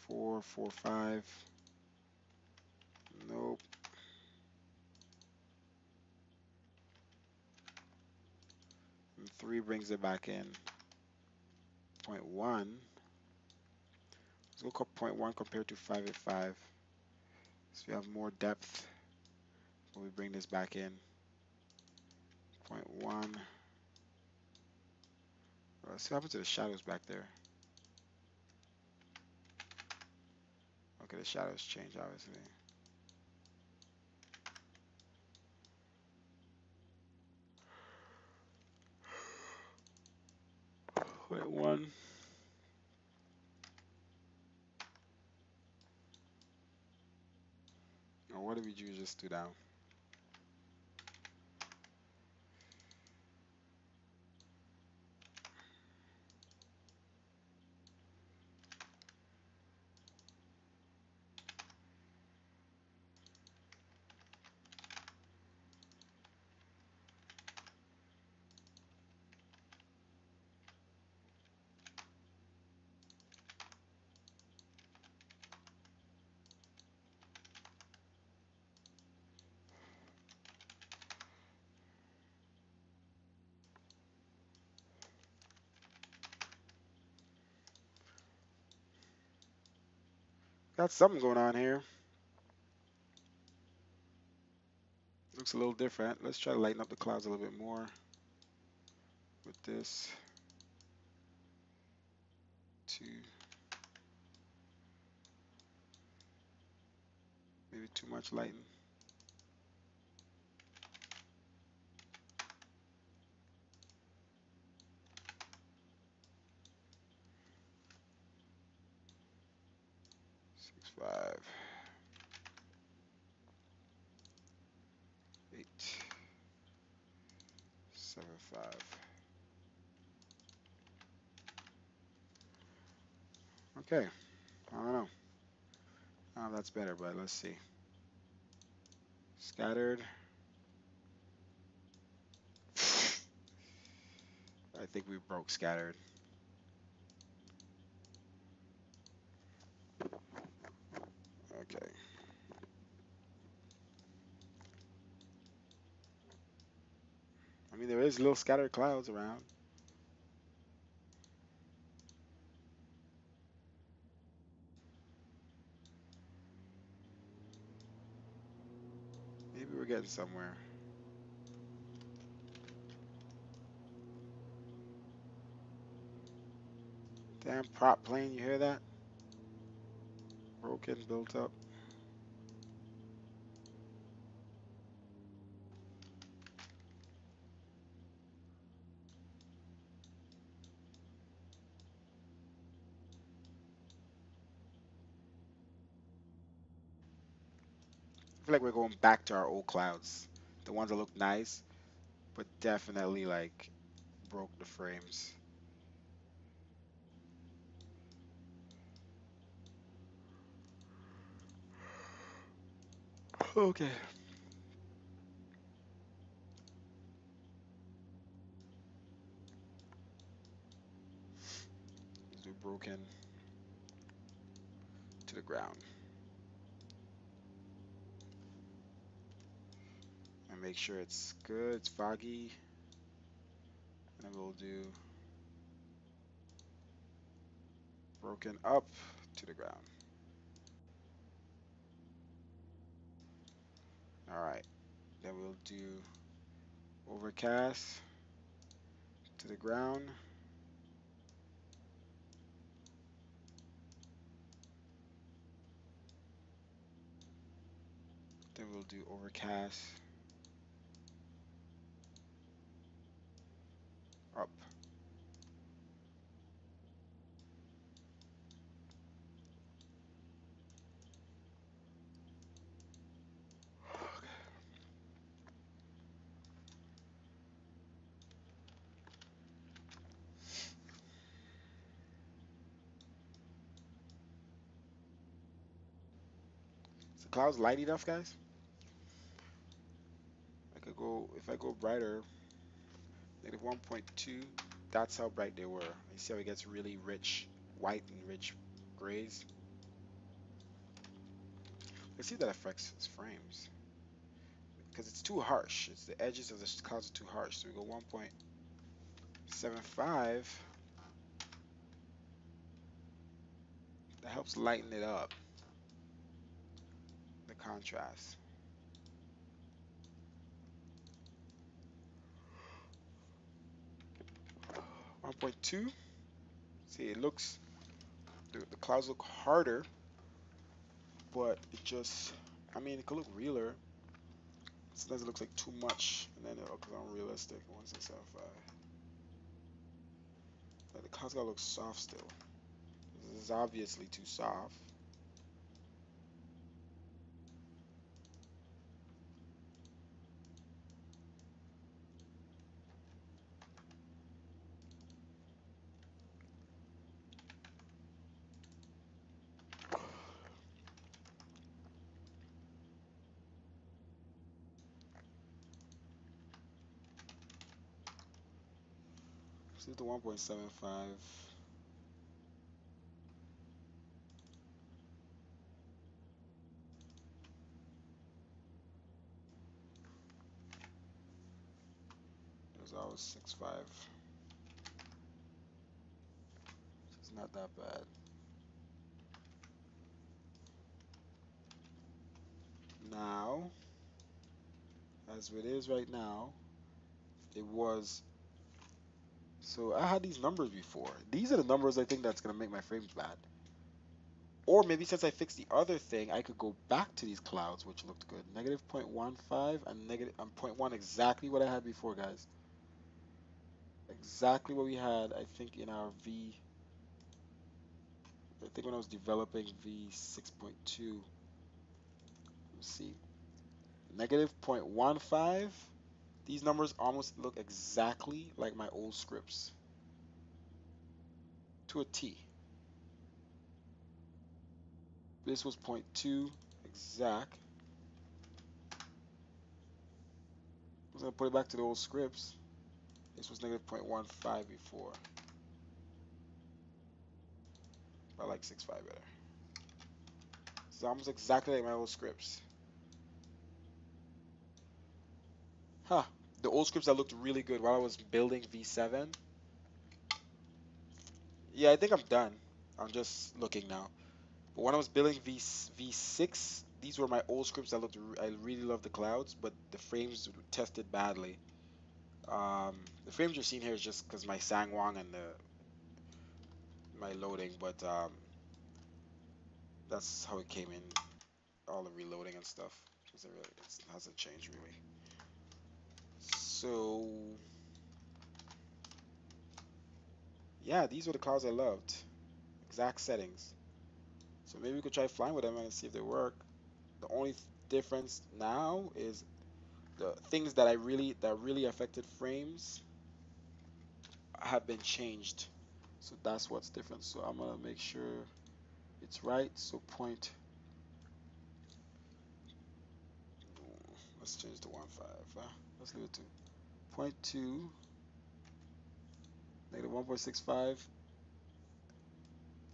4, 4, 5. Nope. And 3 brings it back in. 0.1. Let's go 0.1 compared to 585. So we have more depth when we bring this back in. 0.1. Let's see what happens to the shadows back there. Okay, the shadows change obviously. 0.1. Or what did we just do now? Got something going on here. Looks a little different. Let's try to lighten up the clouds a little bit more with this. 2. Maybe too much lighten. Six, 5, 8, 7, 5. Okay, I don't know. Oh, that's better, but let's see. Scattered. I think we broke scattered. Okay. I mean, there is little scattered clouds around. Maybe we're getting somewhere. Damn prop plane, you hear that? Broken, built up. I feel like we're going back to our old clouds. The ones that look nice, but definitely like broke the frames. Okay. Let's do broken to the ground. And make sure it's good, it's foggy. And then we'll do broken up to the ground. All right. Then we'll do overcast to the ground. Then we'll do overcast the clouds light enough, guys? I could go, if I go brighter, negative 1.2, that's how bright they were. You see how it gets really rich white and rich grays? Let's see if that affects its frames. Because it's too harsh. It's the edges of the clouds are too harsh. So we go 1.75. That helps lighten it up, the contrast. 1.2. See, it looks, the clouds look harder, but it just, I mean, it could look realer. Sometimes it looks like too much, and then it looks unrealistic. 1675. Like the clouds gotta look soft still. This is obviously too soft. See the 1.75. There's always 6.5. It's not that bad. Now, as it is right now, it was. So I had these numbers before. These are the numbers I think that's gonna make my frames bad. Or maybe since I fixed the other thing, I could go back to these clouds, which looked good. Negative 0.15 and negative 0.1, exactly what I had before, guys. Exactly what we had, I think, in our V. I think when I was developing V6.2. Let's see. Negative 0.15. These numbers almost look exactly like my old scripts. To a T. This was 0.2 exact. I'm going to put it back to the old scripts. This was negative 0.15 before. I like 6.5 better. It's almost exactly like my old scripts. Huh. The old scripts that looked really good while I was building V7. Yeah, I think I'm done. I'm just looking now. But when I was building V6, these were my old scripts that looked, I really loved the clouds, but the frames tested badly. The frames you're seeing here is just because my Sangwon and my loading, but that's how it came in, all the reloading and stuff. It hasn't changed really. So yeah, these were the clouds I loved. Exact settings. So maybe we could try flying with them and see if they work. The only difference now is the things that really affected frames have been changed. So that's what's different. So I'm gonna make sure it's right. So let's change to 1.5. Let's leave it to 0.2, negative 1.65,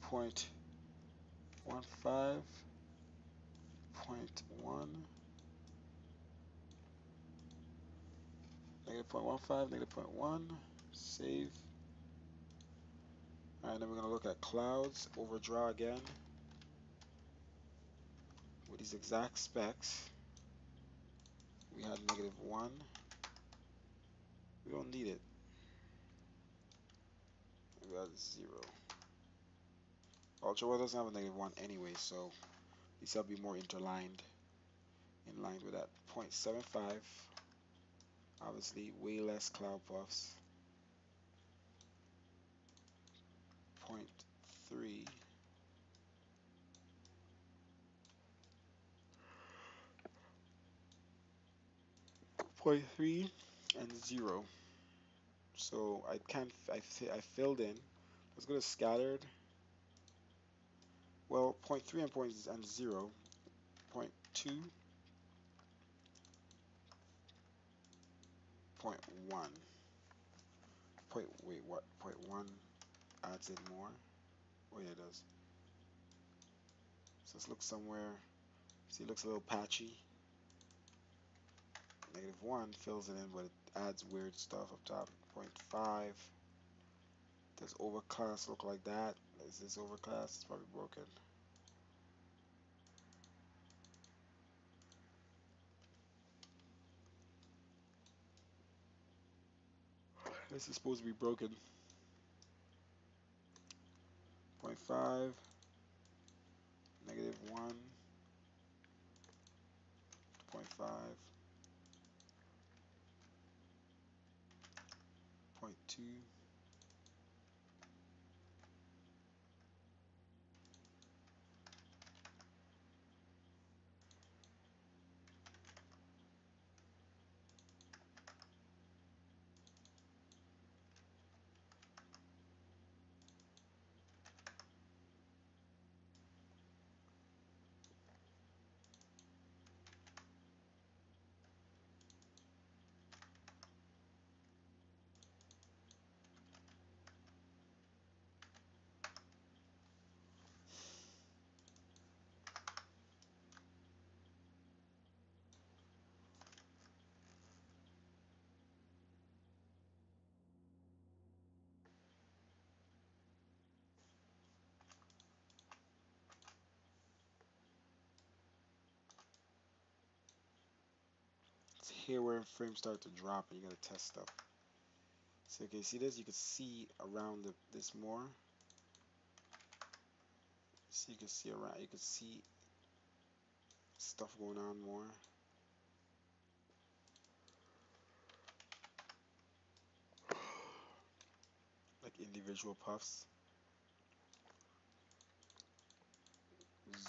0.15, 0.1, negative 0.15, negative 0.1. Save. All right, then we're gonna look at clouds. Overdraw again with these exact specs. We had negative 1. We don't need it. We got 0. Ultra World doesn't have a negative 1 anyway, so these will be more interlined, in line with that. 0.75, obviously way less cloud puffs. 0.3, 0.3, and 0. So I can't, I filled in. Let's go to scattered. Well, 0.3 and 0. 0.2, 0.1. Wait, what? 0.1 adds in more? Oh yeah, it does. So let's look somewhere. See, it looks a little patchy. -1 fills it in, but it adds weird stuff up top. 0.5. Does overclass look like that? Is this overclass? It's probably broken. This is supposed to be broken. 0.5, -1, 0.5, 0.2. It's here where frames start to drop and you gotta test stuff. So okay, see this? You can see around this more. So you can see around, you can see stuff going on more. Like individual puffs.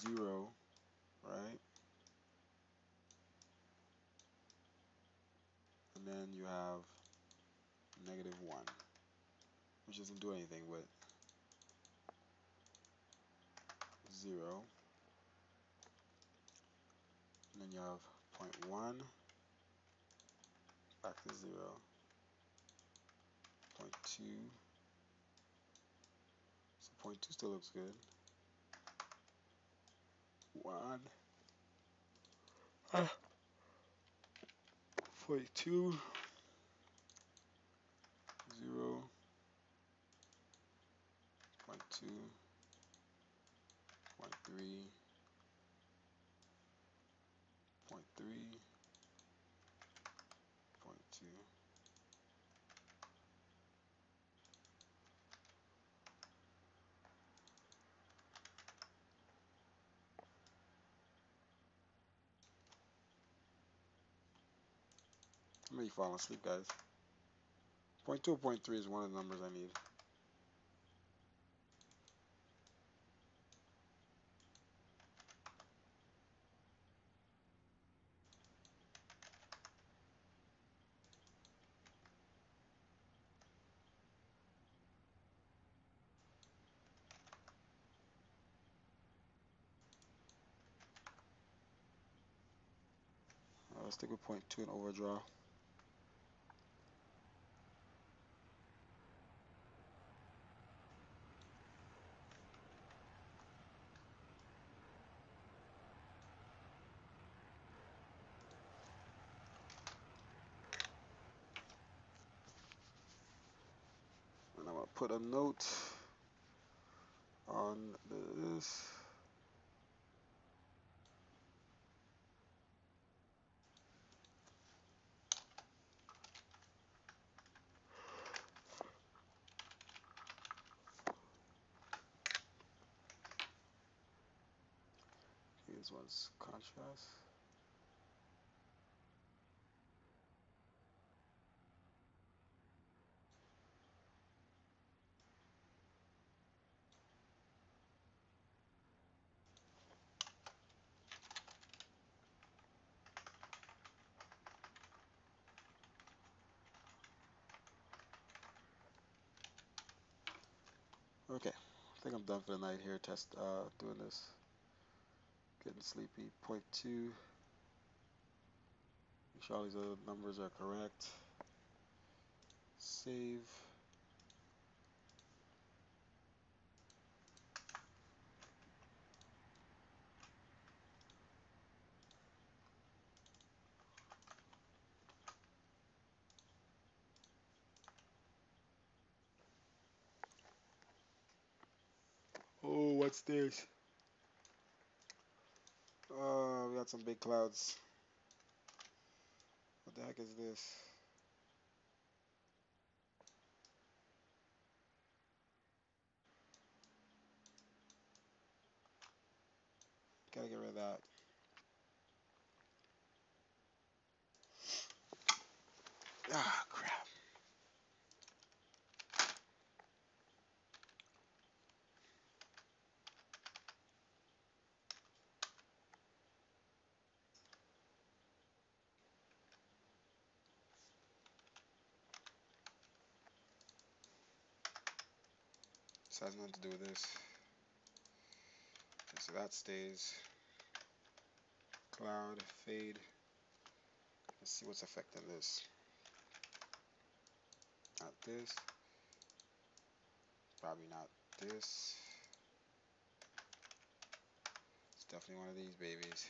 0, right? And then you have -1, which doesn't do anything, but 0. And then you have 0.1, back to 0, 0.2. So 0.2 still looks good. 1, 0.2, 0, 0.2, 0.3, 0.3, 0.2. I'm really falling asleep, guys. 0.2 or 0.3 is one of the numbers I need. Let's stick with 0.2 and overdraw. And I'm going to put a note on this. This one's contrast. Okay, I think I'm done for the night here. Doing this, getting sleepy. Point 2. Make sure all these other numbers are correct. Save. Oh, what's this? Oh, we got some big clouds. What the heck is this? Gotta get rid of that. Ah, crap. This has nothing to do with this. Okay, so that stays. Cloud, fade. Let's see what's affecting this. Not this. Probably not this. It's definitely one of these babies.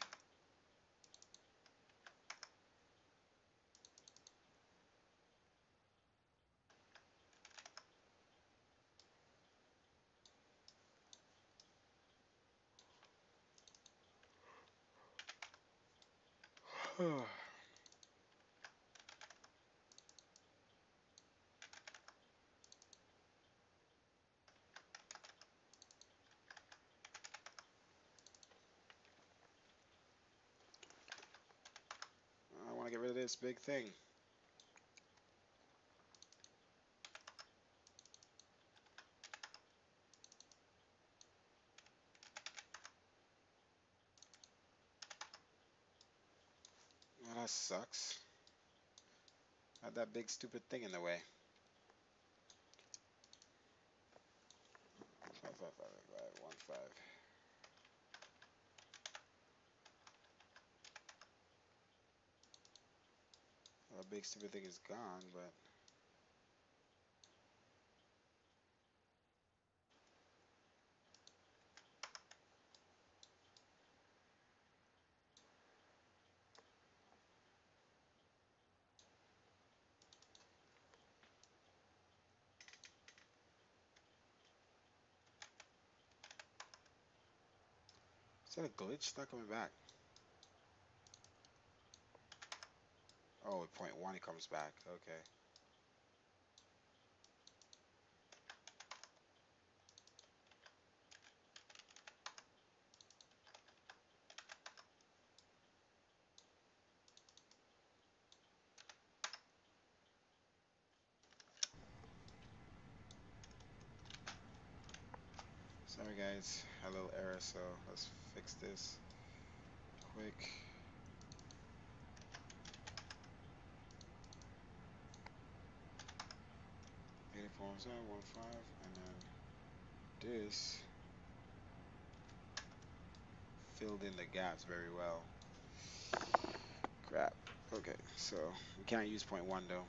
I want to get rid of this big thing. Well, that sucks. Had that big stupid thing in the way. 55515. Well, the big stupid thing is gone, but is that a glitch? It's not coming back. Oh, at point 1 it comes back. Okay. Sorry guys, a little error, so let's fix this quick. Uniforms 15, and then this filled in the gaps very well. Crap. Okay, so we can't use point 1 though.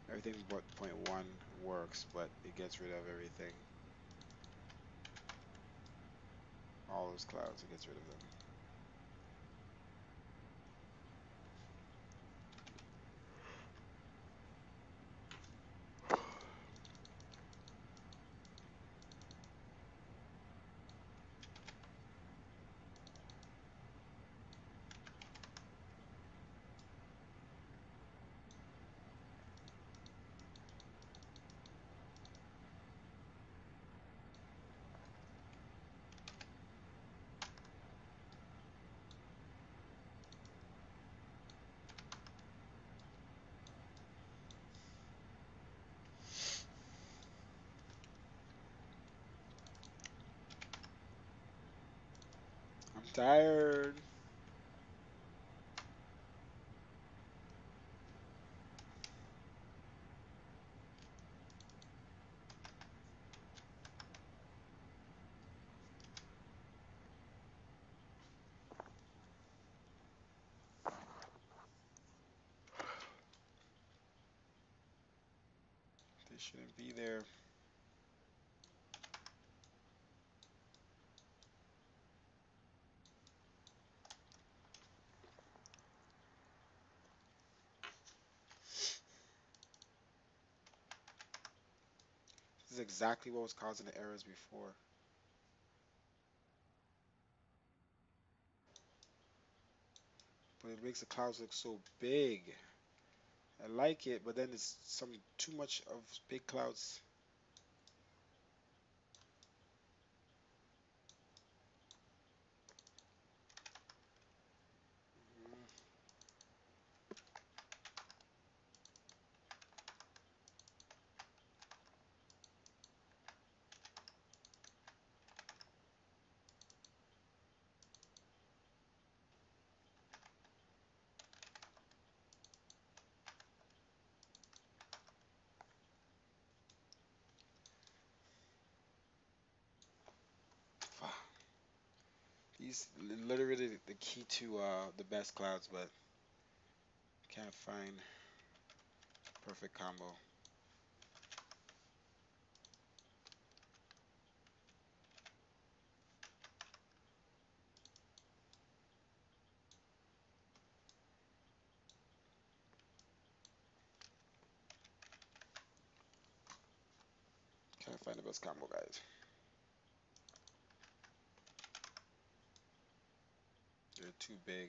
Everything but point 1 works, but it gets rid of everything. All those clouds, it gets rid of them. I'm tired. It shouldn't be there. This is exactly what was causing the errors before. But it makes the clouds look so big. I like it, but then it's some too much of big clouds. These literally the key to the best clouds, but can't find perfect combo. Can't find the best combo, guys. They're too big.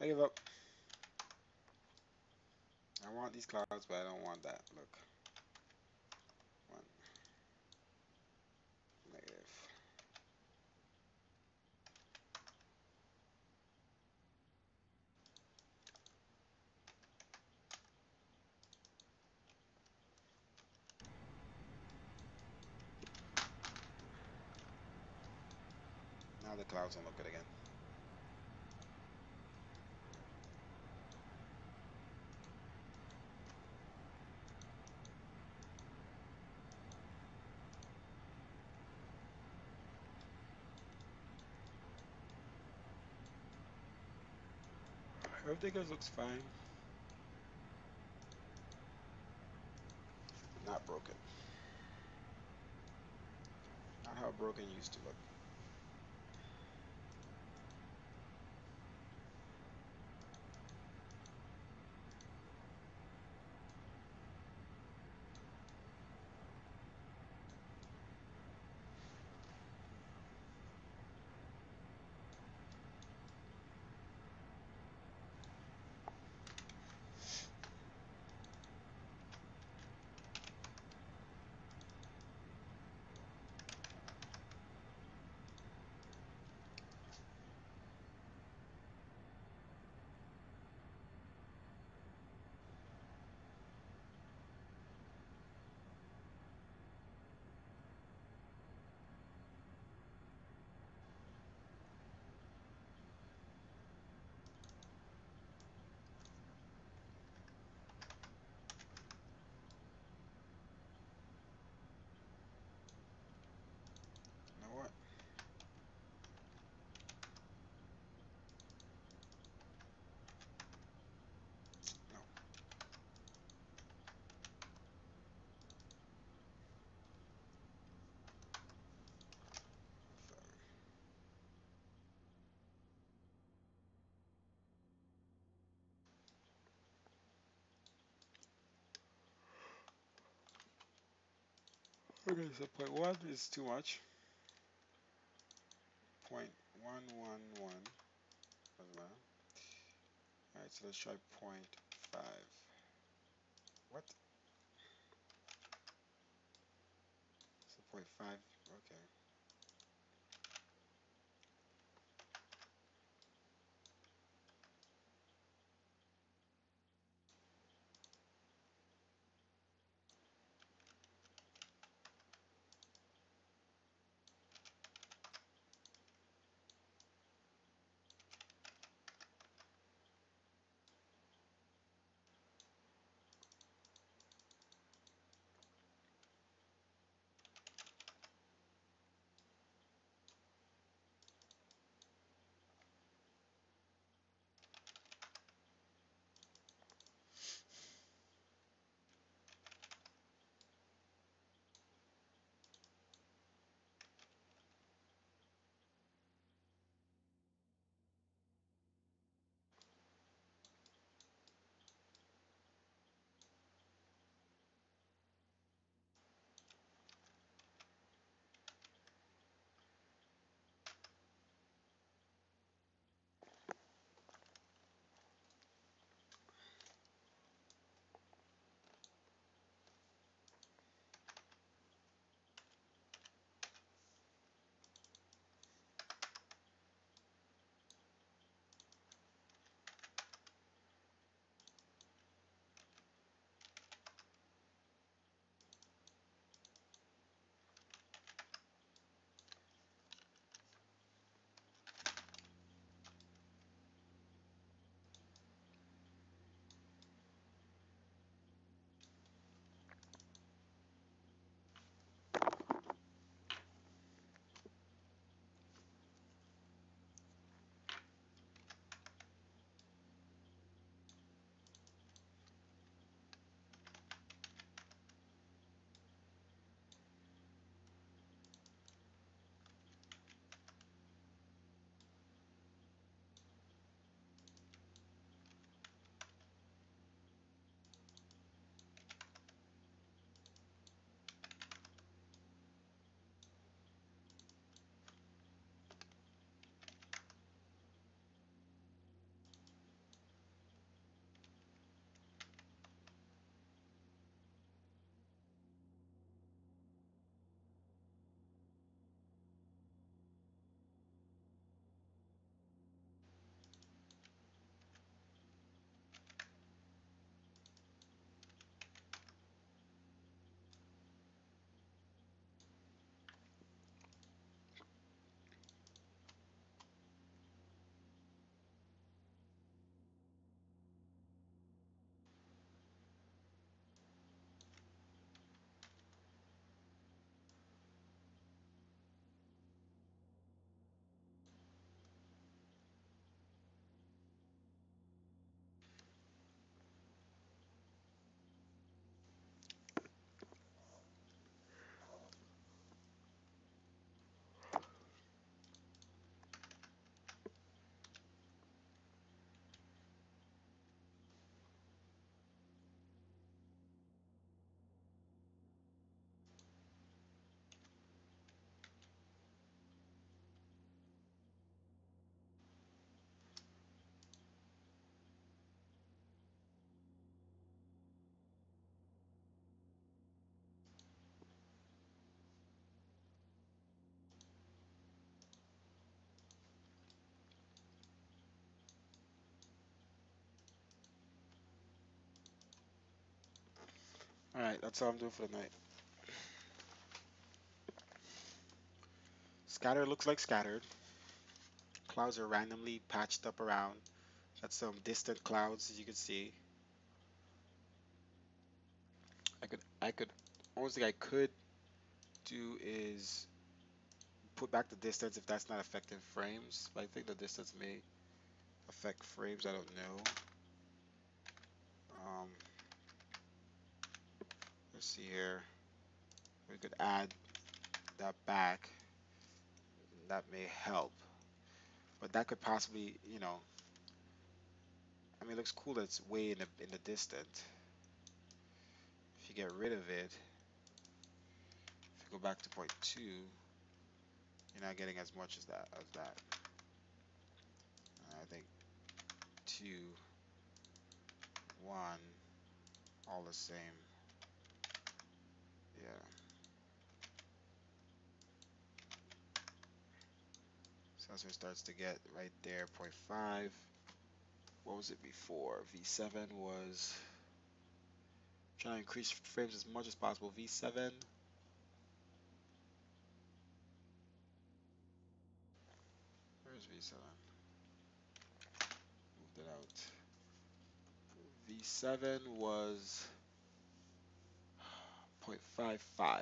I give up. I want these clouds, but I don't want that. Look. One. Negative. Now the clouds don't look good again. Everything else looks fine. Not broken. Not how broken used to look. You know what? No. Okay, so 0.1 is too much. 0.111 as well. Alright, so let's try 0.5. What? 0.5. Okay. All right, that's all I'm doing for the night. Scatter looks like scattered. Clouds are randomly patched up around. That's some distant clouds, as you can see. I could, only thing I could do is put back the distance if that's not affecting frames. But I think the distance may affect frames. I don't know. Um, let's see here. We could add that back. That may help. But that could possibly, I mean, it looks cool that it's way in the distant. If you get rid of it, if you go back to point two, you're not getting as much as that. I think two, one, all the same. Yeah. processor starts to get right there, 0.5. What was it before? V7 was trying to increase frames as much as possible. V7. Where's V7? Moved it out. V7 was 0.55.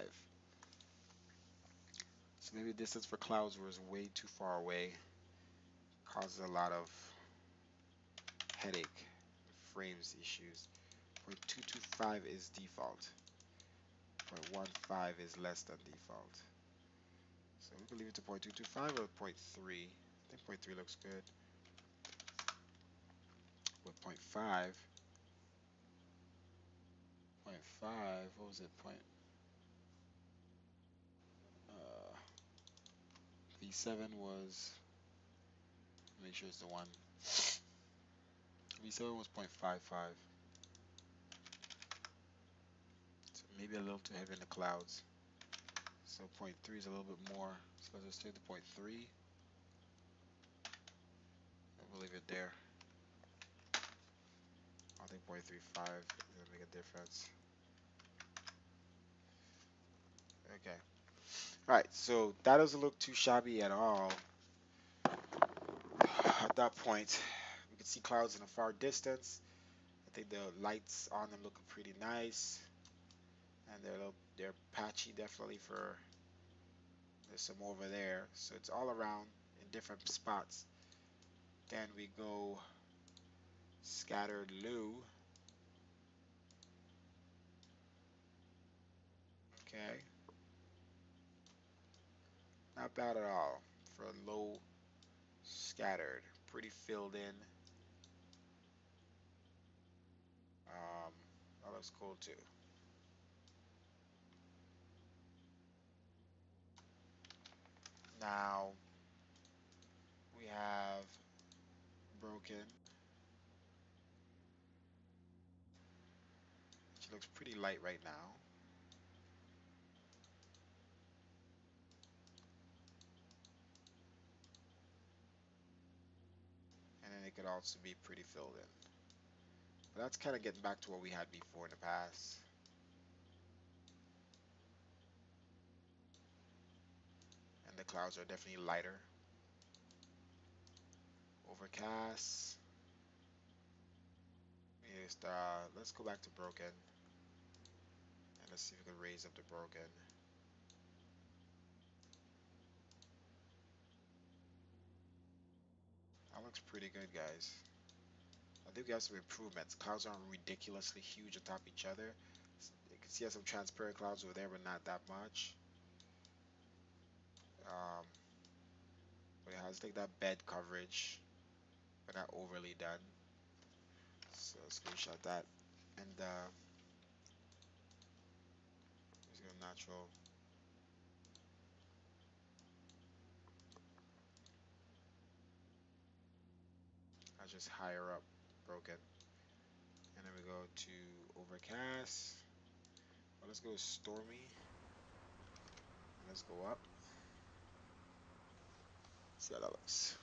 So maybe the distance for clouds was way too far away. Causes a lot of headache, frames issues. 0.225 is default. 0.15 is less than default. So we can leave it to 0.225 or 0.3. I think 0.3 looks good. With 0.5, what was it? Uh, V7 was, make sure it's the one. V7 was 0.55. So maybe a little too heavy in the clouds. So 0.3 is a little bit more. So let's just take the 0.3. We'll leave it there. I think 0.35 is gonna make a difference. Okay. Alright, so that doesn't look too shabby at all. At that point, we can see clouds in a far distance. I think the lights on them look pretty nice. And they're patchy definitely for, there's some over there. So it's all around in different spots. Then we go scattered low. Okay. Not bad at all for a low scattered. Pretty filled in. That looks cool too. Now we have broken. She looks pretty light right now. And then it could also be pretty filled in. But that's kind of getting back to what we had before in the past. And the clouds are definitely lighter. Overcast. Let's go back to broken. And let's see if we can raise up the broken. That looks pretty good, guys. I think we have some improvements. Clouds aren't ridiculously huge on top of each other. You can see I have some transparent clouds over there, but not that much. Um, but yeah, let's take that bed coverage, but not overly done. So screenshot that. And let's go natural. I just higher up broken. And then we go to overcast. Well, let's go stormy. And let's go up. See how that looks.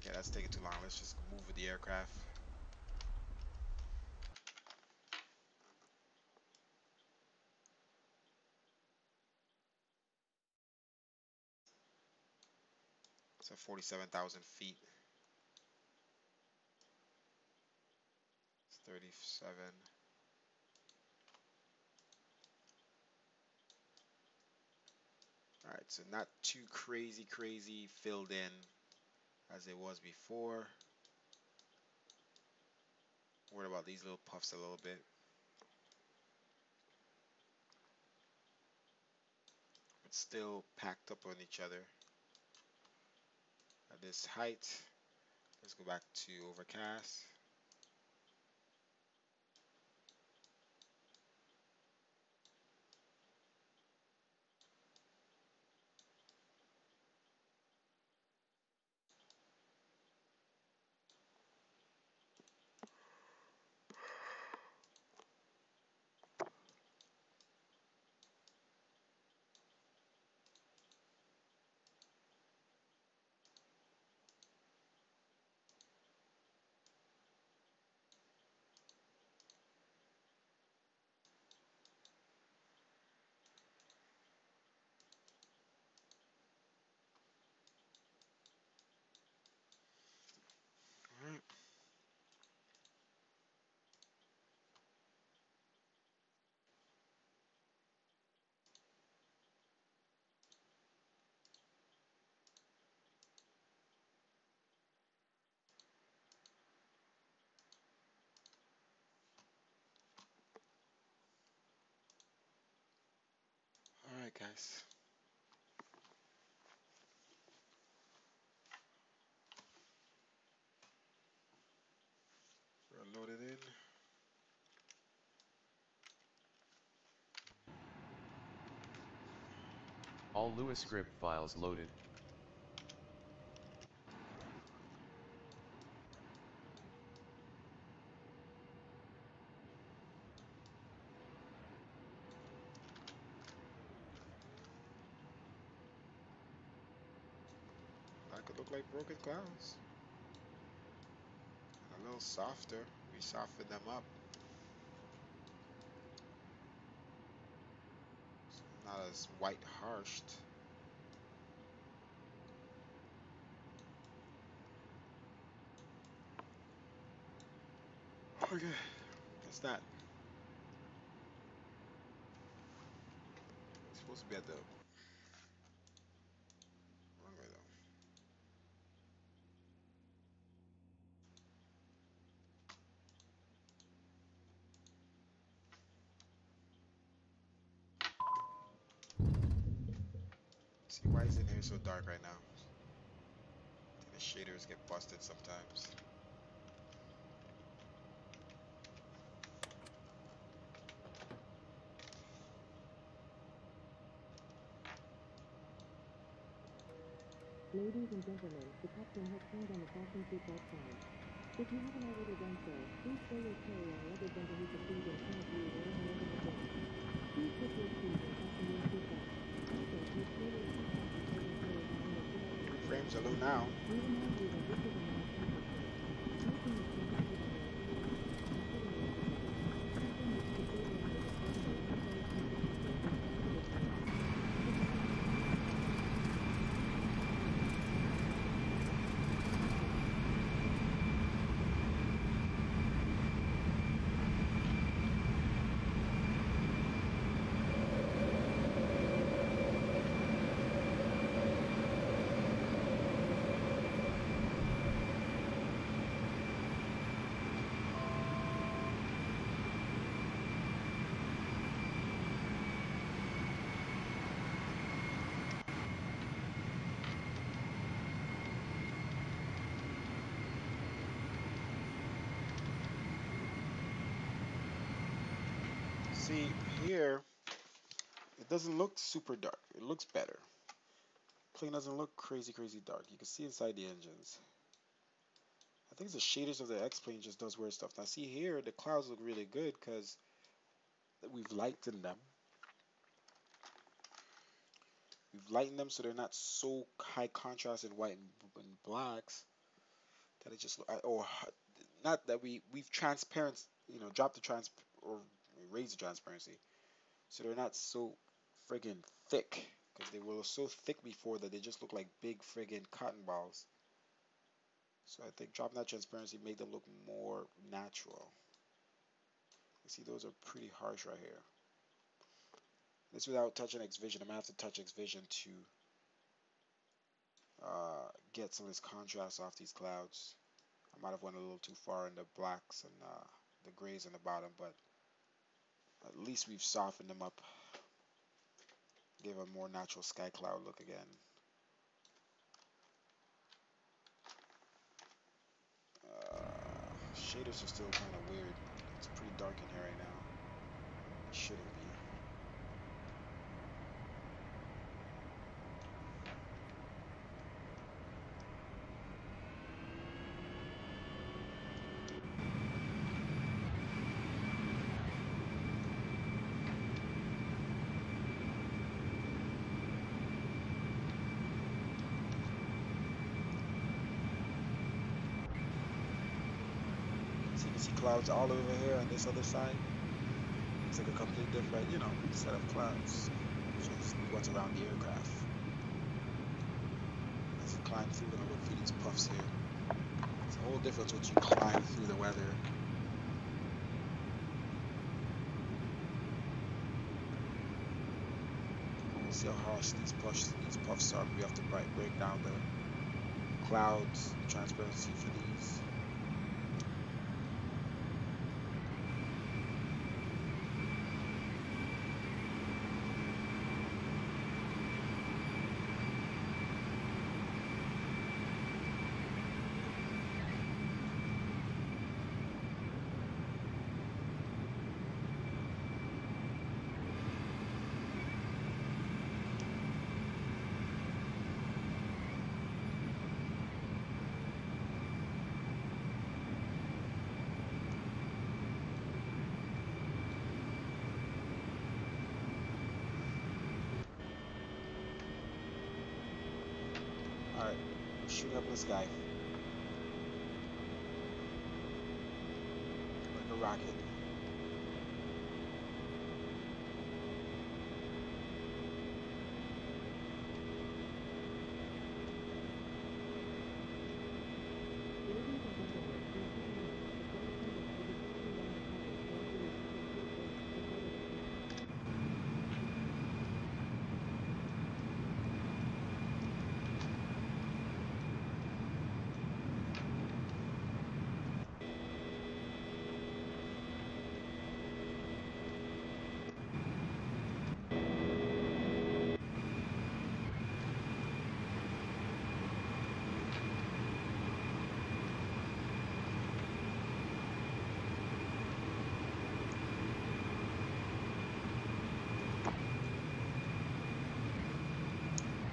Okay, that's taking too long. Let's just move with the aircraft. So 47,000 feet. It's 37. Alright, so not too crazy filled in as it was before. Worried about these little puffs a little bit. But still packed up on each other. At this height, let's go back to overcast. nice. We're loaded in. All Lewis script files loaded. That could look like broken clouds. A little softer. We softened them up. So not as white harshed. Okay, that's that. It's supposed to be at the wrong way though. See why is in here so dark right now? The shaders get busted sometimes. Ladies and gentlemen, the captain has turned on the fasten seatbelt sign. If you haven't already done so, please stow your carry-on luggage underneath the seat in front of you or in an open container. Please put your seat and fasten your seatbelt. Also, make sure your seatbelt and folding tray are in their full upright. Frames are low now. We remind you that this is a non-smoking zone. Smoking is prohibited on the activities deck, including the upper deck. Captain wishes to forewarn you that holding the unauthorized smoking method is prohibited from the deck. See, here, it doesn't look super dark. It looks better. Plane doesn't look crazy, crazy dark. You can see inside the engines. I think the shaders of the X-plane just does weird stuff. Now see here, the clouds look really good because we've lightened them. We've lightened them so they're not so high contrast in white and blacks that it just look, or not that we've transparent, dropped the or raised the transparency. So they're not so friggin' thick, because they were so thick before that they just look like big friggin' cotton balls. So I think dropping that transparency made them look more natural. You see, those are pretty harsh right here. This without touching X Vision. I'm gonna have to touch X Vision to get some of this contrast off these clouds. I might have went a little too far in the blacks and the grays on the bottom, but at least we've softened them up. Give a more natural sky cloud look again. Shaders are still kind of weird. It's pretty dark in here right now. It shouldn't be. So you can see clouds all over here on this other side. It's like a complete different, set of clouds. Just what's around the aircraft. As you climb through, we're gonna look through these puffs here. It's a whole difference once you climb through the weather. You see how harsh these puffs are. We have to break down the clouds, transparency for these. shooting up in the sky like a rocket. Ladies and gentlemen, in 2 minutes, the flight attendant will be touching down the cabin to enter your second gate before the destination.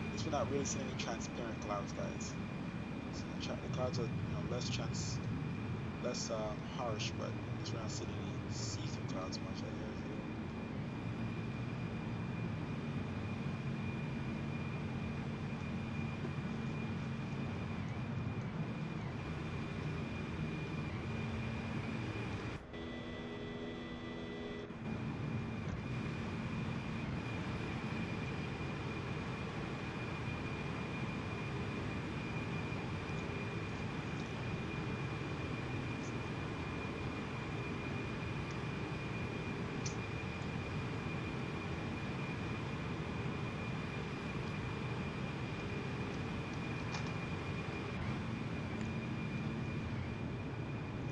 At least we're not really seeing any transparent clouds, guys. So the clouds are, less harsh, but at least we're not seeing any see-through clouds much. I feel.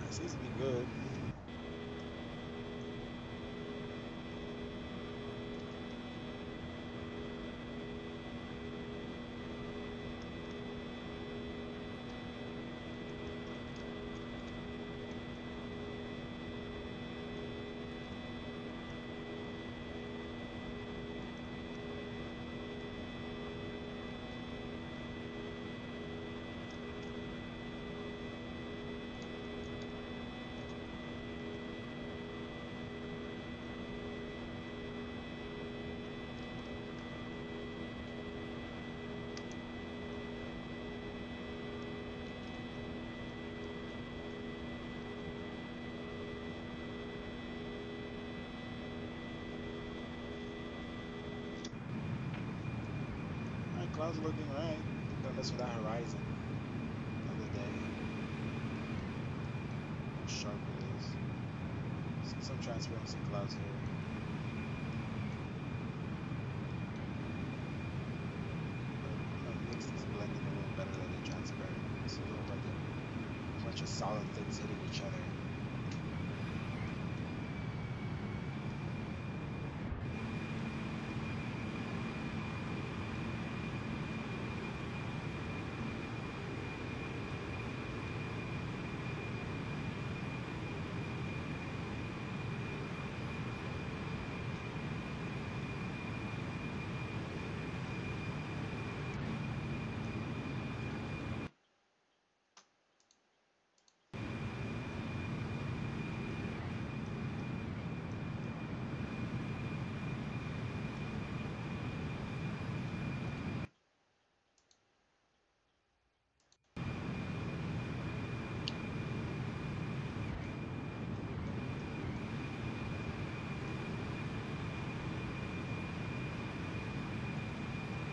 It seems to be good. Alright, clouds are looking right. Don't mess with that horizon the other day. How sharp it is. See some transparency clouds here. But mixed is blending a little better than the transparent. So it looks like a bunch of solid things hitting each other.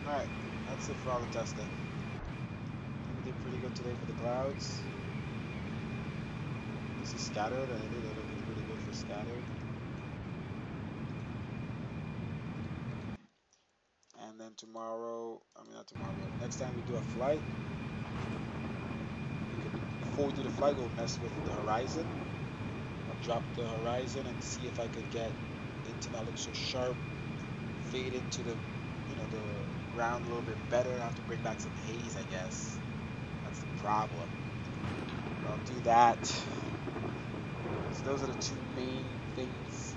Alright, that's it for all the testing. I think we did pretty good today for the clouds. This is scattered, and I think they're looking pretty good for scattered. And then tomorrow, not tomorrow, next time we do a flight, before we do the flight, we'll mess with the horizon. I'll drop the horizon and see if I could get it to not look so sharp, fade into the ground a little bit better. I have to bring back some haze, I guess. That's the problem. But I'll do that. So those are the two main things.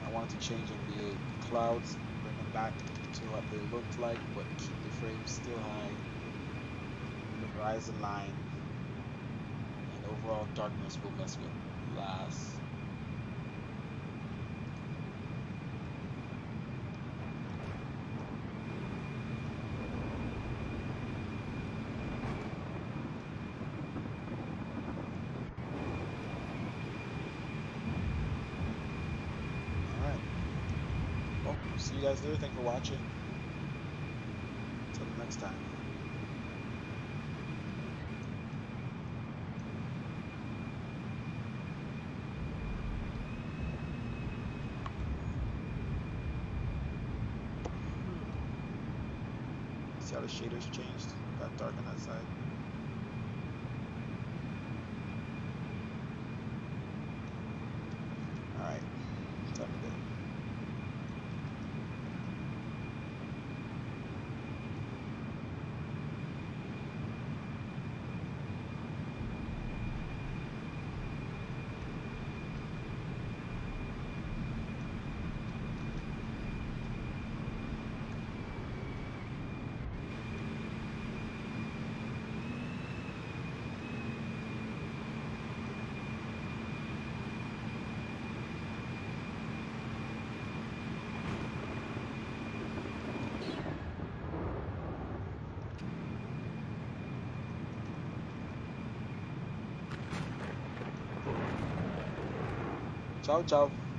I wanted to change NBA clouds, bring them back to what they looked like, but keep the frame still high. The horizon line and overall darkness we'll mess with last. See you guys later. Thanks for watching. Until next time. See how the shaders changed? Got dark on that side. Alright, time to go. Ciao, ciao.